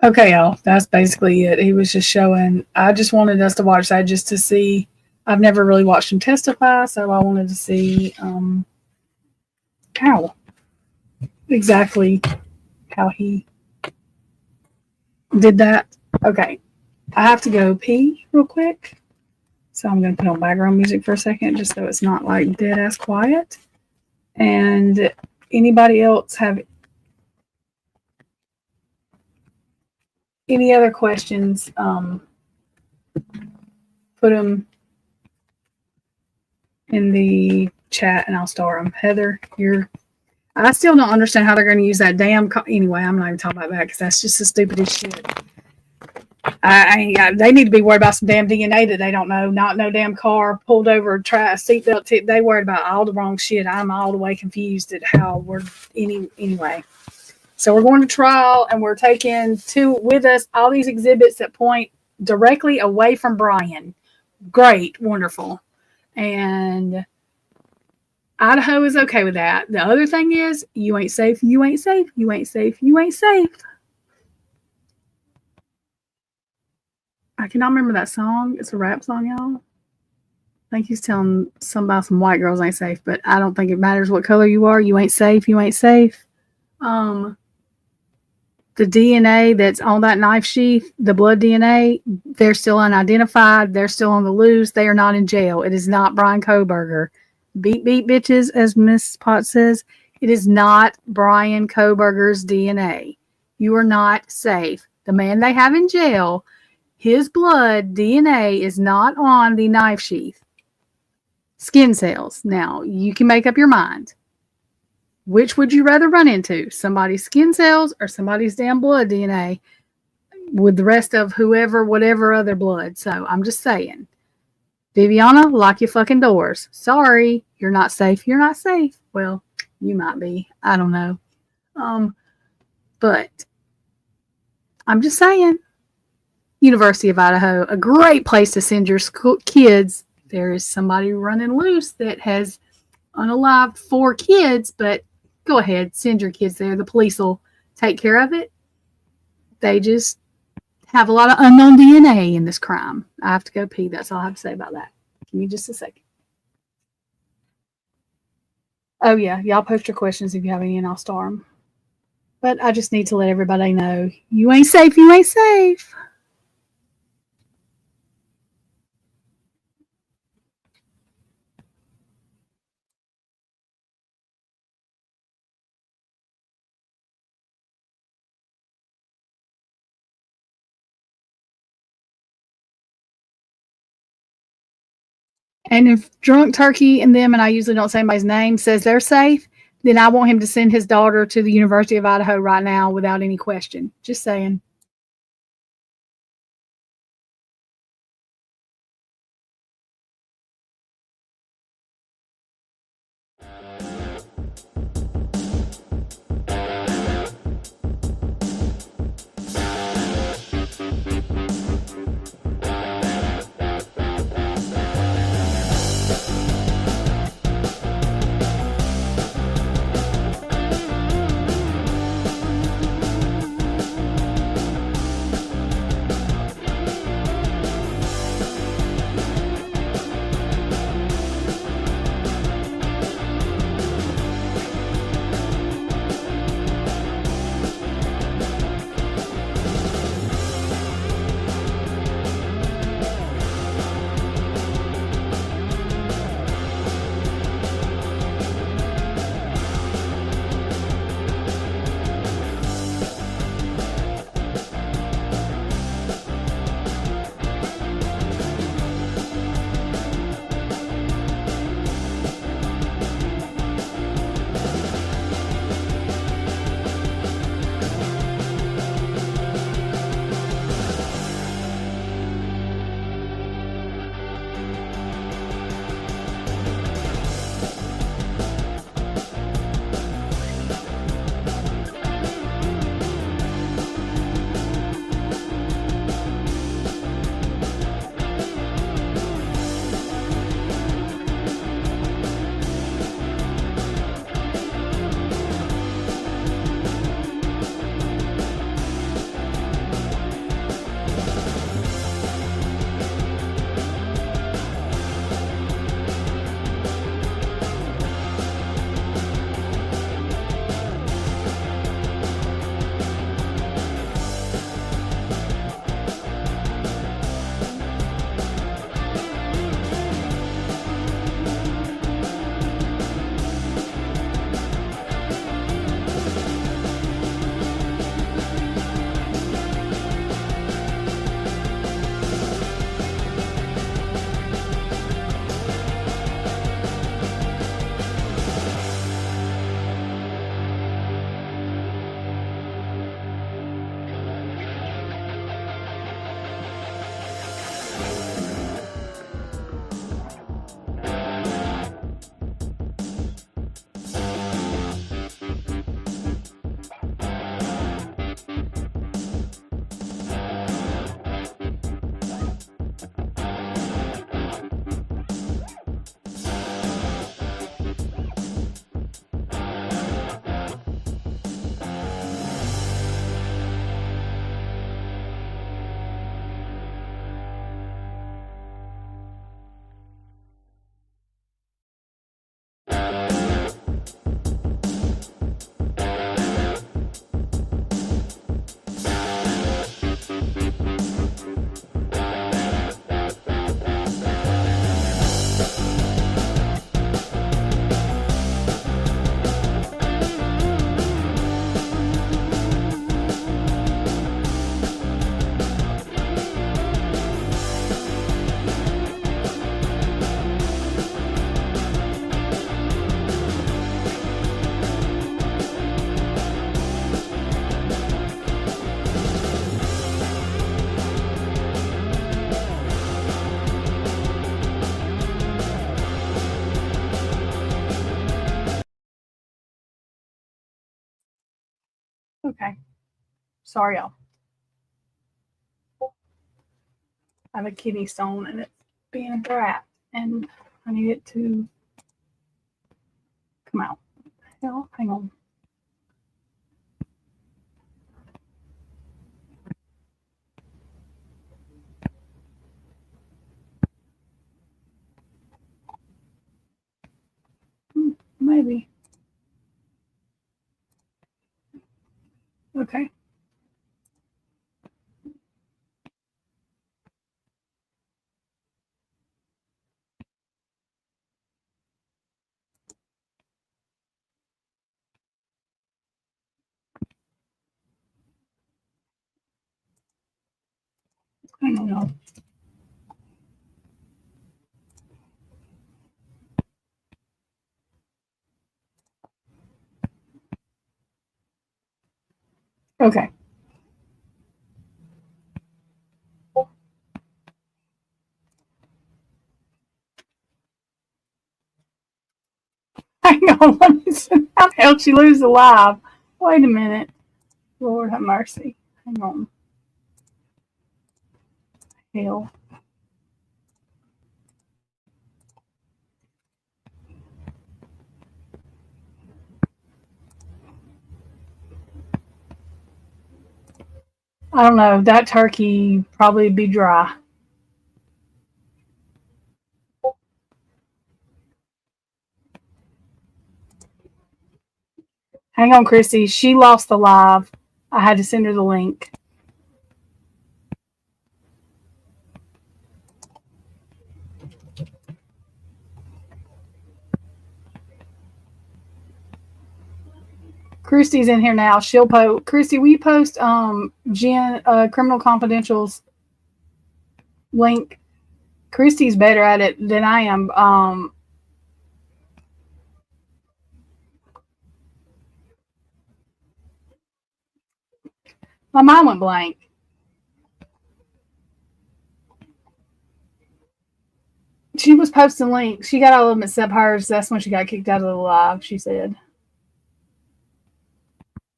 Okay, y'all, that's basically it. He was just showing. I just wanted us to watch that just to see. I've never really watched him testify, so I wanted to see how exactly how he did that. Okay, I have to go pee real quick, so I'm going to put on background music for a second, just so it's not like dead ass quiet. And anybody else have any other questions? Put them in the chat and I'll start them. Heather, I still don't understand how they're going to use that damn. Anyway, I'm not even talking about that because that's just the stupidest shit. They need to be worried about some damn DNA that they don't know. Not no damn car pulled over, try a seatbelt tip. They worried about all the wrong shit. I'm all the way confused at how we're anyway. So we're going to trial and we're taking with us all these exhibits that point directly away from Brian. Great, wonderful. And Idaho is okay with that. The other thing is, you ain't safe, you ain't safe, you ain't safe, you ain't safe. I cannot remember that song. It's a rap song, y'all. I think he's telling somebody some white girls ain't safe, but I don't think it matters what color you are. You ain't safe, you ain't safe. The DNA that's on that knife sheath, the blood DNA, they're still unidentified. They're still on the loose. They are not in jail. It is not Brian Kohberger. Beep, beep, bitches, as Miss Potts says. It is not Brian Kohberger's DNA. You are not safe. The man they have in jail, his blood DNA is not on the knife sheath. Skin cells. Now, you can make up your mind. Which would you rather run into? Somebody's skin cells or somebody's damn blood DNA with the rest of whoever, whatever other blood. So I'm just saying. Viviana, lock your fucking doors. Sorry, you're not safe. You're not safe. Well, you might be. I don't know. But I'm just saying. University of Idaho, a great place to send your kids. There is somebody running loose that has unalived 4 kids, but go ahead, send your kids there. The police will take care of it. They just have a lot of unknown DNA in this crime. I have to go pee. That's all I have to say about that. Give me just a second. Oh, yeah. Y'all post your questions if you have any, and I'll star them. But I just need to let everybody know, you ain't safe. You ain't safe. And if Drunk Turkey and them, and I usually don't say anybody's name, says they're safe, then I want him to send his daughter to the University of Idaho right now without any question. Just saying. Okay. Sorry, y'all. I have a kidney stone and it's being a brat, and I need it to come out. Hell, hang on. Maybe. Okay. I don't know. Okay. Hang on. Let me see. How the hell did she lose the live? Wait a minute. Lord have mercy. Hang on. Hell. I don't know. That turkey probably be dry. Hang on, Christy. She lost the live. I had to send her the link. Christy's in here now. She'll post. Christy, will you post Jen Criminal Confidential's link? Christy's better at it than I am. My mind went blank. She was posting links. She got all of them except hers. That's when she got kicked out of the live, she said.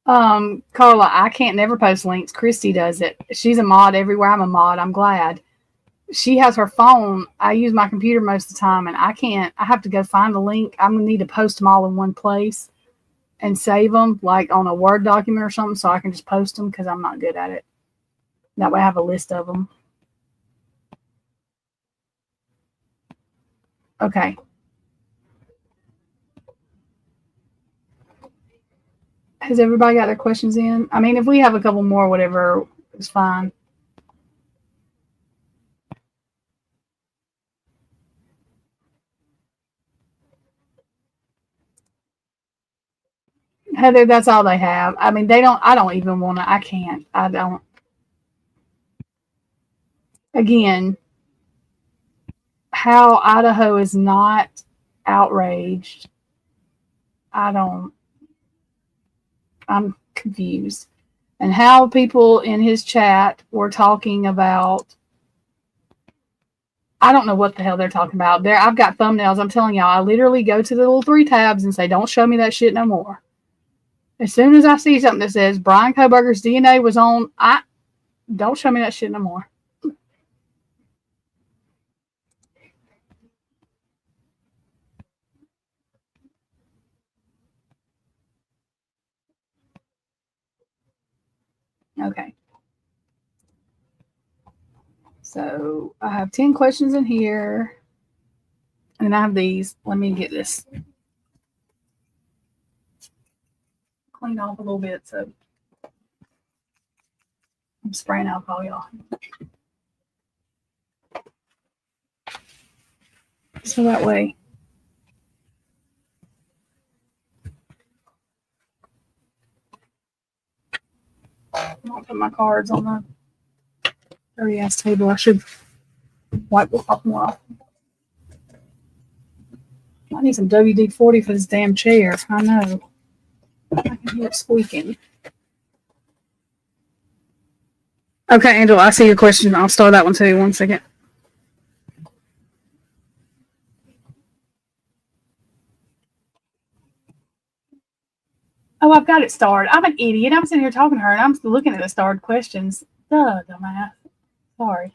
Carla, I can't never post links. Christy does it. She's a mod everywhere. I'm a mod. I'm glad. She has her phone. I use my computer most of the time, and I can't. I have to go find a link. I'm gonna need to post them all in one place and save them, like on a Word document or something, so I can just post them because I'm not good at it. That way, I have a list of them. Okay. Has everybody got their questions in? I mean, if we have a couple more, whatever, it's fine. Heather, that's all they have. I mean, I don't even want to, I can't. I don't. Again, how Idaho is not outraged, I'm confused. And how people in his chat were talking about, I don't know what the hell they're talking about. I've got thumbnails. I'm telling y'all, I literally go to the little 3 tabs and say, don't show me that shit no more. As soon as I see something that says Brian Koberger's DNA was on, don't show me that shit no more. Okay. So I have 10 questions in here. And I have these. Let me get this cleaned off a little bit. So I'm spraying alcohol, y'all. So that way. I'll put my cards on the dirty ass table. I should wipe the top more off. I need some WD-40 for this damn chair. I know. I can hear it squeaking. Okay, Angela, I see your question. I'll start that one too. 1 second. Oh, I've got it starred. I'm an idiot. I'm sitting here talking to her and I'm looking at the starred questions. Duh, dumbass. Sorry.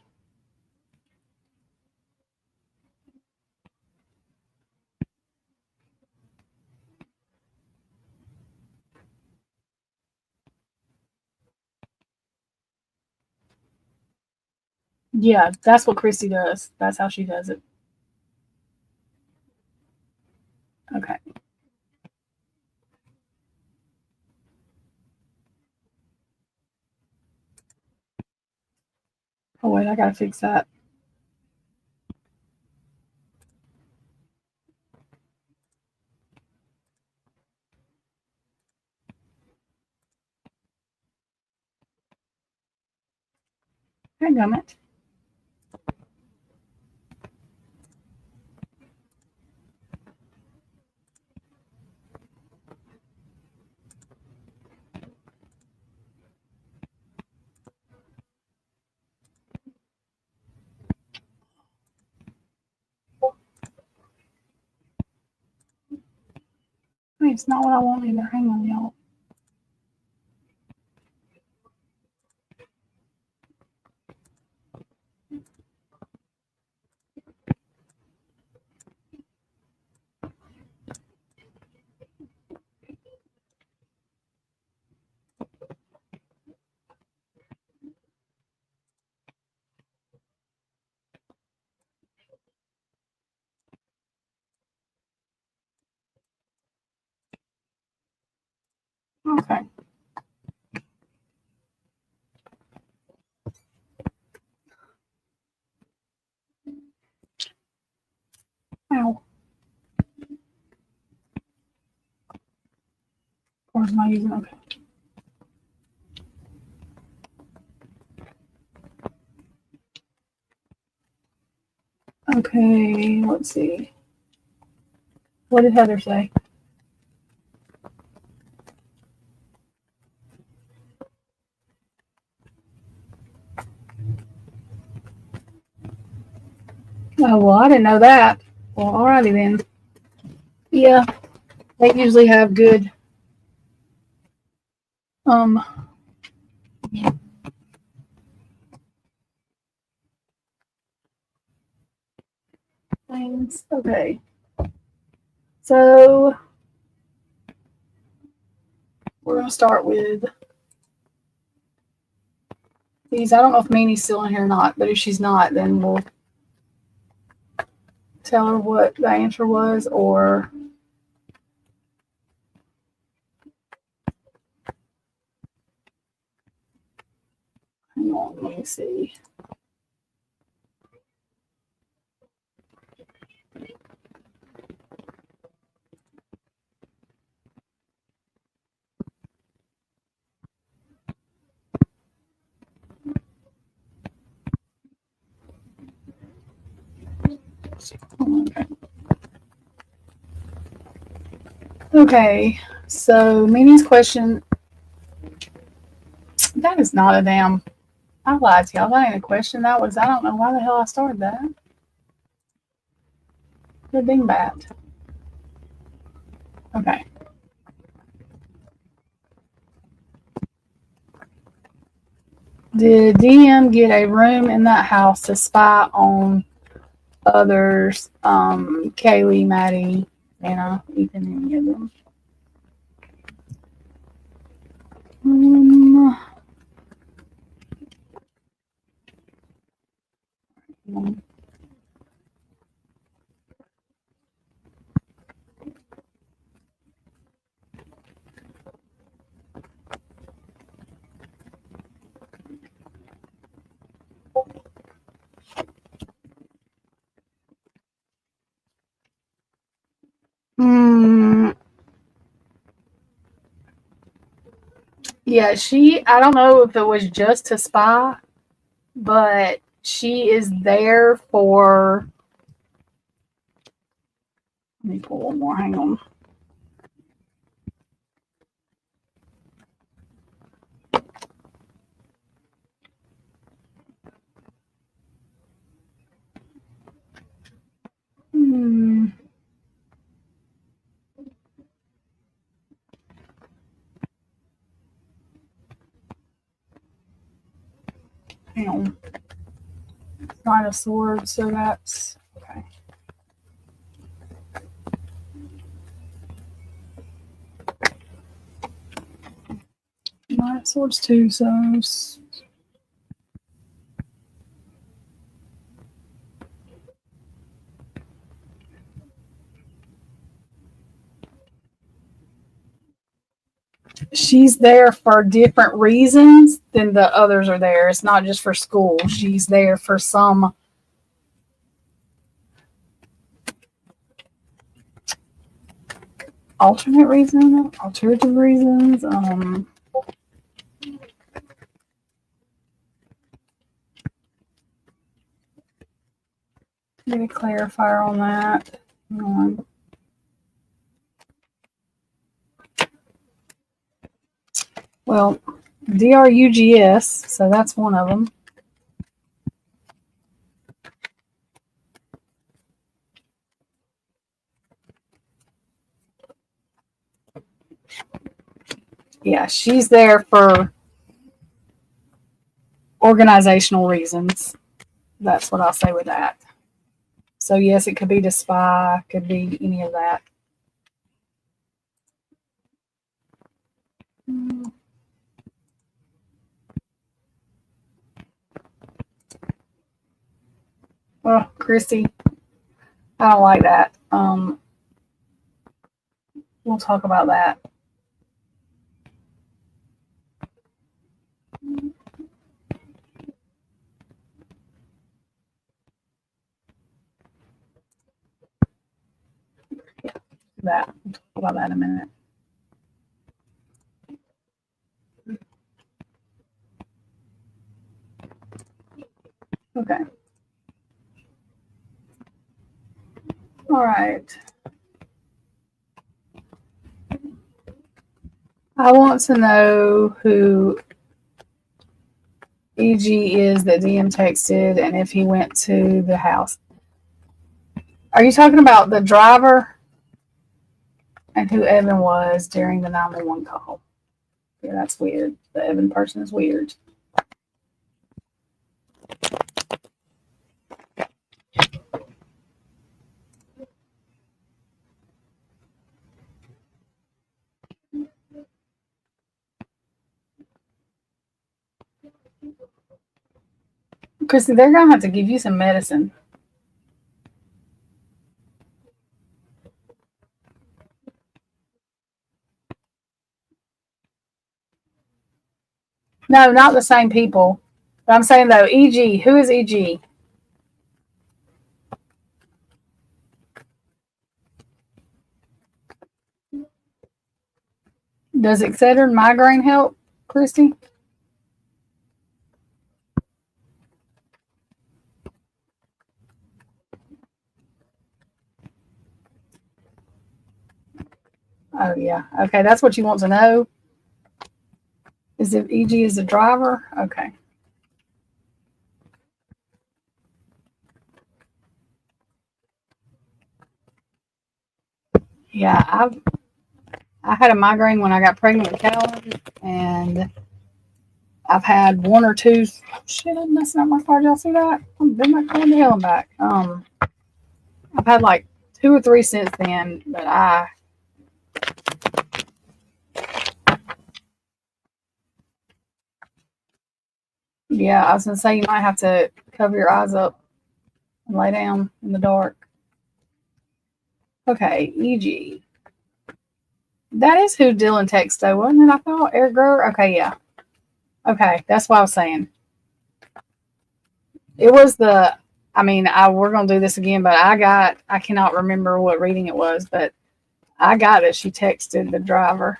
Yeah, that's what Christy does. That's how she does it. Okay. Oh, wait, I gotta fix that. Hang on it. Wait, it's not what I want either. Hang on, y'all. Okay. Ow. Of course, am I using? Okay. Okay, let's see. What did Heather say? Oh, well, I didn't know that. Well, alrighty then. Yeah, they usually have good um things. Okay. So we're gonna start with these. I don't know if Minnie's still in here or not, but if she's not, then we'll tell her what the answer was, or hang on, let me see. Okay. Okay, so Minnie's question, that is not a damn, I lied to y'all. That ain't a question. That was, I don't know why the hell I started that. The dingbat. Okay. Did DM get a room in that house to spy on others? Kaylee, Maddie, Anna, Ethan, any of them? Um, mm, yeah, I don't know if it was just to spy, but she is there for, let me pull one more, hang on. Hmm. Hang on. Nine of Swords, so that's okay. Nine of Swords too, so she's there for different reasons than the others are there. It's not just for school. She's there for some alternative reasons. Get a clarifier on that. Hang on. Well, DRUGS, so that's one of them. Yeah, she's there for organizational reasons. That's what I'll say with that. So yes, it could be to spy, could be any of that. Well, Christy, I don't like that. We'll talk about that. We'll talk about that in a minute. Okay. All right. I want to know who EG is that DM texted and if he went to the house. Are you talking about the driver and who Evan was during the 911 call? Yeah, that's weird. The Evan person is weird. Christy, they're going to have to give you some medicine. No, not the same people. But I'm saying, though, EG. Who is EG? Does Excedrin migraine help, Christy? Oh, yeah. Okay, that's what you want to know? Is if EG is the driver? Okay. Yeah, I had a migraine when I got pregnant with Calvin, and I've had one or two. Shit, I'm messing up my car. Did y'all see that? I'm been my car in the hell and back. I've had like 2 or 3 since then, but yeah, I was gonna say you might have to cover your eyes up and lay down in the dark. Okay, EG. That is who Dylan texted, though, wasn't it? I thought Eric Grover. Okay, yeah. Okay, that's what I was saying. It was the. I mean, we're gonna do this again, but I cannot remember what reading it was, but I got it. She texted the driver.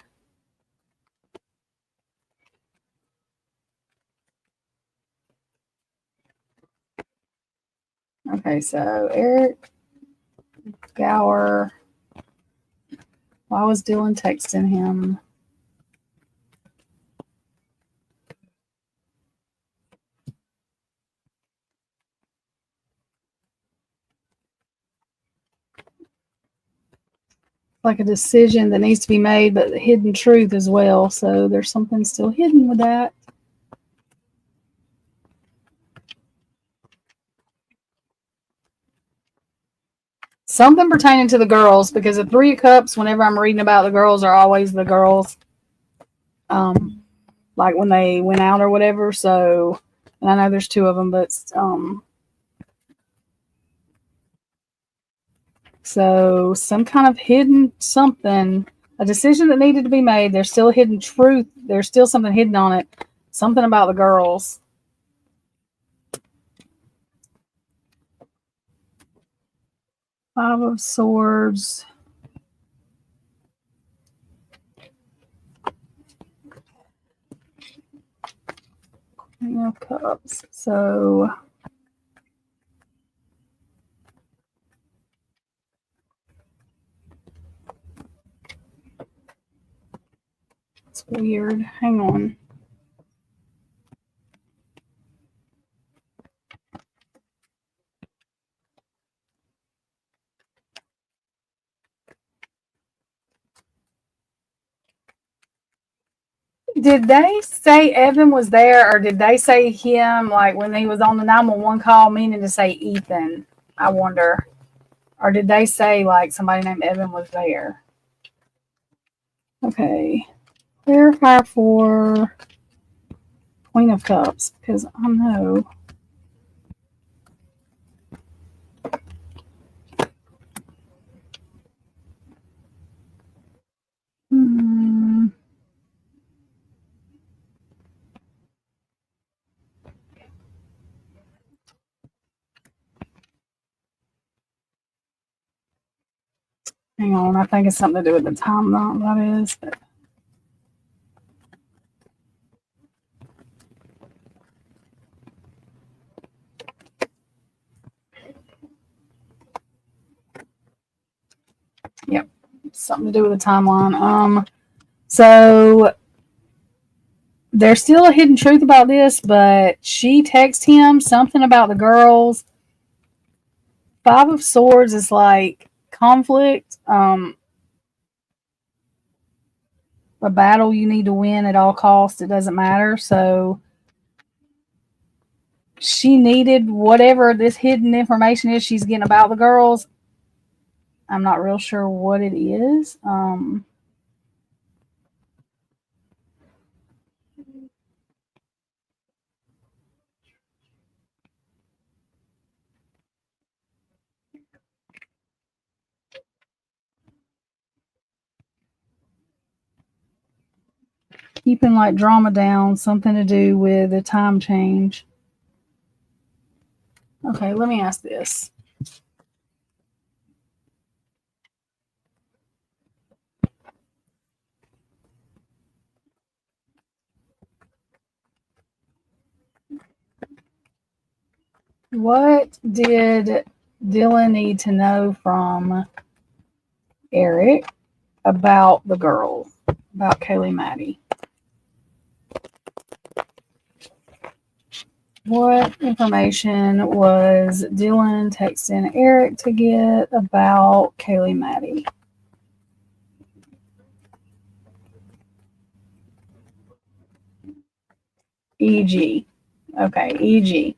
Okay, so Eric Gower. Why was Dylan texting him? Like a decision that needs to be made, but the hidden truth as well. So there's something still hidden with that. something pertaining to the girls, because the Three of Cups, whenever I'm reading about the girls, are always the girls. Like when they went out or whatever. So, and I know there's two of them, but so some kind of hidden something, a decision that needed to be made. There's still a hidden truth. There's still something hidden on it. Something about the girls. Five of Swords. Queen of Cups. So it's weird. Hang on. Did they say Evan was there, or did they say him, like when he was on the 911 call, meaning to say Ethan? I wonder. Or did they say like somebody named Evan was there? Okay. Clarify for Queen of Cups, because I know. Hang on, I think it's something to do with the time that is. But yep, something to do with the timeline. So there's still a hidden truth about this, but she texted him something about the girls. Five of Swords is like conflict, a battle you need to win at all costs. It doesn't matter. So she needed whatever this hidden information is she's getting about the girls. I'm not real sure what it is. Keeping like drama down, something to do with the time change. Okay, let me ask this. What did Dylan need to know from Eric about the girl, about Kaylee Maddie? What information was Dylan texting Eric to get about Kaylee Maddie? E.g. Okay, E.g.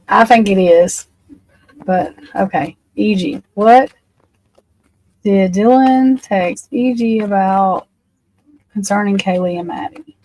I think it is, but okay. E.g. What did Dylan text E.g. about concerning Kaylee and Maddie?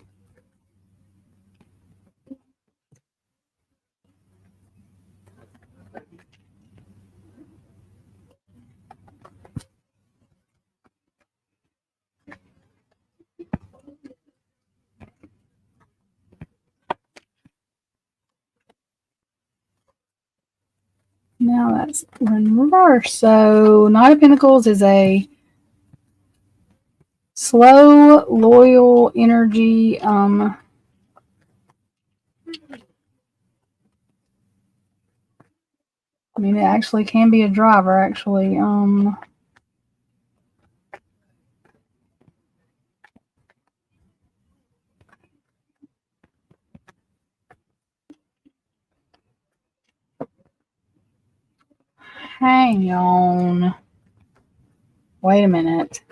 Now that's in reverse. So Knight of Pentacles is a slow, loyal energy. I mean, it actually can be a driver, actually. Hang on. Wait a minute.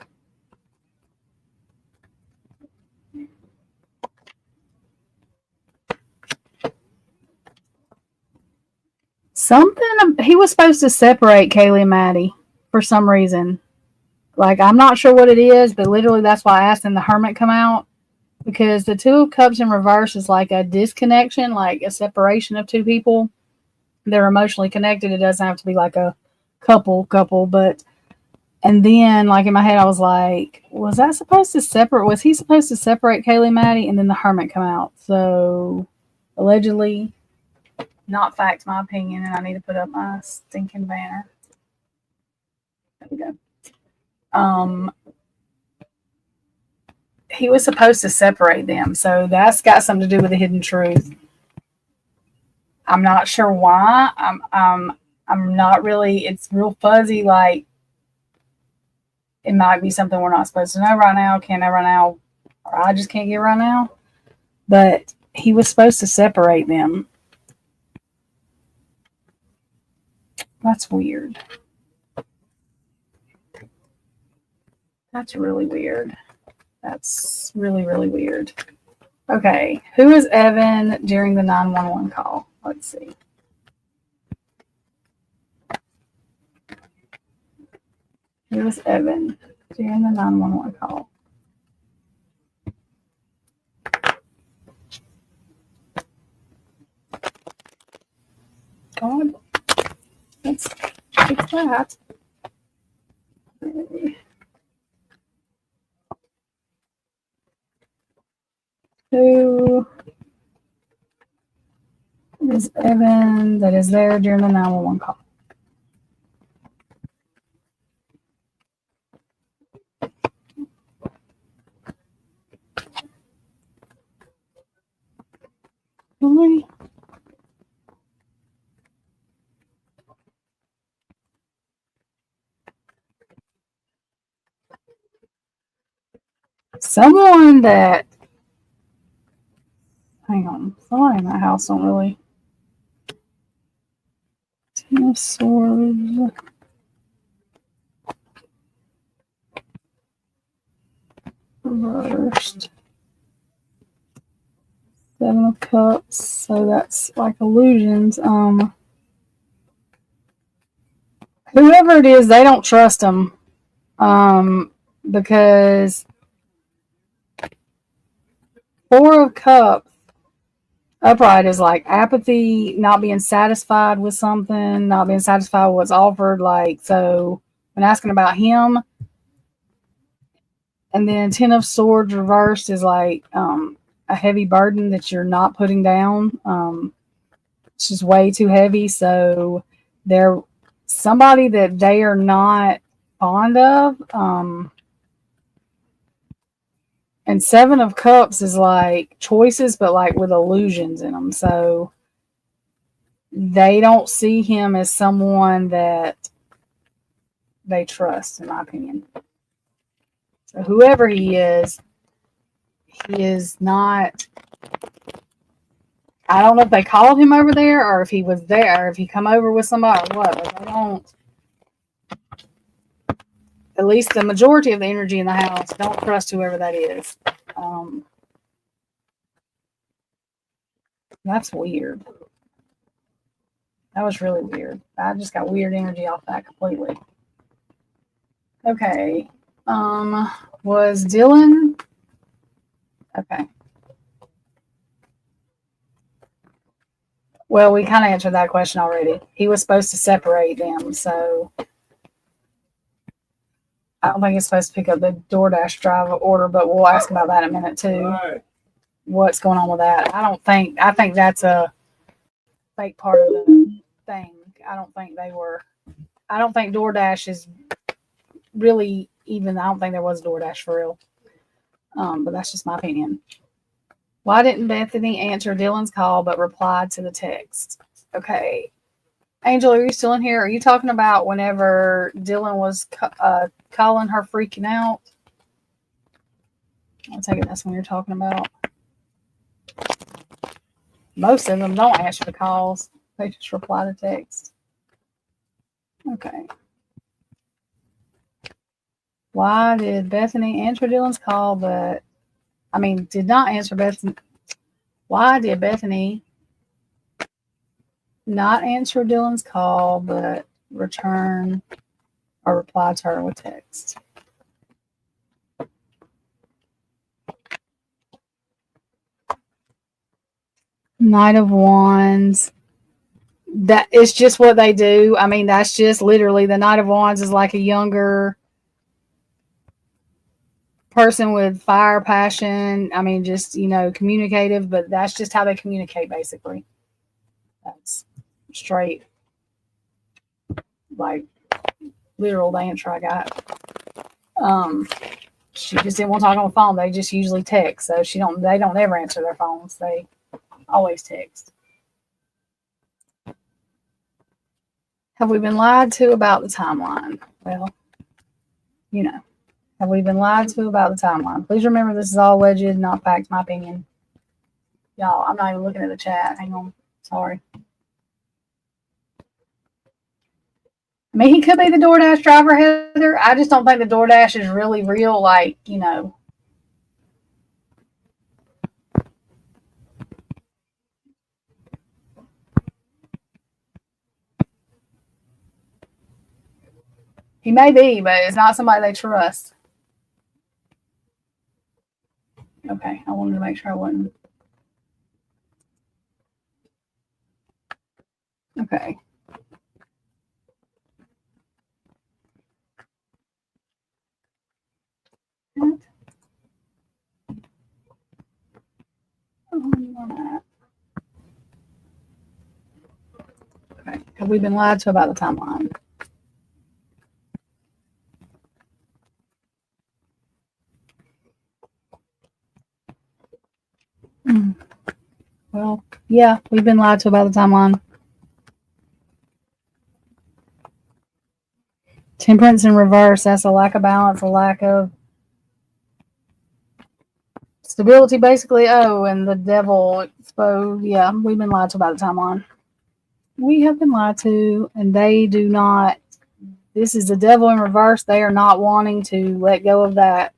Something he was supposed to separate Kaylee and Maddie for some reason. Like, I'm not sure what it is, but literally that's why I asked him the hermit come out, because the Two of Cups in reverse is like a disconnection, like a separation of two people. They're emotionally connected. It doesn't have to be like a couple, but and then like in my head I was like, was he supposed to separate Kaylee and Maddie? And then the hermit come out. So allegedly, not fact, my opinion, and I need to put up my stinking banner. There we go. He was supposed to separate them, so that's got something to do with the hidden truth. I'm not sure why. I'm not really. It's real fuzzy. Like, it might be something we're not supposed to know right now. Can't know right now, or I just can't get right now. But he was supposed to separate them. That's weird. That's really weird. That's really, really weird. Okay, who is Evan during the 911 call? Let's see. Who is Evan during the 911 call? God, let's fix that. Okay. Who is Evan that is there during the 911 call? Really? Someone that, hang on, someone in that house don't really. Ten of Swords. Reversed. Seven of Cups. So that's like illusions. Whoever it is, they don't trust them. Because Four of Cups upright is like apathy, not being satisfied with something, not being satisfied with what's offered. Like, so when asking about him, and then Ten of Swords reversed is like a heavy burden that you're not putting down. It's just way too heavy. So they're somebody that they are not fond of. And Seven of Cups is like choices, but like with illusions in them. So they don't see him as someone that they trust, in my opinion. So whoever he is not. I don't know if they called him over there or if he was there, or if he come over with somebody or what. But they don't. At least the majority of the energy in the house don't trust whoever that is. That's weird. That was really weird. I just got weird energy off that completely. Okay. Was Dylan? Okay. Well, we kind of answered that question already. He was supposed to separate them, so I don't think he's supposed to pick up the DoorDash drive order, but we'll ask about that in a minute too. Right. What's going on with that? I think that's a fake part of the thing. I don't think DoorDash is really even, I don't think there was DoorDash for real. But that's just my opinion. Why didn't Bethany answer Dylan's call but replied to the text? Okay. Angel, are you still in here? Are you talking about whenever Dylan was calling her freaking out? I take it that's when you're talking about. Most of them don't answer the calls. They just reply to text. Okay. Why did Bethany answer Dylan's call did not answer Bethany? Why did Bethany not answer Dylan's call, but return or reply to her with text. Knight of Wands. That is just what they do. I mean, that's just literally the Knight of Wands is like a younger person with fire, passion. I mean, just, communicative, but that's just how they communicate, basically. That's straight, like, literal answer I got. She just didn't want to talk on the phone. They just usually text. So they don't ever answer their phones. They always text. Have we been lied to about the timeline? Well, have we been lied to about the timeline? Please remember this is all alleged, not fact, my opinion. Y'all, I'm not even looking at the chat. Hang on. Sorry. I mean, he could be the DoorDash driver, Heather. I just don't think the DoorDash is really real, like, He may be, but it's not somebody they trust. Okay, I wanted to make sure I wasn't. Okay. What? Okay, have we been lied to about the timeline? Well, yeah, we've been lied to about the timeline. Temperance in reverse, that's a lack of balance, a lack of stability, basically. Oh, and the devil exposed. Yeah, we've been lied to about the timeline. We have been lied to, and they do not. This is the devil in reverse. They are not wanting to let go of that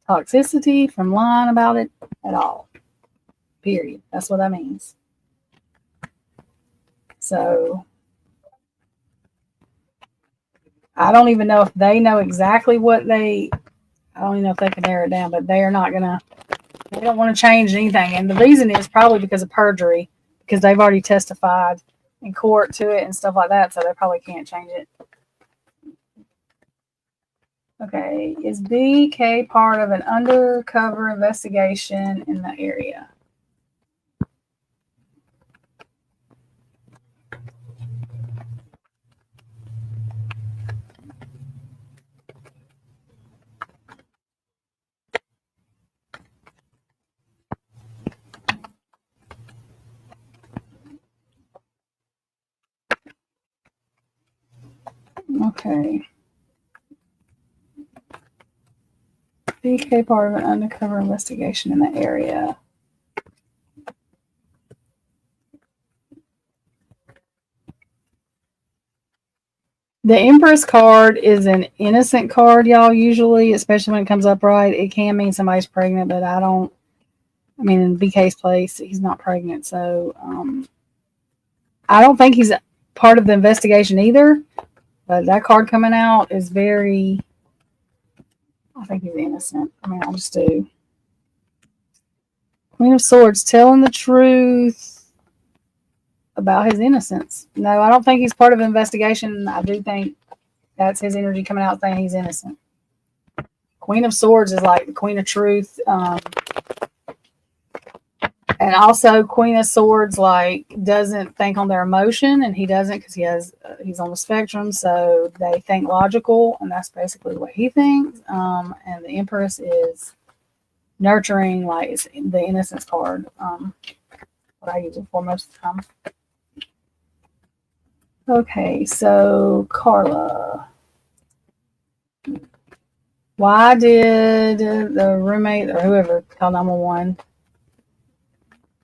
toxicity from lying about it at all. Period. That's what that means. So I don't even know if they know exactly what I don't even know if they can narrow it down, but they are not gonna. They don't want to change anything, and the reason is probably because of perjury, because they've already testified in court to it and stuff like that, so they probably can't change it. Okay, is BK part of an undercover investigation in the area? Okay. BK part of an undercover investigation in the area. The Empress card is an innocent card, y'all, usually, especially when it comes up right. It can mean somebody's pregnant, but in BK's place, he's not pregnant. So I don't think he's part of the investigation either. But that card coming out is I think he's innocent. I just do. Queen of Swords, telling the truth about his innocence. No, I don't think he's part of the investigation. I do think that's his energy coming out saying he's innocent. Queen of Swords is like the Queen of Truth. And also Queen of Swords doesn't think on their emotion, and he doesn't because he's on the spectrum, so they think logical, and that's basically what he thinks. And the Empress is nurturing, it's the innocence card. What I use it for most of the time. Okay, so Carla. Why did the roommate or whoever call 911?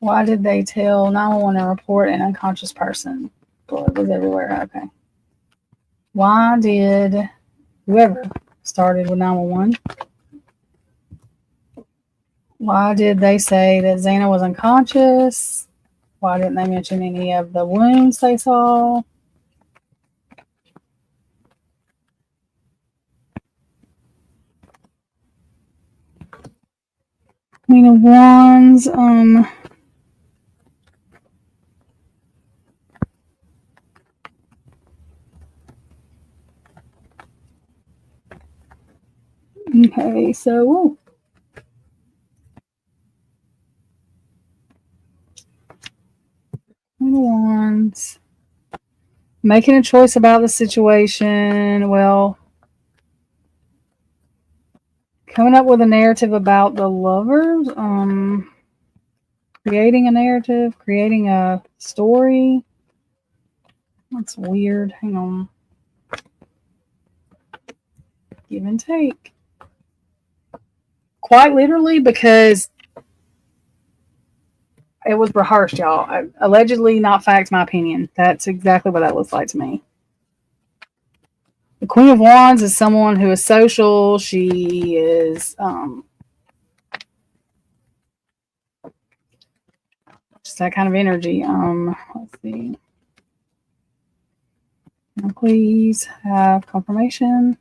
Why did they tell 911 and report an unconscious person? Blood was everywhere. Okay. Why did whoever started with 911? Why did they say that Xana was unconscious? Why didn't they mention any of the wounds they saw? Queen of Wands, okay, so Queen of Wands. Making a choice about the situation. Well, coming up with a narrative about the lovers. Creating a narrative, creating a story. That's weird. Hang on. Give and take. Quite literally, because it was rehearsed, y'all. Allegedly, not facts, my opinion. That's exactly what that looks like to me. The Queen of Wands is someone who is social. She is just that kind of energy. Let's see. Now please have confirmation.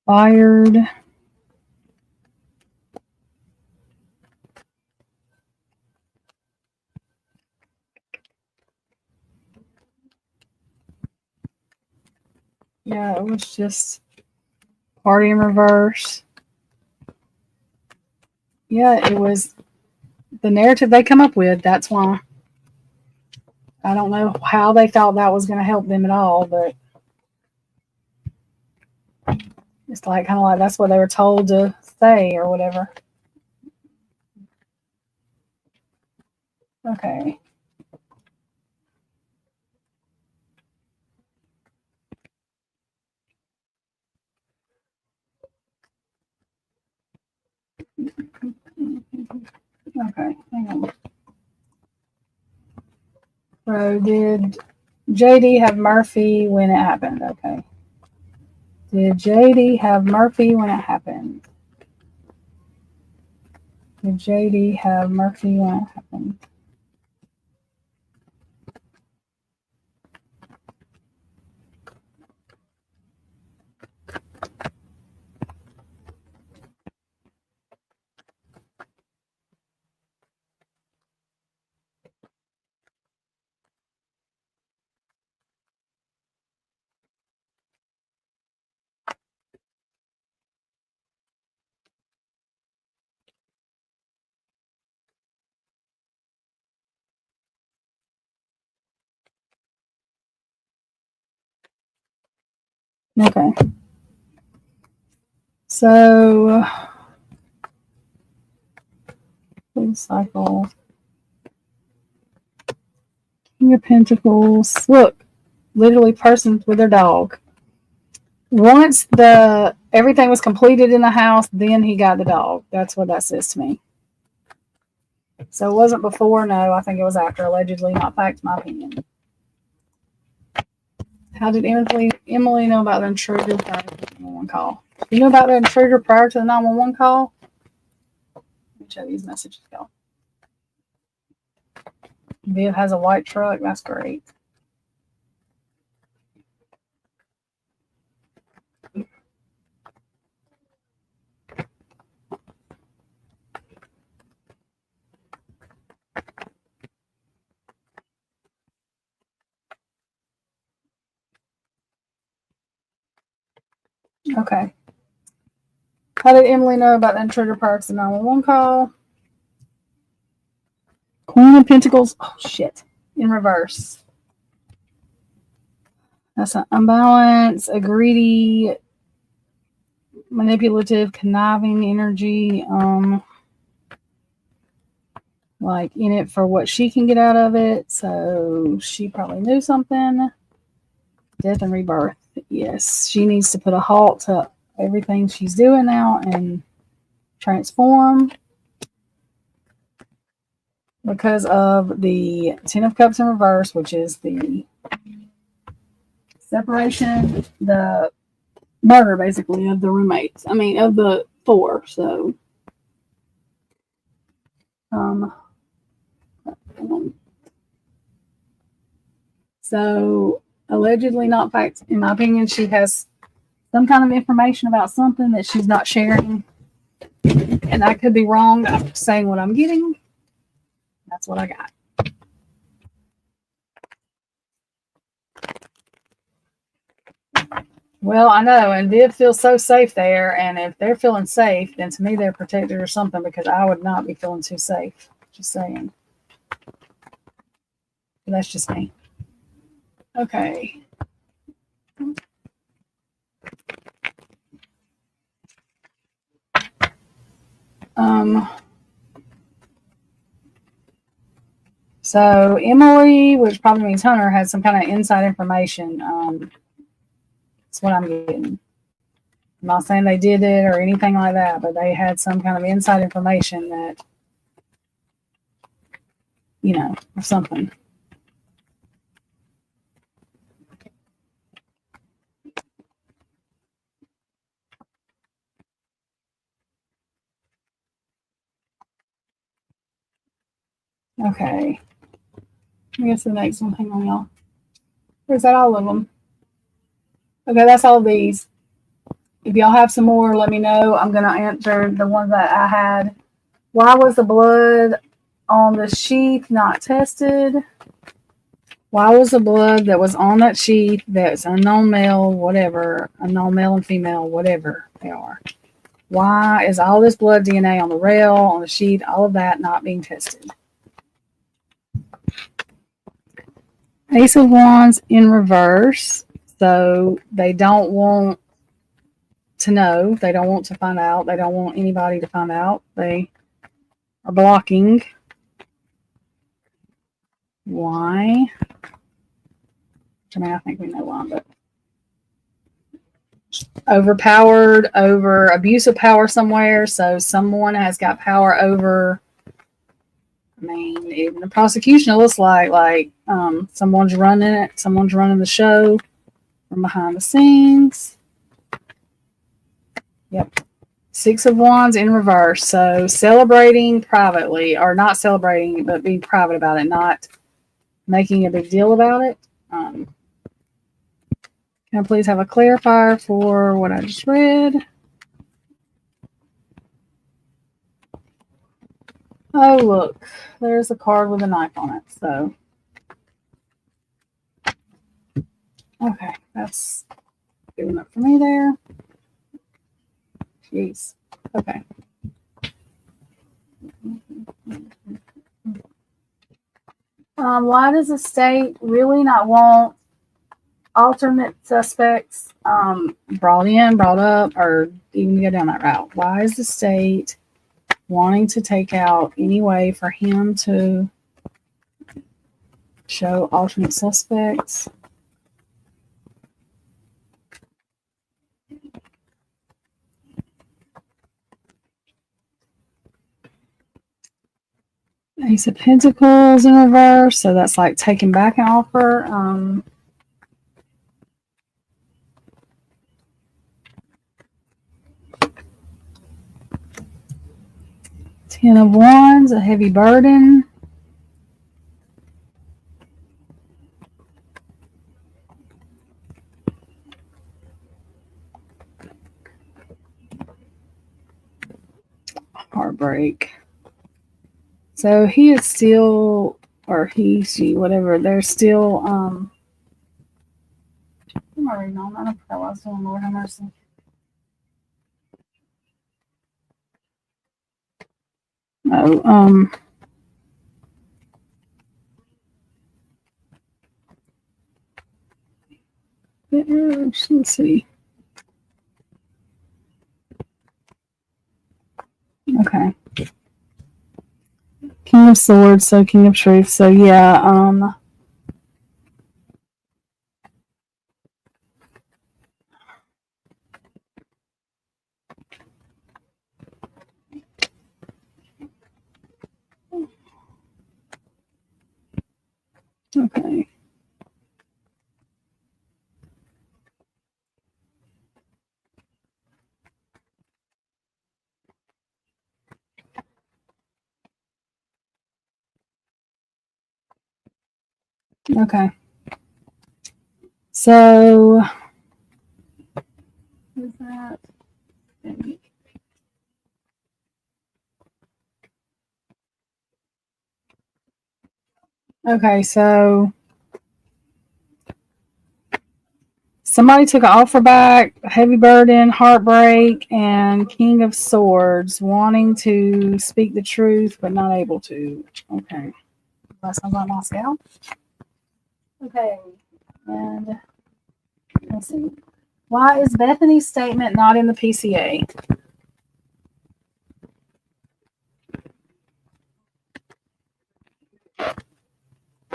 Fired. Yeah, it was just party in reverse. Yeah, it was the narrative they come up with. That's why. I don't know how they thought that was going to help them at all, but it's like kind of like that's what they were told to say or whatever. Okay. Okay, hang on. So did JD have Murphy when it happened? Okay. Did JD have Murphy when it happened? Did JD have Murphy when it happened? Okay. So, full cycle. King of Pentacles. Look, literally persons with their dog. Once everything was completed in the house, then he got the dog. That's what that says to me. So it wasn't before. No, I think it was after. Allegedly, not fact, my opinion. How did Emily know about the intruder prior to the 911 call? You know about the intruder prior to the 911 call? Let me show these messages, y'all. Viv has a white truck. That's great. Okay. How did Emily know about the intruder prior to the 911 call? Queen of Pentacles. Oh, shit. In reverse. That's an unbalanced, a greedy, manipulative, conniving energy. Like in it for what she can get out of it. So she probably knew something. Death and rebirth. Yes, she needs to put a halt to everything she's doing now and transform. because of the Ten of Cups in reverse, which is the separation, the murder basically of the roommates. I mean, of the four. So allegedly, not facts. In my opinion, she has some kind of information about something that she's not sharing, and I could be wrong. I'm just saying what I'm getting. That's what I got. Well, I know, and Viv feels so safe there, and if they're feeling safe, then to me they're protected or something, because I would not be feeling too safe. Just saying. But that's just me. Okay. So Emily, which probably means Hunter, had some kind of inside information. That's what I'm getting. I'm not saying they did it or anything like that, but they had some kind of inside information that, or something. Okay. I guess the next one. Hang on, y'all. Or is that all of them? Okay, that's all of these. If y'all have some more, let me know. I'm going to answer the ones that I had. Why was the blood on the sheath not tested? Why was the blood that was on that sheath that's unknown male, whatever, unknown male and female, whatever they are? Why is all this blood DNA on the rail, on the sheet, all of that not being tested? Ace of Wands in reverse. So they don't want to know. They don't want to find out. They don't want anybody to find out. They are blocking. Why? I mean, I think we know why, but overpowered, over abuse of power somewhere. So someone has got power over. I mean, in the prosecution, it looks like someone's running it. Someone's running the show from behind the scenes. Yep. Six of Wands in reverse. So celebrating privately, or not celebrating, but being private about it, not making a big deal about it. Can I please have a clarifier for what I just read? Oh, look, there's a card with a knife on it. So, okay, that's good enough for me there. Jeez. Okay. Why does the state really not want alternate suspects brought in, brought up, or even go down that route? Why is the state wanting to take out any way for him to show alternate suspects? Ace of Pentacles in reverse, so that's like taking back an offer. Ten of Wands, a heavy burden. Heartbreak. So he is still, or he, she, whatever, they're still, I'm already on. I don't forget what I was doing, Lord have mercy. Oh, let's see. Okay. King of Swords, so King of Truth. So yeah, Okay. So, is that? Okay, so somebody took an offer back, heavy burden, heartbreak, and King of Swords, wanting to speak the truth but not able to. Okay. That's not about Moscow. Okay. And let's see. Why is Bethany's statement not in the PCA?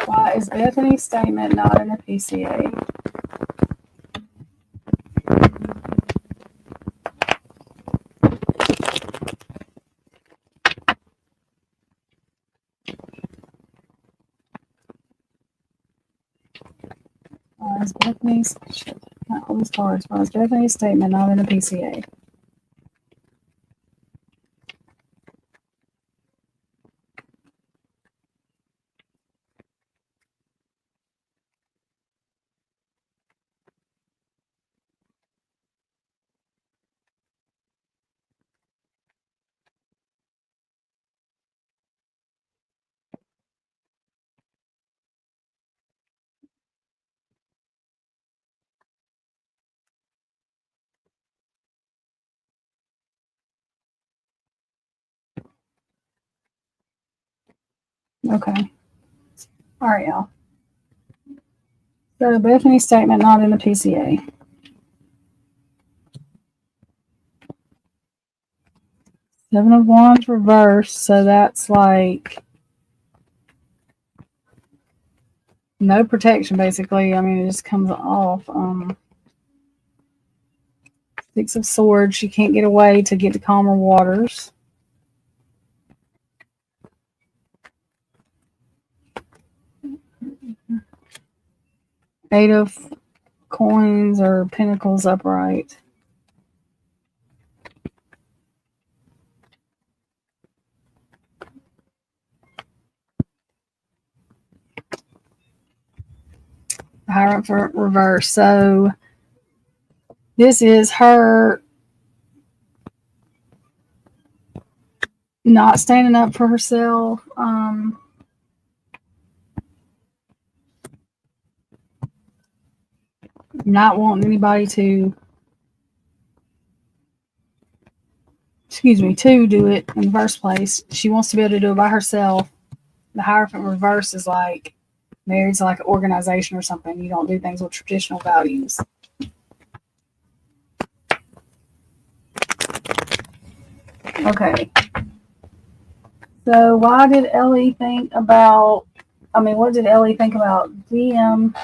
Why is Bethany's statement not in the PCA? Why is Bethany's not all these cards? Why is Bethany's statement not in the PCA? Okay. All right, y'all. So Bethany's statement not in the PCA. Seven of Wands reversed, so that's like no protection, basically. I mean, it just comes off. Six of Swords, she can't get away to get to calmer waters. Eight of Coins or Pentacles upright. Hierophant for reverse. So this is her not standing up for herself. Not wanting anybody to, to do it in the first place. She wants to be able to do it by herself. The Hierophant reverse is like married to like an organization or something. You don't do things with traditional values. Okay. So why did Ellie think about, what did Ellie think about DM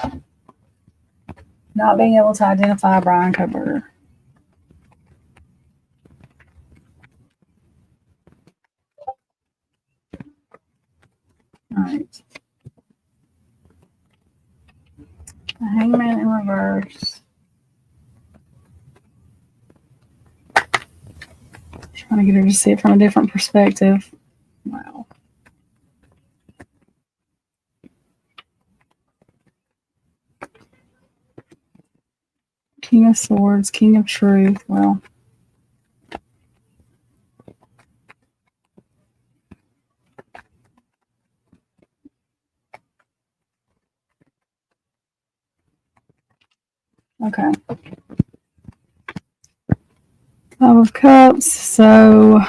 not being able to identify Brian Coburger? All right. The Hangman in reverse. Trying to get her to see it from a different perspective. Wow. King of Swords, King of Truth. Well, okay. Five of Cups. So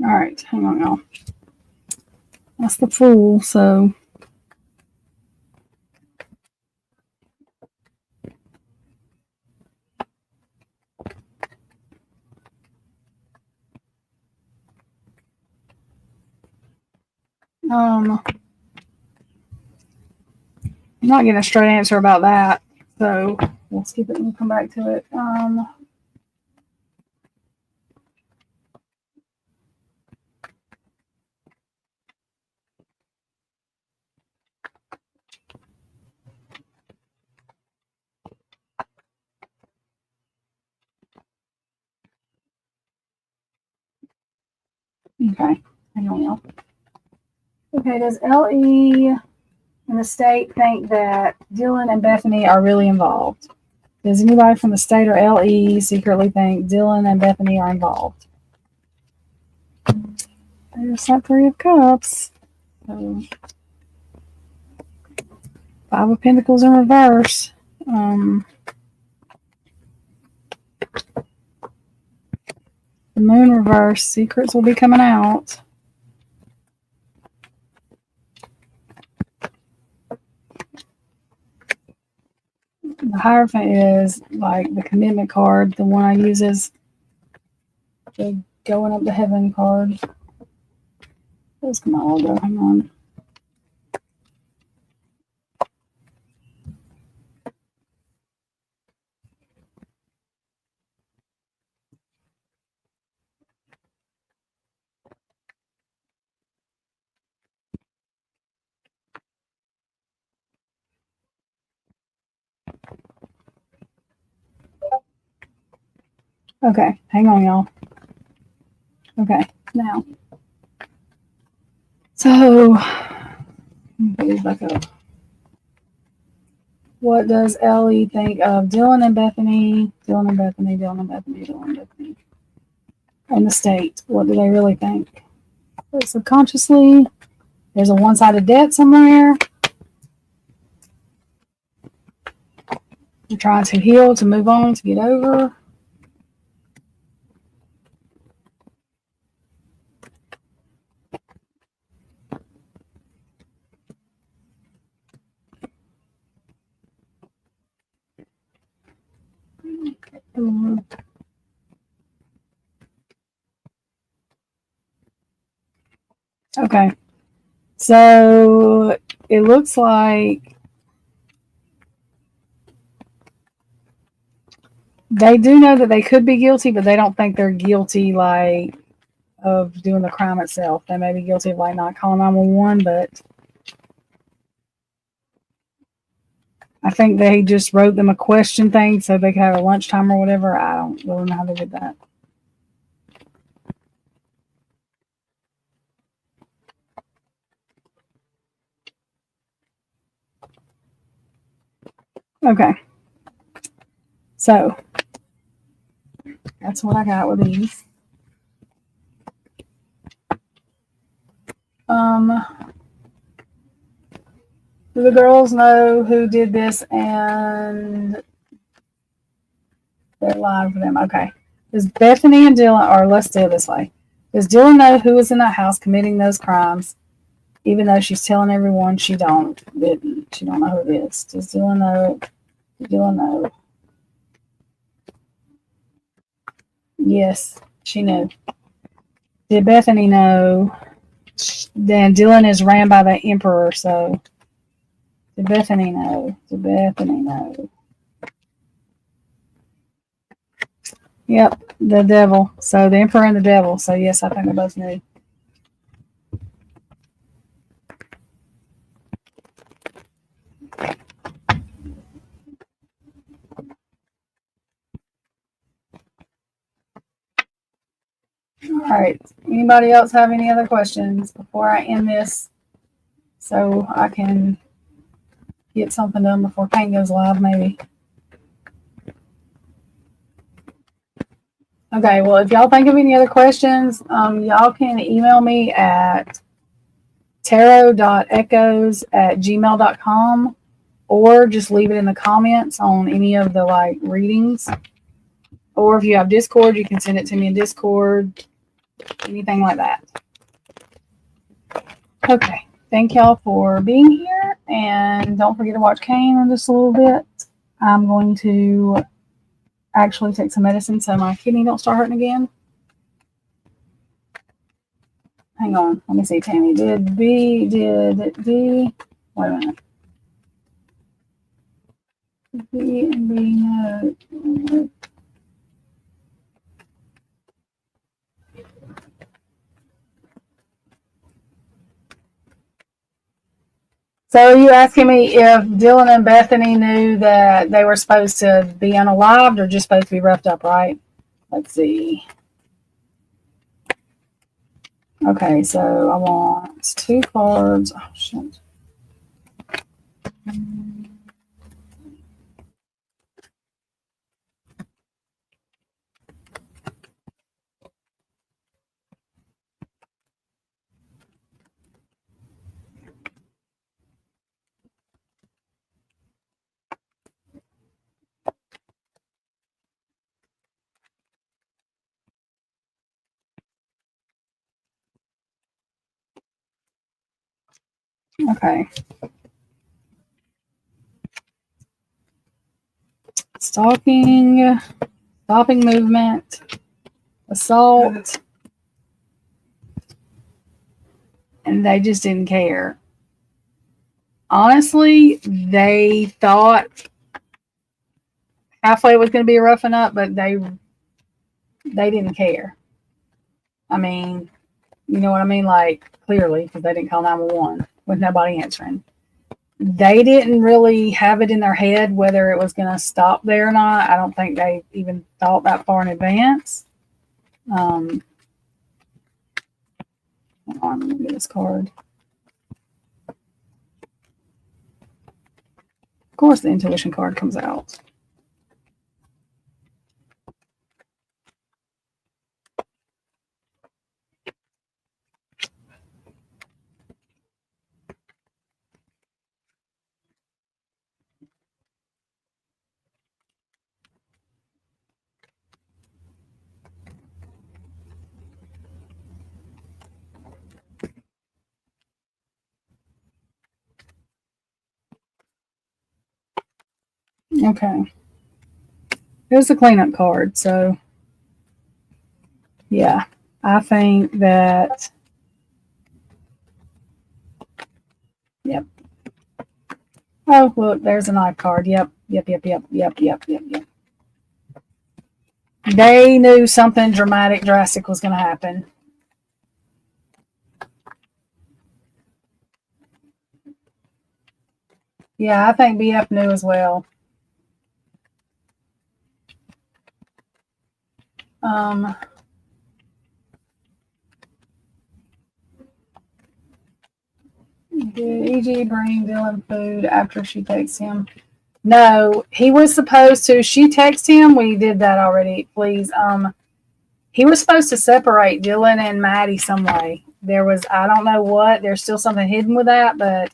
all right, hang on, y'all. That's the Fool. So not getting a straight answer about that. So we'll skip it and we'll come back to it. Okay, hang on, y'all. Okay, does LE and the state think that Dylan and Bethany are really involved? Does anybody from the state or LE secretly think Dylan and Bethany are involved? There's that Three of Cups. So, Five of Pentacles in reverse. The Moon reverse. Secrets will be coming out. The Hierophant is like the commitment card. The one I use is the going up to heaven card. Those come out. Though. Hang on. Okay, hang on, y'all. Okay, now. So, let me put these back up. What does Ellie think of Dylan and Bethany? Dylan and Bethany, Dylan and Bethany, Dylan and Bethany. And the state. What do they really think? But subconsciously, there's a one-sided debt somewhere. You're trying to heal, to move on, to get over. Okay. So it looks like they do know that they could be guilty, but they don't think they're guilty like of doing the crime itself. They may be guilty of like not calling 911, but I think they just wrote them a question thing so they could have a lunchtime or whatever. I don't really know how they did that. Okay. So that's what I got with these. Do the girls know who did this and they're lying for them? Okay. Does Bethany and Dylan, or let's do it this way. Does Dylan know who was in that house committing those crimes, even though she's telling everyone she didn't? She don't know who it is. Does Dylan know? Does Dylan know? Yes, she knew. Did Bethany know? Then Dylan is ran by the emperor, so did Bethany know? Did Bethany know? Yep, the devil. So the emperor and the devil. So yes, I think they both knew. All right. Anybody else have any other questions before I end this so I can get something done before paint goes live, maybe? Okay, well, if y'all think of any other questions, y'all can email me at tarot.echoes@gmail.com or just leave it in the comments on any of the like readings. Or if you have Discord, you can send it to me in Discord, anything like that. Okay, thank y'all for being here, and don't forget to watch Kane in just a little bit. I'm going to actually take some medicine so my kidney don't start hurting again. Hang on, let me see, Tammy. Wait a minute. B and B note. So are you asking me if Dylan and Bethany knew that they were supposed to be unalived or just supposed to be roughed up, right? Let's see. Okay, so I want 2 cards. Oh, shit. Okay. Stopping movement, assault, and they just didn't care. Honestly, they thought halfway was going to be a roughing up, but they didn't care. I mean, you know what I mean? Like, clearly, because they didn't call 911 with nobody answering. They didn't really have it in their head whether it was going to stop there or not. I don't think they even thought that far in advance. Hold on, let me get this card. Of course, the intuition card comes out. Okay. Here's the cleanup card. So, yeah, I think that, yep. Oh, look, there's a knife card. Yep. They knew something drastic was going to happen. Yeah, I think BF knew as well. Did EG bring Dylan food after she texted him? No, he was supposed to. She texted him. We did that already. Please. He was supposed to separate Dylan and Maddie some way. There was, I don't know what. There's still something hidden with that, but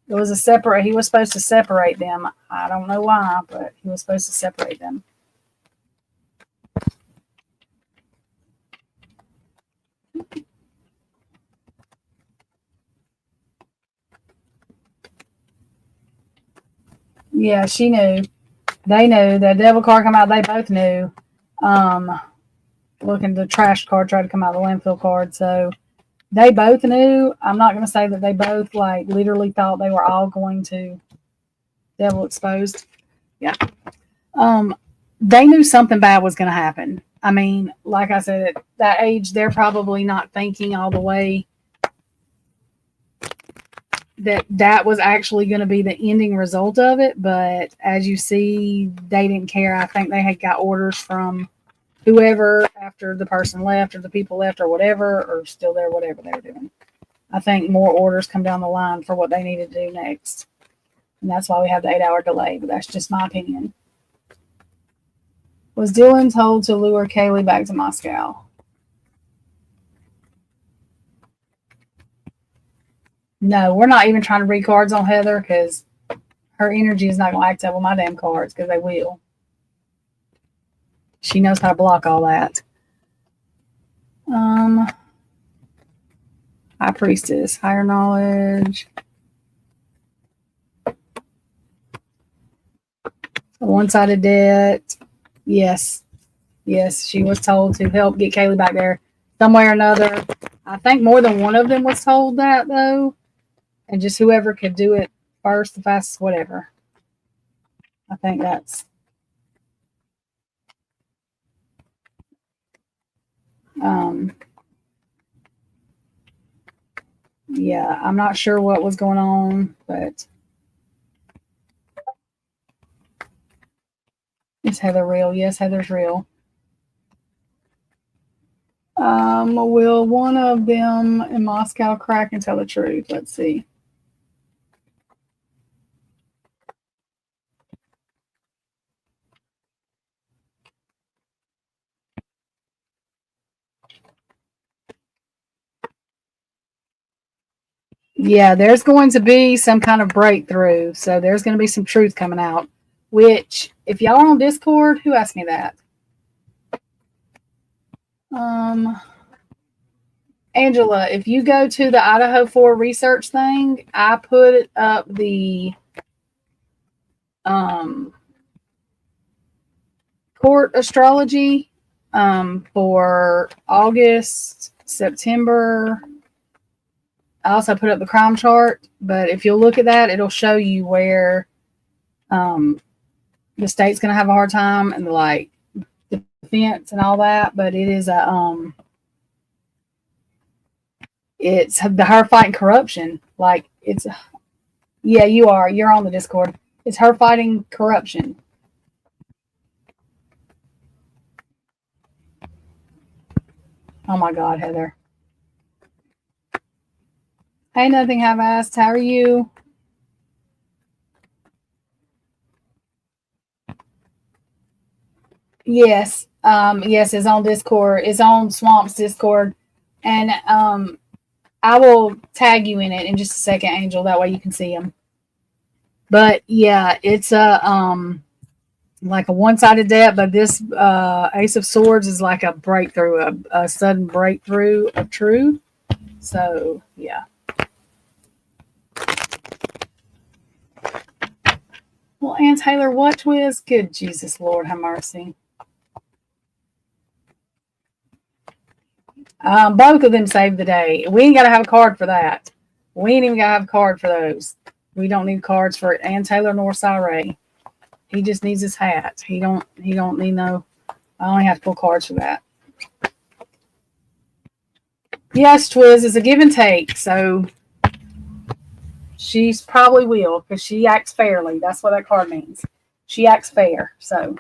it was a separate. He was supposed to separate them. I don't know why, but he was supposed to separate them. Yeah, she knew. They knew. The devil card come out. They both knew. Looking, the trash card tried to come out, the landfill card. So they both knew. I'm not going to say that they both like literally thought they were all going to devil exposed. Yeah. They knew something bad was going to happen. I mean, like I said, at that age, they're probably not thinking all the way that was actually going to be the ending result of it. But as you see, they didn't care. I think they had got orders from whoever after the person left or the people left or whatever, or still there, whatever they were doing. I think more orders come down the line for what they need to do next. And that's why we have the 8-hour delay, but that's just my opinion. Was Dylan told to lure Kaylee back to Moscow? No, we're not even trying to read cards on Heather because her energy is not going to act up with my damn cards because they will. She knows how to block all that. High Priestess, higher knowledge. A one-sided debt. Yes. Yes, she was told to help get Kaylee back there some way or another. I think more than one of them was told that, though. And just whoever could do it first, the fastest, whatever. I think that's yeah, I'm not sure what was going on, but is Heather real? Yes, Heather's real. Will one of them in Moscow crack and tell the truth? Let's see. Yeah, there's going to be some kind of breakthrough. So there's going to be some truth coming out, which if y'all are on Discord, who asked me that? Angela, if you go to the Idaho 4 research thing, I put up the court astrology for August, September. I also put up the crime chart, but if you'll look at that, it'll show you where the state's going to have a hard time and the defense and all that. But it is it's her fighting corruption. Yeah, you're on the Discord. It's her fighting corruption. Oh my God, Heather. Hey, nothing have asked. How are you? Yes. Yes, it's on Discord. It's on Swamp's Discord. And I will tag you in it in just a second, Angel. That way you can see them. But yeah, it's like a one-sided debt, but this Ace of Swords is like a breakthrough, a sudden breakthrough of truth. So yeah. Well, Ann Taylor, what twist? Good Jesus, Lord have mercy. Both of them saved the day. We ain't got to have a card for that. We ain't even got to have a card for those. We don't need cards for Ann Taylor nor Ray. He just needs his hat. He don't need no. I only have to pull cards for that. Yes, Twiz is a give and take. So she's probably will because she acts fairly. That's what that card means. She acts fair. So.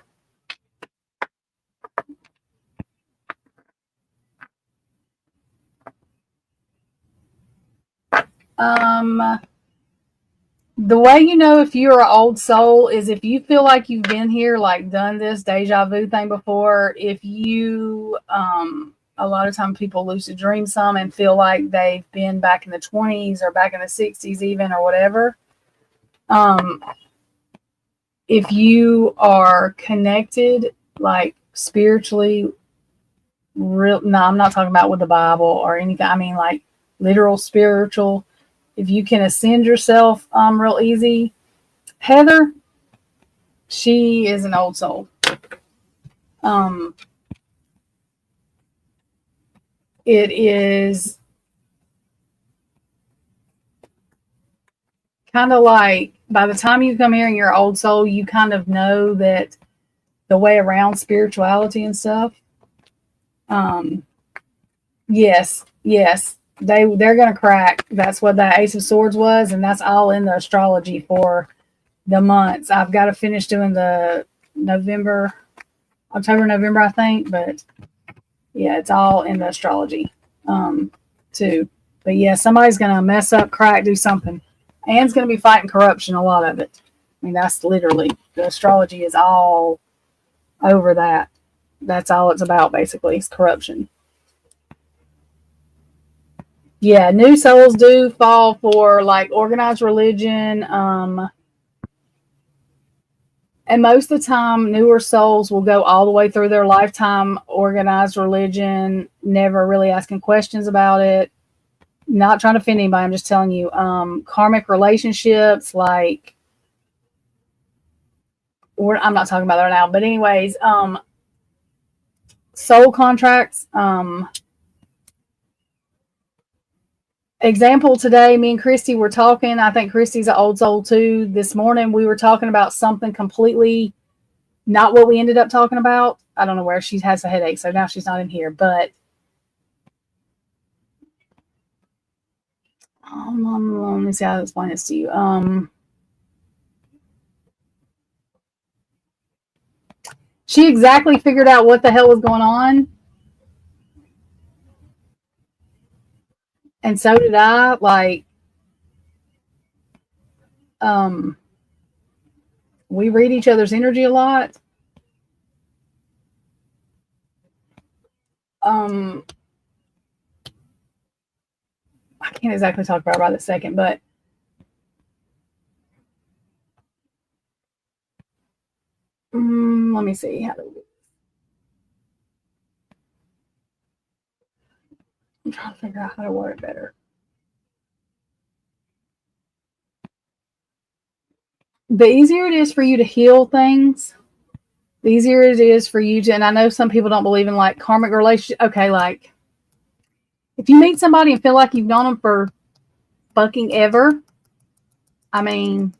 The way you know if you're an old soul is if you feel like you've been here, like done this deja vu thing before. If you, a lot of times people lucid dream some and feel like they've been back in the 20s or back in the 60s even or whatever. If you are connected, like spiritually, no, I'm not talking about with the Bible or anything. I mean like literal spiritual. If you can ascend yourself real easy, Heather, she is an old soul. It is kind of like by the time you come here and you're an old soul, you kind of know that the way around spirituality and stuff. Yes. They're gonna crack. That's what that Ace of Swords was, and that's all in the astrology for the months. I've got to finish doing the October, November, I think, but yeah, it's all in the astrology too. But yeah, somebody's gonna mess up, crack, do something. Anne's gonna be fighting corruption, a lot of it. I mean, that's literally the astrology is all over that. That's all it's about, basically. It's corruption. Yeah, new souls do fall for like organized religion. And most of the time, newer souls will go all the way through their lifetime organized religion, never really asking questions about it. Not trying to offend anybody, I'm just telling you. Karmic relationships, like, I'm not talking about that now, but anyways, soul contracts, example today, me and Christy were talking. I think Christy's an old soul too. This morning we were talking about something completely not what we ended up talking about. I don't know where she has a headache, so now she's not in here. But let me see how to explain this to you. She exactly figured out what the hell was going on. And so did I. Like, we read each other's energy a lot. I can't exactly talk about it right this second, but let me see. How do we do this? I'm trying to figure out how to word it better. The easier it is for you to heal things, the easier it is for you to, and I know some people don't believe in like karmic relationship. Okay, like if you meet somebody and feel like you've known them for fucking ever, I mean,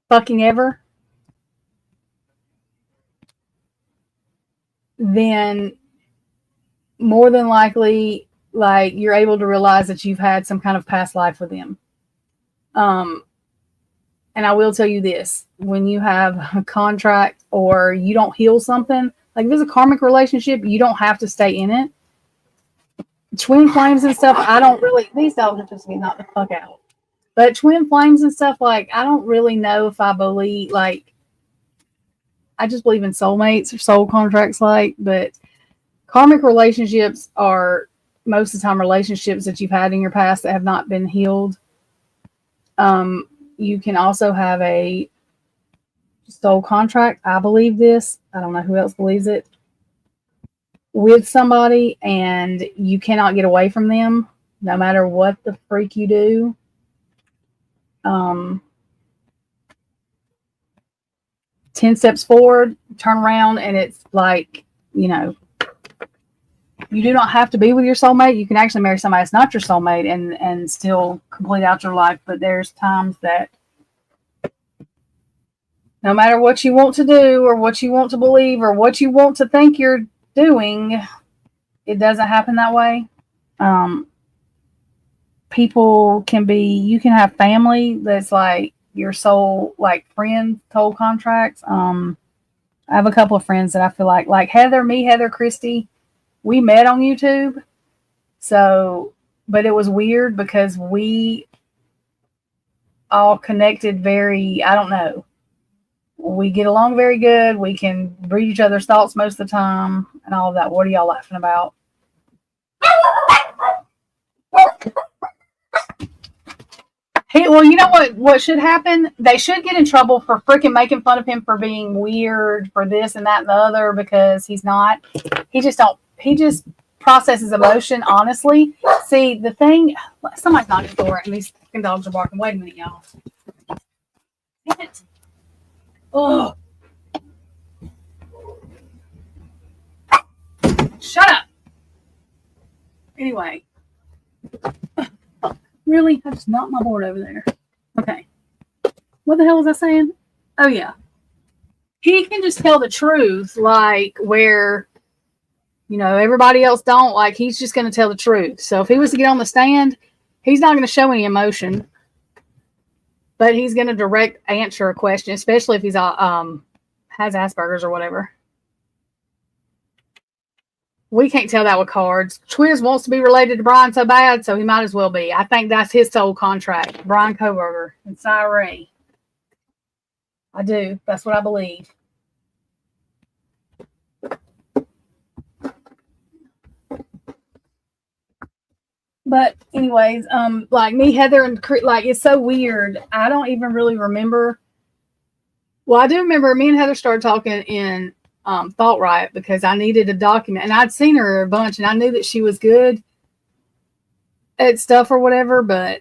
fucking ever, then more than likely, like you're able to realize that you've had some kind of past life with them. And I will tell you this, when you have a contract or you don't heal something, like if it's a karmic relationship, you don't have to stay in it. Twin flames and stuff, I don't really, these dogs are just getting knocked the fuck out. But twin flames and stuff, like, I don't really know if I believe, like, I just believe in soulmates or soul contracts, like, but karmic relationships are most of the time relationships that you've had in your past that have not been healed. You can also have a soul contract. I believe this. I don't know who else believes it. With somebody, and you cannot get away from them no matter what the freak you do. 10 steps forward, turn around, and it's like, you know, you do not have to be with your soulmate. You can actually marry somebody that's not your soulmate and still complete out your life. But there's times that no matter what you want to do or what you want to believe or what you want to think you're doing, it doesn't happen that way. People can be, you can have family that's like your soul, like friends, soul contracts. I have a couple of friends that I feel like Heather, Christy, we met on YouTube. So, but it was weird because we all connected very, I don't know. We get along very good. We can read each other's thoughts most of the time and all of that. What are y'all laughing about? Hey, well, you know what should happen? They should get in trouble for freaking making fun of him for being weird, for this and that and the other, because he's not. He just processes emotion honestly. See, the thing, somebody's knocking the door and these fucking dogs are barking. Wait a minute, y'all. Damn it. Oh. Shut up. Anyway. Really? I just knocked my board over there. Okay. What the hell was I saying? Oh, yeah. He can just tell the truth, like where, you know, everybody else don't. Like, he's just going to tell the truth. So if he was to get on the stand, he's not going to show any emotion, but he's going to direct answer a question, especially if he's has Asperger's or whatever. We can't tell that with cards. Twiz wants to be related to Brian so bad, so he might as well be. I think that's his soul contract. Brian Koberger and Cy Ray. I do. That's what I believe. But anyways, like me, Heather, and like it's so weird. I don't even really remember. Well, I do remember me and Heather started talking in Thought Riot because I needed a document, and I'd seen her a bunch, and I knew that she was good at stuff or whatever. But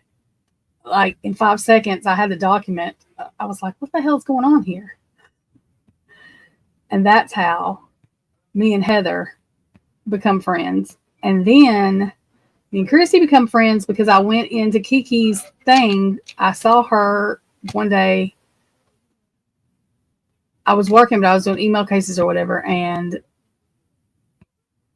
like in 5 seconds, I had the document. I was like, "What the hell's going on here?" And that's how me and Heather become friends. And then me and Christy become friends because I went into Kiki's thing. I saw her one day. I was working, but I was doing email cases or whatever, and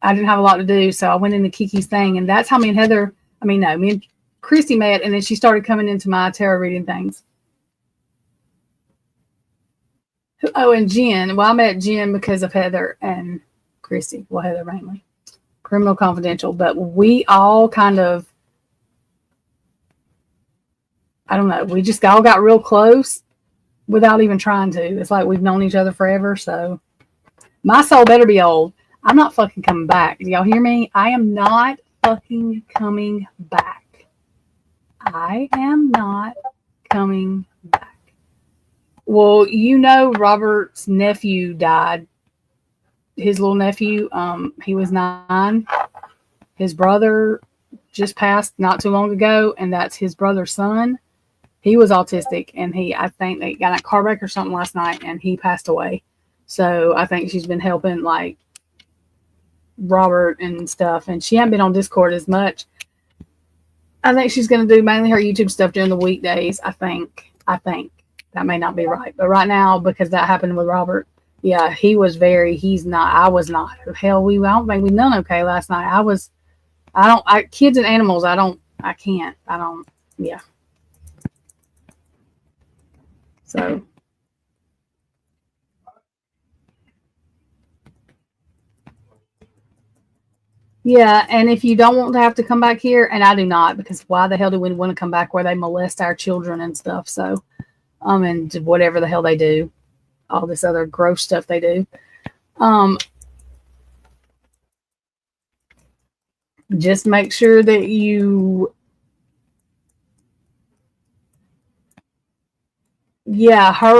I didn't have a lot to do, so I went into Kiki's thing, and that's how me and me and Christy met, and then she started coming into my tarot reading things. Oh, and Jen. Well, I met Jen because of Heather and Christy. Well, Heather mainly. Criminal Confidential, but we all kind of, I don't know, we just all got real close without even trying to. It's like we've known each other forever, so my soul better be old. I'm not fucking coming back. Do y'all hear me? I am not fucking coming back. I am not coming back. Well, you know, Robert's nephew died. His little nephew, he was 9. His brother just passed not too long ago, and that's his brother's son. He was autistic, and I think they got in a car wreck or something last night, and he passed away. So I think she's been helping, like, Robert and stuff, and she hasn't been on Discord as much. I think she's going to do mainly her YouTube stuff during the weekdays. I think that may not be right, but right now, because that happened with Robert, yeah, he's not. I was not. Hell, I don't think we done okay last night. Kids and animals. Yeah. So. Yeah, and if you don't want to have to come back here, and I do not, because why the hell do we want to come back where they molest our children and stuff? So, and whatever the hell they do, all this other gross stuff they do. Just make sure that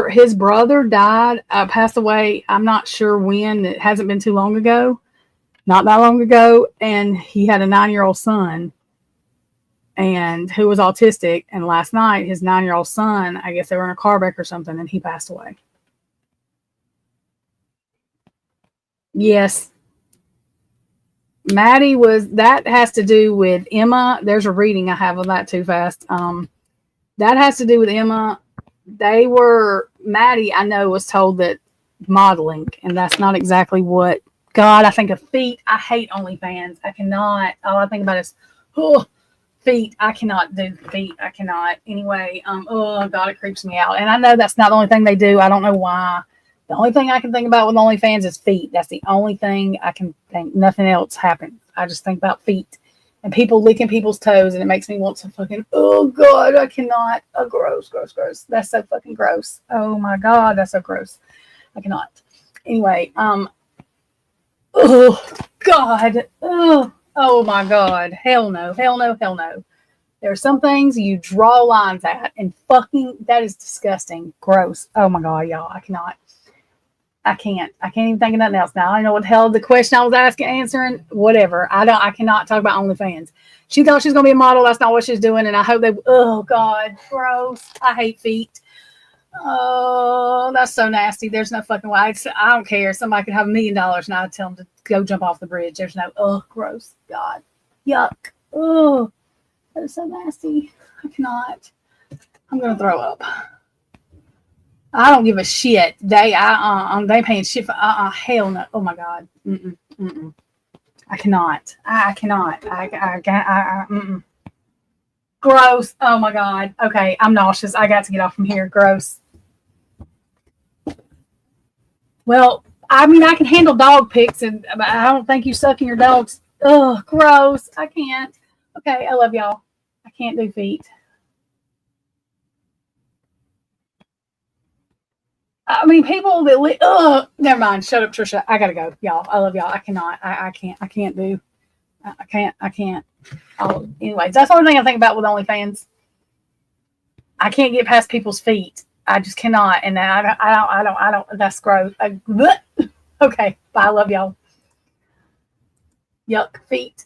his brother died, passed away. I'm not sure when. It hasn't been too long ago. Not that long ago, and he had a 9-year-old son, and who was autistic. And last night, his 9-year-old son, I guess they were in a car wreck or something, and he passed away. Yes, Maddie that has to do with Emma. There's a reading I have of that too fast. That has to do with Emma. Maddie, I know, was told that modeling, and that's not exactly what. God, I think of feet. I hate OnlyFans. I cannot. All I think about is, feet. I cannot do feet. I cannot. Anyway, oh God, it creeps me out. And I know that's not the only thing they do. I don't know why. The only thing I can think about with OnlyFans is feet. That's the only thing I can think. Nothing else happens. I just think about feet and people licking people's toes, and it makes me want to fucking, oh God, I cannot. Oh, gross. That's so fucking gross. Oh my God, that's so gross. I cannot. Anyway, oh God. Oh my God. Hell no. There are some things you draw lines at, and fucking, that is disgusting. Gross. Oh my God, y'all. I cannot. I can't even think of nothing else now. I don't know what the hell the question I was answering. Whatever. I cannot talk about OnlyFans. She thought she was going to be a model. That's not what she's doing. And I hope oh God, gross. I hate feet. Oh, that's so nasty. There's no fucking way. I don't care. Somebody could have $1 million and I'd tell them to go jump off the bridge. There's no, gross. God. Yuck. Oh, that is so nasty. I cannot. I'm going to throw up. I don't give a shit. They paying shit for, hell no. Oh my God. I cannot. Gross. Oh my God. Okay. I'm nauseous. I got to get off from here. Gross. Well, I mean, I can handle dog pics, but I don't think you sucking your dog's. Ugh, gross. I can't. Okay. I love y'all. I can't do feet. I mean, people that never mind. Shut up, Trisha. I gotta go, y'all. I love y'all. I cannot. I can't. Oh, anyways, that's the only thing I think about with OnlyFans. I can't get past people's feet. I just cannot, and I don't. That's gross. Okay, bye. I love y'all. Yuck, feet.